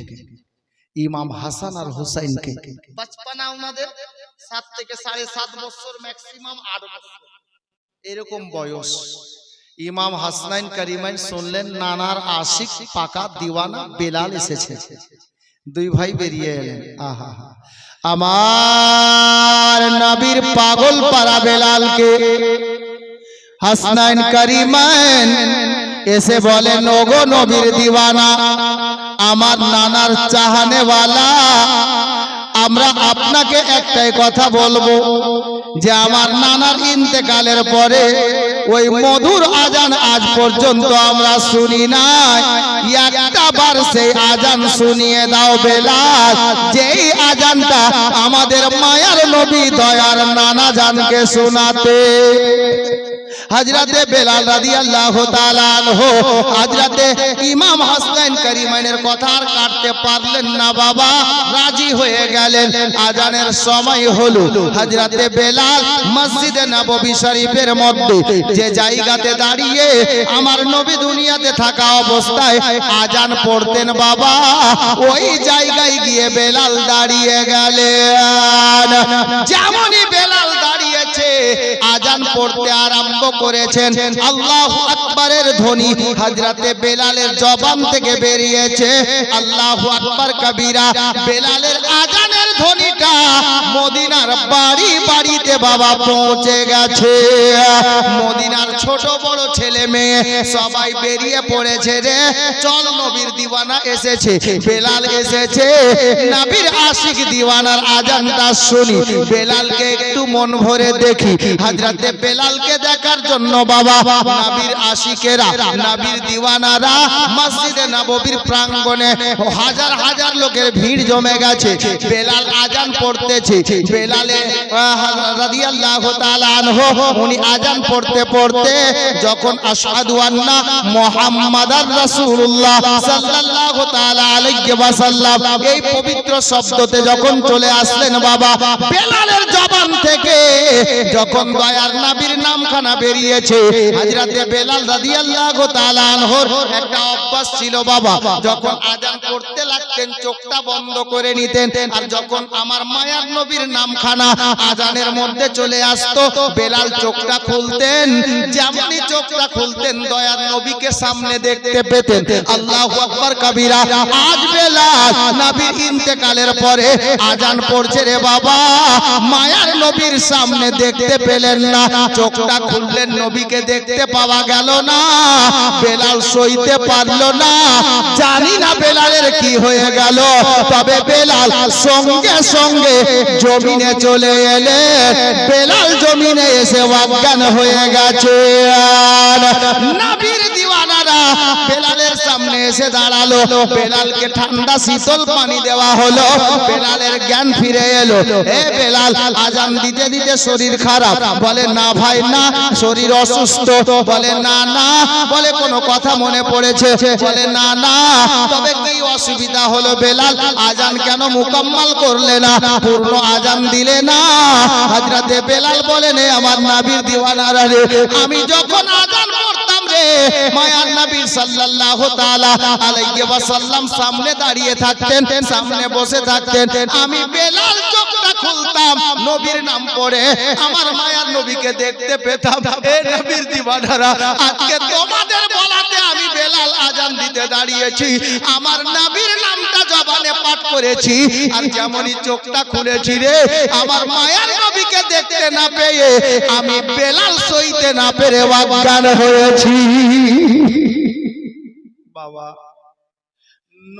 ইমাম হাসান আর হুসাইনকে। বাচপানা ওনাদের 7 থেকে 7.5 বছর, ম্যাক্সিমাম 8 বছর এরকম বয়স। ইমাম হাসনাইন করিমাইন শুনলেন নানার আশিক পাকা দিওয়ানা বেলাল এসেছে। 2 ভাই বেরিয়ে এলেন। আহা হা, আমার নবীর পাগল পারা বেলালকে হাসনাইন করিমাইন এসে বলেন ওগো নবীর দিওয়ানা, আমার নানার চাহনেওয়ালা, আমরা আপনাকে একটাই কথা বলবো যে আমার নানার ইন্তেকালের পরে ওই মধুর আজান আজ পর্যন্ত আমরা শুনি নাই, একটা বার সেই আজান শুনিয়ে দাও বেলাল, যেই আজানটা আমাদের মায়ার নবী দয়ার নানা জানকে শোনাতে। হযরতে বেলাল রাদিয়াল্লাহু তাআলা আনহু হযরতে ইমাম হাসনাইন করিমাইনের কথা আর কাটতে পারলেন না বাবা, রাজি হয়ে গেলেন। আজানের সময় হলো। হযরতে বেলাল মসজিদে নববী শরীফের মধ্যে যে জায়গাতে দাঁড়িয়ে আমার নবী দুনিয়াতে থাকা অবস্থায় আজান পড়তেন বাবা, ওই জায়গায় গিয়ে বেলাল দাঁড়িয়ে গেলেন। যেমনই বেলাল দাঁড়িয়েছে আজান পড়তে আরম্ভ করেছেন, আল্লাহু আকবারের ধ্বনি হযরতে বেলালের জবান থেকে বেরিয়েছে। আল্লাহু আকবার কবীরা। বেলালের আজানের ধ্বনিটা মদিনার বাড়ি বাড়িতে বাবা পৌঁছে গেছে। মদিনার ছোট বড় ছেলে মেয়ে সবাই বেরিয়ে পড়েছে রে, চল নবীর দিওয়ানা এসেছে, বেলাল এসেছে, নবীর আশিক দিওয়ানার আজানটা শুনি, বেলালকে একটু মন ভরে দেখি। হযরতে বেলালকে দেখার জন্য বাবা নবীর আশিকেরা, নবীর দিওয়ানারা মসজিদে নববীর প্রাঙ্গণে হাজার হাজার লোকের ভিড় জমে গেছে। বেলাল আজান পড়তেছে। বেলালে রাদিয়াল্লাহু তাআলা আনহু উনি আজান পড়তে পড়তে যখন আশহাদু আন্না মুহাম্মাদার রাসূলুল্লাহ সাল্লাল্লাহু তাআলা আলাইহি ওয়াসাল্লাম এই পবিত্র শব্দতে যখন চলে আসলেন বাবা, বেলালের জবান থেকে যখন দয়ার নবীর নামখানা বেরিয়েছে, হযরতে বেলাল রাদিয়াল্লাহু তাআলা আনহুর একটা অভ্যাস ছিল বাবা, যখন আজান পড়তে লাগতেন চোখটা বন্ধ করে নিতেন, আর যখন আমার মায়ার নবীর নামখানা আজানের মধ্যে চলে আসতো বেলাল চোখটা খুলতেন। যেমনি চোখটা খুলতেন দয়ার নবীকে সামনে দেখতে পেতেন। আল্লাহু আকবার কবীরা। আজ বেলাল নবীর ইন্তেকালের পরে আজান পড়ছে রে বাবা, মায়ার নবীর সামনে দেখতে পেলেন না, চোখটা খুললেন নবীকে দেখতে পাওয়া গেল না। বেলাল সইতে পারলো না। জানি না বেলালের কি হয়ে গেল, তবে বেলাল সঙ্গে সঙ্গে জমিনে চলে এলে। বেলাল জমিনে এসে অজ্ঞান হয়ে গেছে। নবীর দিওয়ানারা বেলালের সামনে এসে দাঁড়ালো। বেলালকে ঠান্ডা শীতল পানি দেওয়া হলো। বেলালের জ্ঞান ফিরে এলো। এ বেলাল, আজান দিতে দিতে শরীর খারাপ? বলে না ভাই না, শরীর অসুস্থ। বলে না না। বলে কোনো কথা মনে পড়েছে? বলে না না। তবে কি অসুবিধা হলো বেলাল? আজান কেন মুকম্মল করলে না, পূর্ণ আজান দিলে না? হযরতে বেলাল বলেন আমার নবীর দিওয়ানারা রে, আমি যখন আজান পড়তাম রে, মায়ার নবী সাল্লাল্লাহু তাআলা আলাইহি ওয়াসাল্লাম সামনে দাঁড়িয়ে থাকতেন, সামনে বসে থাকতেন। আমি বেলাল চোখটা খুলতাম, নবীর নাম পড়ে আমার মায়ার নবীকে দেখতে পেতাম। এ নবীর দিওয়ানারা, আজকে তোমাদের বলাতে আমি বেলাল আজান দিতে দাঁড়িয়েছি, আমার নবীর নামটা জবানে পাঠ করেছি, আর যেমনই চোখটা খুলেছি রে, আমার মায়ার নবীকে দেখতে না পেয়ে আমি বেলাল সইতে না পেরে অজ্ঞান হয়েছি। বাবা,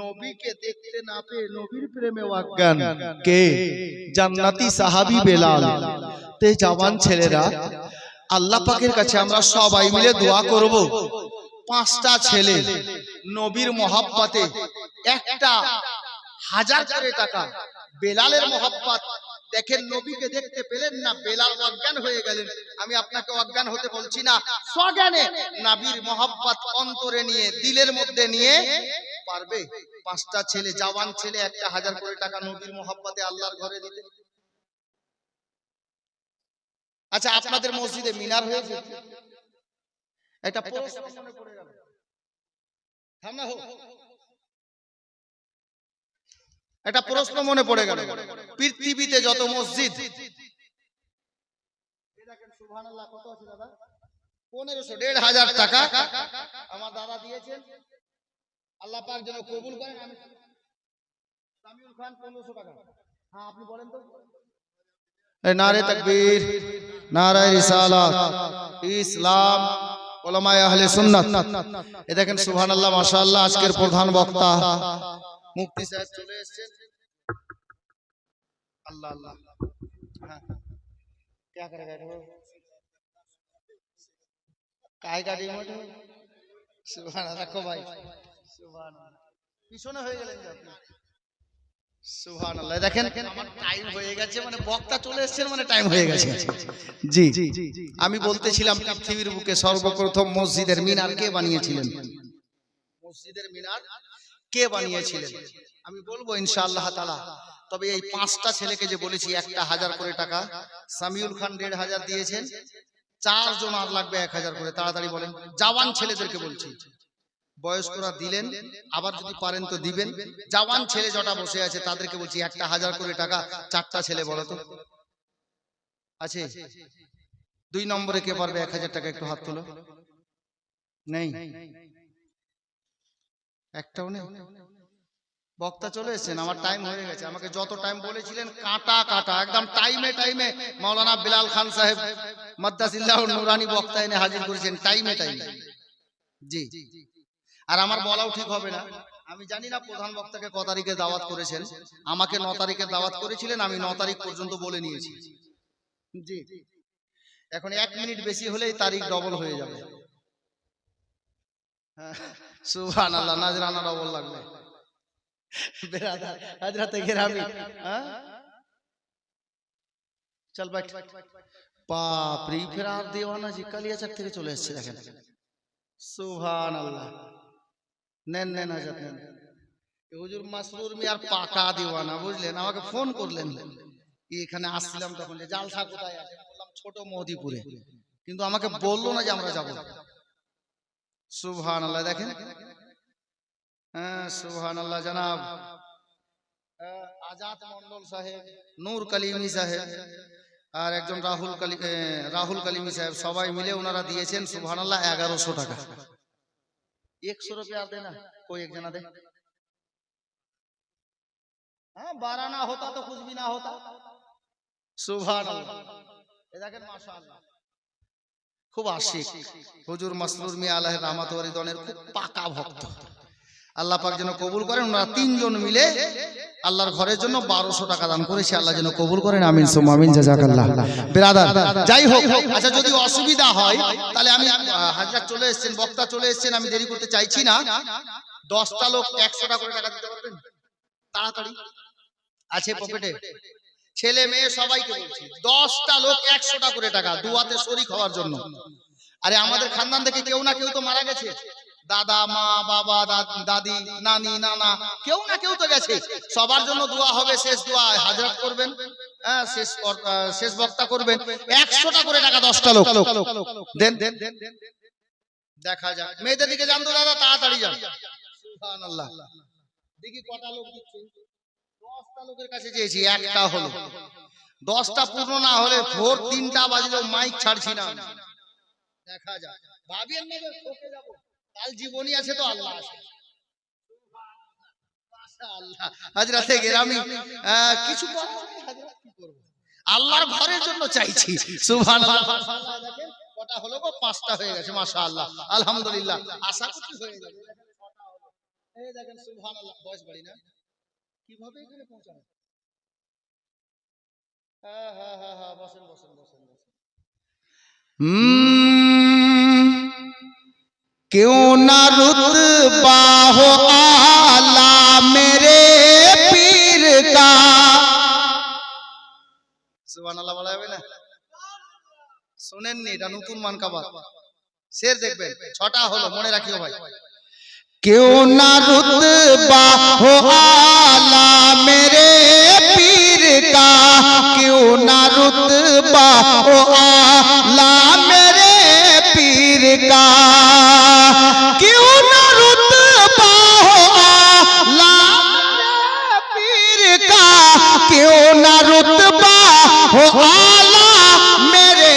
নবীকে দেখতে না পেয়ে নবীর প্রেমে অজ্ঞান কে? জান্নাতি সাহাবী বেলাল। তে জওয়ান ছেলেরা, আল্লাহ পাকের কাছে আমরা সবাই মিলে দোয়া করব, 5টা ছেলে নবীর মহব্বতে একটা 1000 করে টাকা। বেলালের মহব্বত দেখেন, নবীকে দেখতে পেলেন না, বেলাল অজ্ঞান হয়ে গেলেন। আমি আপনাকে অজ্ঞান হতে বলছি না, স্বজ্ঞানে নবীর মহব্বত অন্তরে নিয়ে, দিলের মধ্যে নিয়ে পারবে 5টা ছেলে, জওয়ান ছেলে, একটা 1000 করে টাকা নবীর মহব্বতে আল্লাহর ঘরে দিতে? আচ্ছা, আপনাদের মসজিদে মিনার হয়েছে, একটা প্রশ্ন মনে পড়ে গেল, ঠান্ডা হোক, একটা প্রশ্ন মনে পড়ে গেল, পৃথিবীতে যত মসজিদ, সুবহানাল্লাহ, কত আছে দাদা? 1500, 1500 টাকা আমার দাদা দিয়েছেন, আল্লাহ পাক যেন কবুল করেন। আমি সামিউল খান 1500 টাকা। হ্যাঁ, আপনি বলেন তো। নারে তাকবীর, নারে রিসালাত, ইসলাম, উলামায়ে আহলে সুন্নাত। এই দেখেন সুবহানাল্লাহ, মাশাআল্লাহ, আজকের প্রধান বক্তা মুফতি সাহেব চলে এসেছেন। আল্লাহ আল্লাহ, হ্যাঁ, কি করেगा वो काय का रिमोट है? সুবহানাল্লাহ, রাখো ভাই, সুবহানাল্লাহ, পিছনে হয়ে গেলেন যে আপনি। সুবহানাল্লাহ, দেখেন আমার টাইম হয়ে গেছে, মানে বক্তা চলে এসেছেন, মানে টাইম হয়ে গেছে। জি, আমি বলতেছিলাম পৃথিবীর বুকে সর্বপ্রথম মসজিদের মিনার কে বানিয়েছিলেন? মসজিদের মিনার কে বানিয়েছিলেন? আমি বলবো ইনশাআল্লাহ তাআলা। তবে এই 5টা ছেলেকে যে বলেছি একটা 1000 করে টাকা, সামিউল খান 1500 দিয়েছেন, 4 জন আর লাগবে 1000 করে, তাড়াতাড়ি বলেন। জওয়ান ছেলেদেরকে বলছি, বয়স্করা দিলেন, আবার যদি পারেন তো দিবেন। জওয়ান ছেলে জটা বসে আছে তাদেরকে বলছি একটা 1000 করে টাকা, 4টা ছেলে বলো তো আছে? 2 নম্বরে কে পারবে 1000 টাকা? একটু হাত তোলো। নেই, একটাও নেই। বক্তা চলে এসেছেন, আমার টাইম হয়ে গেছে। আমাকে যত টাইম বলেছিলেন কাটা কাটা একদম টাইমে টাইমে মাওলানা বিলাল খান সাহেব মাদ্দাসিল্লাহুর নুরানি বক্তা এনে হাজির করেছেন টাইমে টাইমে। জি, আর আমার বলাও ঠিক হবে না, আমি জানি না প্রধান বক্তাকে ক তারিখে দাওয়াত করেছেন। আমাকে 9 তারিখে দাওয়াত করেছিলেন, আমি 9 তারিখ পর্যন্ত বলে নিয়েছি। জি, এখন 1 মিনিট বেশি হলেই তারিখ ডবল হয়ে যাবে। সুবহানাল্লাহ, নাজরানা ডবল লাগবে। বেরাদার হযরত গিরামি, চল बैठ। বাপ রে, ফেরার দেওয়ানা জি কালিয়াচক থেকে চলে এসেছে, দেখেন সুবহানাল্লাহ। নেন নেন হযরত নেন। হুজুর মাসরুর মিয়ার পাকা দেওয়ানা, বুঝলেন? আমাকে ফোন করলেন, এখানে আসছিলাম তখন, যে জালসা কোথায় আছে? বললাম ছোট মহদিপুরে, কিন্তু আমাকে বললো না যে আমরা যাব। সুবহানাল্লাহ, দেখেন, হ্যাঁ সুবহানাল্লাহ। জনাব আজাদ মন্ডল সাহেব, নূর কালিমি সাহেব, আর একজন রাহুল কালিমি সাহেব, সবাই মিলে ওনারা দিয়েছেন সুবহানাল্লাহ 1100 টাকা। 100 रुपया देना, कोई एक जना दे। हाँ, 12 ना होता तो कुछ भी ना होता। सुभानअल्लाह, দেখেন মাশাআল্লাহ, খুব আশিক হুজুর মাসরুর মিয়া আলাইহির রহমাত ওয়া রিদওয়ানের খুব পাকা ভক্ত। আল্লাহ পাক যেন কবুল করেন। ওনারা 3 জন মিলে আল্লাহর ঘরের জন্য 1200 টাকা দান করেছে, আল্লাহ যেন কবুল করেন। আমিন সুম্মা আমিন, জাযাকাল্লাহ। বিরাদার, যাই হোক, আচ্ছা যদি অসুবিধা হয় তাহলে আমি, হাজরাত চলে এসেছেন, বক্তা চলে এসেছেন, আমি দেরি করতে চাইছি না। 10টা লোক 100 টাকা করে টাকা দিতে পারবেন? তাড়াতাড়ি আছে পকেটে, ছেলে মেয়ে সবাইকে বলছি, 10টা লোক 100 টাকা করে টাকা, দুয়াতে শরীক হওয়ার জন্য। আরে আমাদের খানদান থেকে কেউ না কেউ তো মারা গেছে, দাদা, মা, বাবা, দাদি, নানি, নানা, কেউ না কেউ তো গেছে। সবার জন্য দোয়া হবে, শেষ দোয়া হাজরাত করবেন, হ্যাঁ শেষ বক্তা করবেন। 100 টাকা করে টাকা 10টা লোক দেন। দেখা যাক, মেয়েদের দিকে যান তো দাদা, তাড়াতাড়ি যান। সুবহানাল্লাহ, দেখি কটা লোক দিচ্ছে। 10টা লোকের কাছে চেয়েছি, একটা হলো। 10টা পূর্ণ না হলে ভোর 3টা বাজলেও মাইক ছাড়ছি না। দেখা যাক, ভাবিয়েন না যে ঠকে যাব, কাল জীবনই আছে তো আল্লাহ আছে। মাশাআল্লাহ হযরতে গেরামি কিছু বলবো হযরত, কি করব, আল্লাহর ঘরের জন্য চাইছি। সুবহানাল্লাহ। দেখেন কটা হলো গো, 5টা হয়ে গেছে। মাশাআল্লাহ আলহামদুলিল্লাহ, আশা করছি হয়ে যাবে। ছটা হলো, এই দেখেন সুবহানাল্লাহ। বয়স বাড়ি না, কিভাবে এখানে পৌঁছানো? হ্যাঁ হ্যাঁ হ্যাঁ হ্যাঁ, বসেন বসেন বসেন বসেন। क्यों ना रुतबा हो आला मेरे पीर का। সুবহানাল্লাহ বলা যাবে না? শুনেননি? এটা নতুন মানকাবাত, শের দেখবেন। 6টা হলো, মনে রাখিও ভাই। क्यों ना रुतबा हो आला मेरे पीर का, क्यों ना रुतबा हो आला मेरे पीर का, क्यों ना रुतबा हो आला मेरे पीर का, क्यों ना रुतबा हो आला मेरे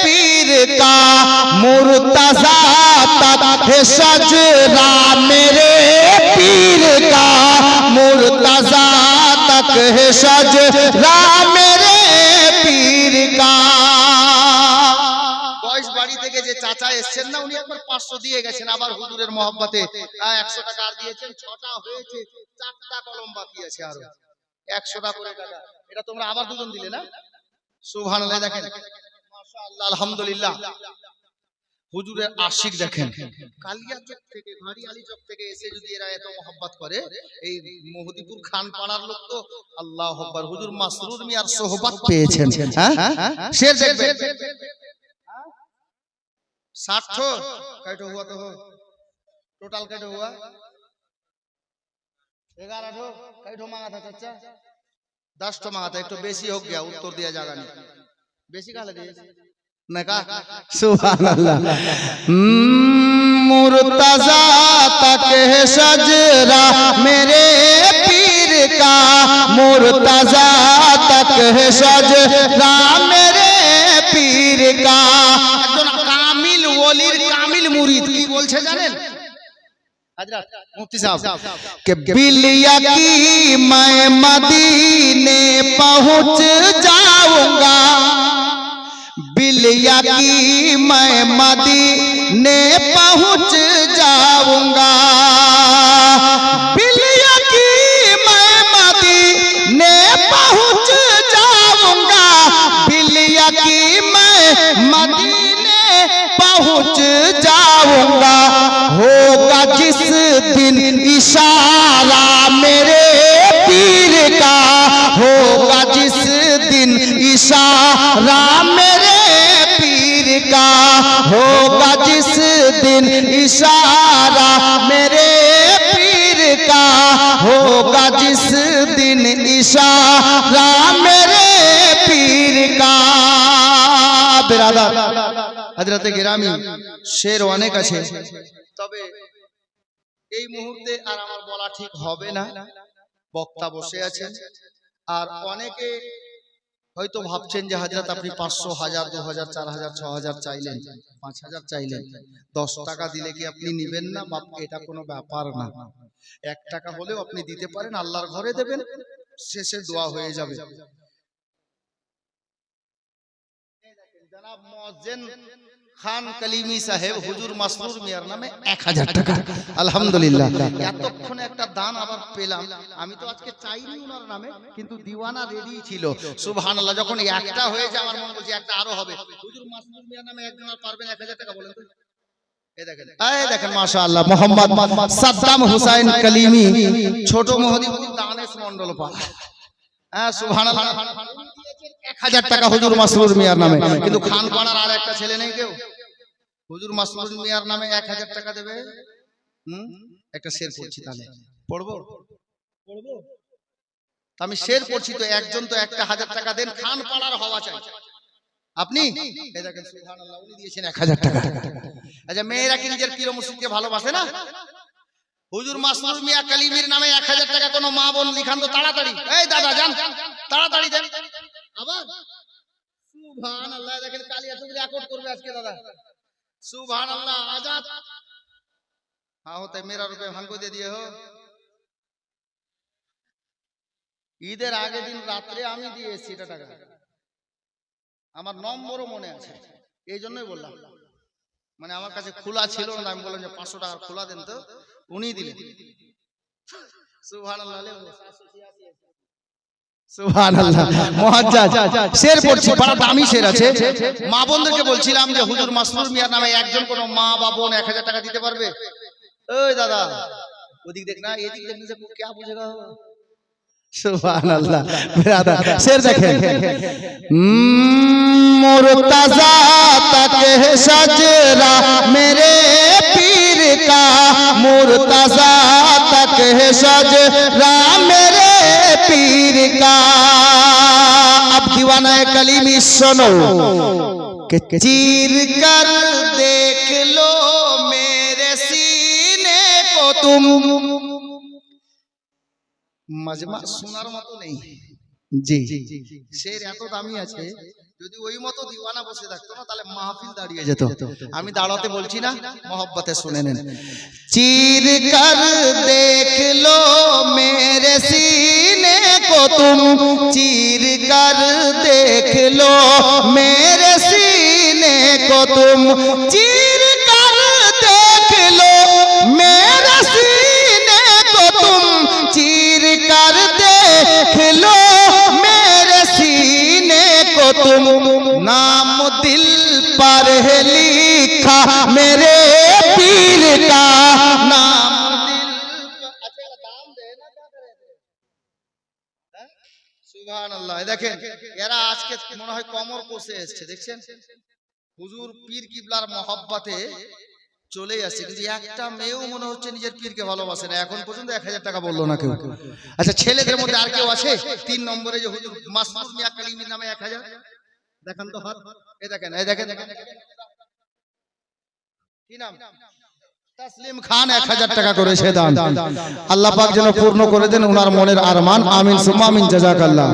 पीर का, मुर्तज़ा तक है सजरा मेरे पीर का, मुर्तज़ा तक है सजरा मेरे पीर का। বয়স বাড়ি থেকে যে চাচা এসেছেন না, উনি একবার 500 দিয়ে গেছেন, আবার হুজুরের মহব্বতে 100 টাকা আর দিয়েছেন। 6টা হয়েছে, 4টা কলম বাকি আছে, আরো 100 টাকা করে টাকা। এটা তোমরা আবার দুজন দিলে না? সুবহানাল্লাহ। দেখেন মাশাআল্লাহ আলহামদুলিল্লাহ, হুজুরের আশিক দেখেন, কালিয়া চক থেকে, ভারী আলী চক থেকে এসে যদি এরা এত মহব্বত করে, এই মেহেদীপুর খান পাড়ার লোক তো আল্লাহু আকবার, হুজুর মাসরুর মিয়ার সোহবত পেয়েছেন। হ্যাঁ শের দেখবেন। 60 कैठो हुआ तो हो, टोटल कैठो हुआ 11 कैठो मांगा था चाचा? 10 मांगा था, एक तो बेसी हो गया, उत्तर दिया जाएगा नहीं, बेसी कहा दिए मैं कहा। सुबहानअल्लाह। मुर्तज़ा तक है सजरा मेरे पीर का, मुर्तज़ा तक है सजरा मेरे पीर का। একজন কামিল ওলির কামিল মুরিদ কি বলছে জানেন हजरत मुफ्ती साहब? कि बिलिया की मैं मदीने पहुंच जाऊंगा, बिलिया की मैं मदीने पहुंच जाऊंगा, बिलिया की मैं मदीने पहुंच जाऊंगा, बिलिया की मैं मदीने पहुंच जाऊंगा। होगा जिस दिन इशारा मेरे पीर का, होगा जिस दिन इशारा मेरे पीर का, होगा जिस दिन इशारा मेरे पीर का, होगा जिस दिन इशारा मेरे पीर का। बिरादर हजरत गिरामी शेर অনেক আছে, তবে এই মুহূর্তে আর আমার বলা ঠিক হবে না। বক্তা বসে আছেন, আর অনেকে হয়তো ভাবছেন যে হযরত আপনি 500, 1000, 2000, 4000, 6000 চাইলেন, 5000 চাইলেন, 10 টাকা দিলে কি আপনি নেবেন না? বাপ, এটা কোনো ব্যাপার না। 1 টাকা হলেও আপনি দিতে পারেন, আল্লাহর ঘরে দেবেন, শেষে দোয়া হয়ে যাবে। জনাব মুয়াজ্জিন খান কলিমি সাহেব হুজুর মাসরুর মিয়ার নামে 1000 টাকা। আলহামদুলিল্লাহ, এতক্ষণে একটা দান আবার পেলাম। আমি তো আজকে চাইনি ওনার নামে, কিন্তু দিওয়ানা রেডি ছিল। সুবহানাল্লাহ, যখন একটা হয়ে যায় আমার মনে বলছে একটা আরো হবে। হুজুর মাসরুর মিয়ার নামে একজন আর পারবেন 1000 টাকা বলেন তো? এই দেখেন মাশাআল্লাহ, মোহাম্মদ সাদ্দাম হুসাইন কলিমি, ছোট মেহেদীপুর দানেশ মন্ডল পাড়া। হ্যাঁ সুবহানাল্লাহ, 1000 টাকা হুজুর মাসরুর মিয়ার নামে। কিন্তু খান পাড়ার আর একটা ছেলে নেই কেউ হুজুর মাসরুর মিয়ার নামে 1000 টাকা দেবে? একটা শের পড়ছি, তাহলে পড়বো? আমি শের পড়ছি তো, একজন তো একটা 1000 টাকা দেন, খান পাড়ার হওয়া চাই আপনি। এই দেখেন সুবহানাল্লাহ, উনি দিয়েছেন 1000 টাকা। আচ্ছা, মেয়েরা কি নিজের প্রিয় মুর্শিদকে ভালোবাসে না? হুজুর মাসরুর মিয়া কালিমির নামে 1000 টাকা কোনো মা বোন লিখান তো তাড়াতাড়ি। এই দাদা যান, তাড়াতাড়ি দেন। আবার সুবহানাল্লাহ, দেখেন কালিয়া চৌধুরী রেকর্ড করবে আজকে দাদা। সুবহানাল্লাহ। আজাদ हाँ होता है, मेरा रुपए हमको दे दिए हो। ঈদের আগে দিন রাত্রে আমি দিয়ে এসেছি এটা টাকা, আমার নম্বরও মনে আছে, এই জন্যই বললাম। মানে আমার কাছে খোলা ছিল না, আমি বললাম যে 500 টাকা খোলা দেন, তো উনি দিলেন। সুবহানাল্লাহ, সুবহানাল্লাহ। মুহাজ্জাজ শের পড়ছি, বড় দামি শের আছে। মা বোনদেরকে বলছিলাম যে হুজুর মাসরুর মিয়ার নামে একজন কোন মা বা বোন 1000 টাকা দিতে পারবে? ওই দাদা ওদিক দেখ না, এদিক দেখনে से क्या पूछेगा। सुभान अल्लाह। शेर देखें, मुर्तजा तक है सजरा मेरे पीर का, मुर्तजा तक है सजरा मेरे पीर का। अब दीवाना कलीमी सुनो कि चीर कर देख लो मेरे सीने को तुम। মজমা শোনার মতো নেই জি, শের এত দামি আছে, যদি ওই মতো দিওয়ানা বসে থাকতো না তাহলে মাহফিল দাঁড়িয়ে যেত। আমি দাঁড়াতে বলছি না, মহব্বতে শুনে নেন। চির কর দেখ লো মেরে সিনে কো তুম, চির কর দেখ লো মেরে সিনে কো তুম, চির কর দেখ লো মেরে সিনে কো তুম, चीर कर देख लो मेरे सीने को तुम, नाम दिल पर है लिखा मेरे पीर का, नाम दिल पर। दाम देना क्या करे। সুবহানাল্লাহ। দেখেন এরা আজকে মনে হয় কমর কষে এসেছে, দেখছেন হুজুর পীর কিবলার মহব্বতে চলে আসছে, কিন্তু একটা মেয়েও মনে হচ্ছে নিজের পীরকে ভালোবাসে না। এখন পর্যন্ত 1000 টাকা বললো না কেউ। আচ্ছা ছেলেদের মধ্যে আর কেউ আছে 3 নম্বরে যে হুজুর মাসরুর মিয়া কালিমির নামে 1000? দেখেন তো হাত, এই দেখেন, এই দেখেন, কি নাম? তাসলিম খান 1000 টাকা করেছে দান। আল্লাহ পাক যেন পূর্ণ করে দেন ওনার মনের আরমান। আমিন সুম্মা আমিন, জাযাকাল্লাহ।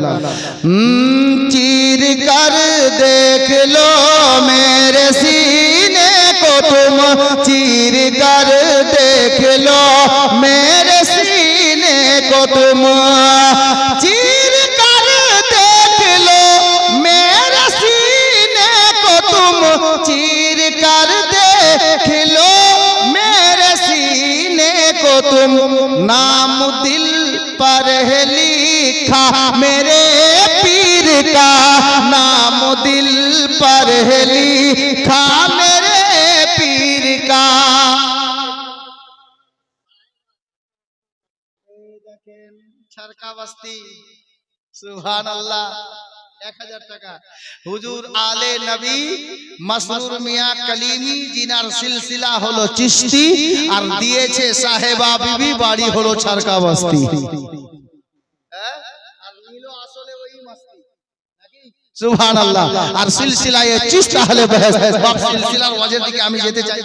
চির কর দেখ লো মেরে সিনে को तुम, चीर कर देख लो मेरे सीने को तुम, चीर कर देख लो मेरे सीने को तुम, चीर कर देख लो मेरे सीने को तुम, नाम दिल पर है लिखा मेरे पीर का, नाम दिल पर है लिखा मेरे पीर का। দেখেন ছরকা বস্তি। সুবহানাল্লাহ। 1000 টাকা হুজুর আলে নবী মাসরুর মিয়া কালিমি, জিনার সিলসিলা হলো চিশতি, আর দিয়েছে সাহেবা বিবি, বাড়ি হলো ছরকা বস্তি। আর নীলো আসলে ওই মস্তি নাকি? সুবহানাল্লাহ। আর সিলসিলায়ে চিশত আহলে বহস, বাপ সিলসিলার ওয়াজের দিকে আমি যেতে চাই।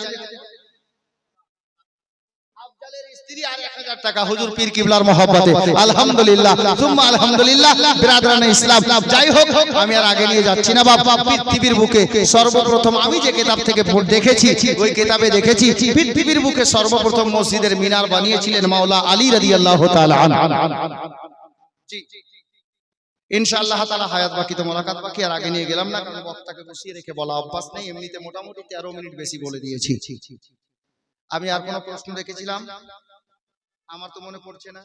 আফজালের স্ত্রী আর 1000 টাকা হুজুর পীর কিবলার মহব্বতে। আলহামদুলিল্লাহ সুম্মা আলহামদুলিল্লাহ। বিরাদরানে ইসলাম, যাই হোক আমি আর আগে নিয়ে যাচ্ছি না। বাপ পৃথিবীর বুকে সর্বপ্রথম আমি যে কিতাব থেকে দেখেছি, ওই কিতাবে দেখেছি পৃথিবীর বুকে সর্বপ্রথম মসজিদের মিনার বানিয়েছিলেন মাওলা আলী রাদিয়াল্লাহু তাআলা আনহু। জি ইনশাআল্লাহ তাআলা হায়াত বাকি তো মোলাকাত বাকি, আর আগে নিয়ে গেলাম না, কারণ বক্তাকে বসিয়ে রেখে বলা অভ্যাস নেই। এমনিতে মোটামুটি 13 মিনিট বেশি বলে দিয়েছি। আমি আর কোনো প্রশ্ন রেখেছিলাম আমার তো মনে পড়ছে না।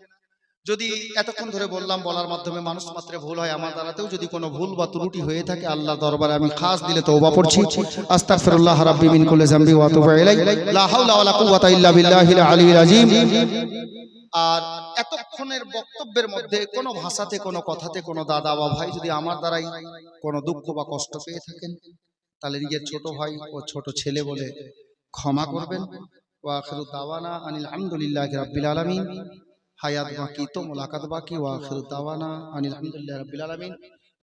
যদি এতক্ষণ ধরে বললাম, বলার মাধ্যমে মানুষ মাত্রে ভুল হয়, আমার দ্বারাতেও যদি কোনো ভুল বা ত্রুটি হয়ে থাকে আল্লাহর দরবারে আমি খাস দিলে তওবা পড়ছি। আস্তাগফিরুল্লাহ রাব্বি মিন কুল্লি যামবি ওয়া আতুবু ইলাইহি, লা হাওলা ওয়ালা কুওয়াতা ইল্লা বিল্লাহিল আলিয়্যিল আযীম। আর এতক্ষণের বক্তব্যের মধ্যে কোনো ভাষাতে, কোনো কথাতে, কোনো দাদা বা ভাই যদি আমার দ্বারাই কোনো দুঃখ বা কষ্ট পেয়ে থাকেন, তাহলে নিজের ছোট ভাই ও ছোট ছেলে বলে ক্ষমা করবেন। ওয়া আখিরু দাওয়ানা আনিল হামদুলিল্লাহি রাব্বিল আলামিন। হায়াত বাকি তো মোলাকাত বাকি। ওয়া আখিরু দাওয়ানা আনিল হামদুলিল্লাহি রাব্বিল আলামিন।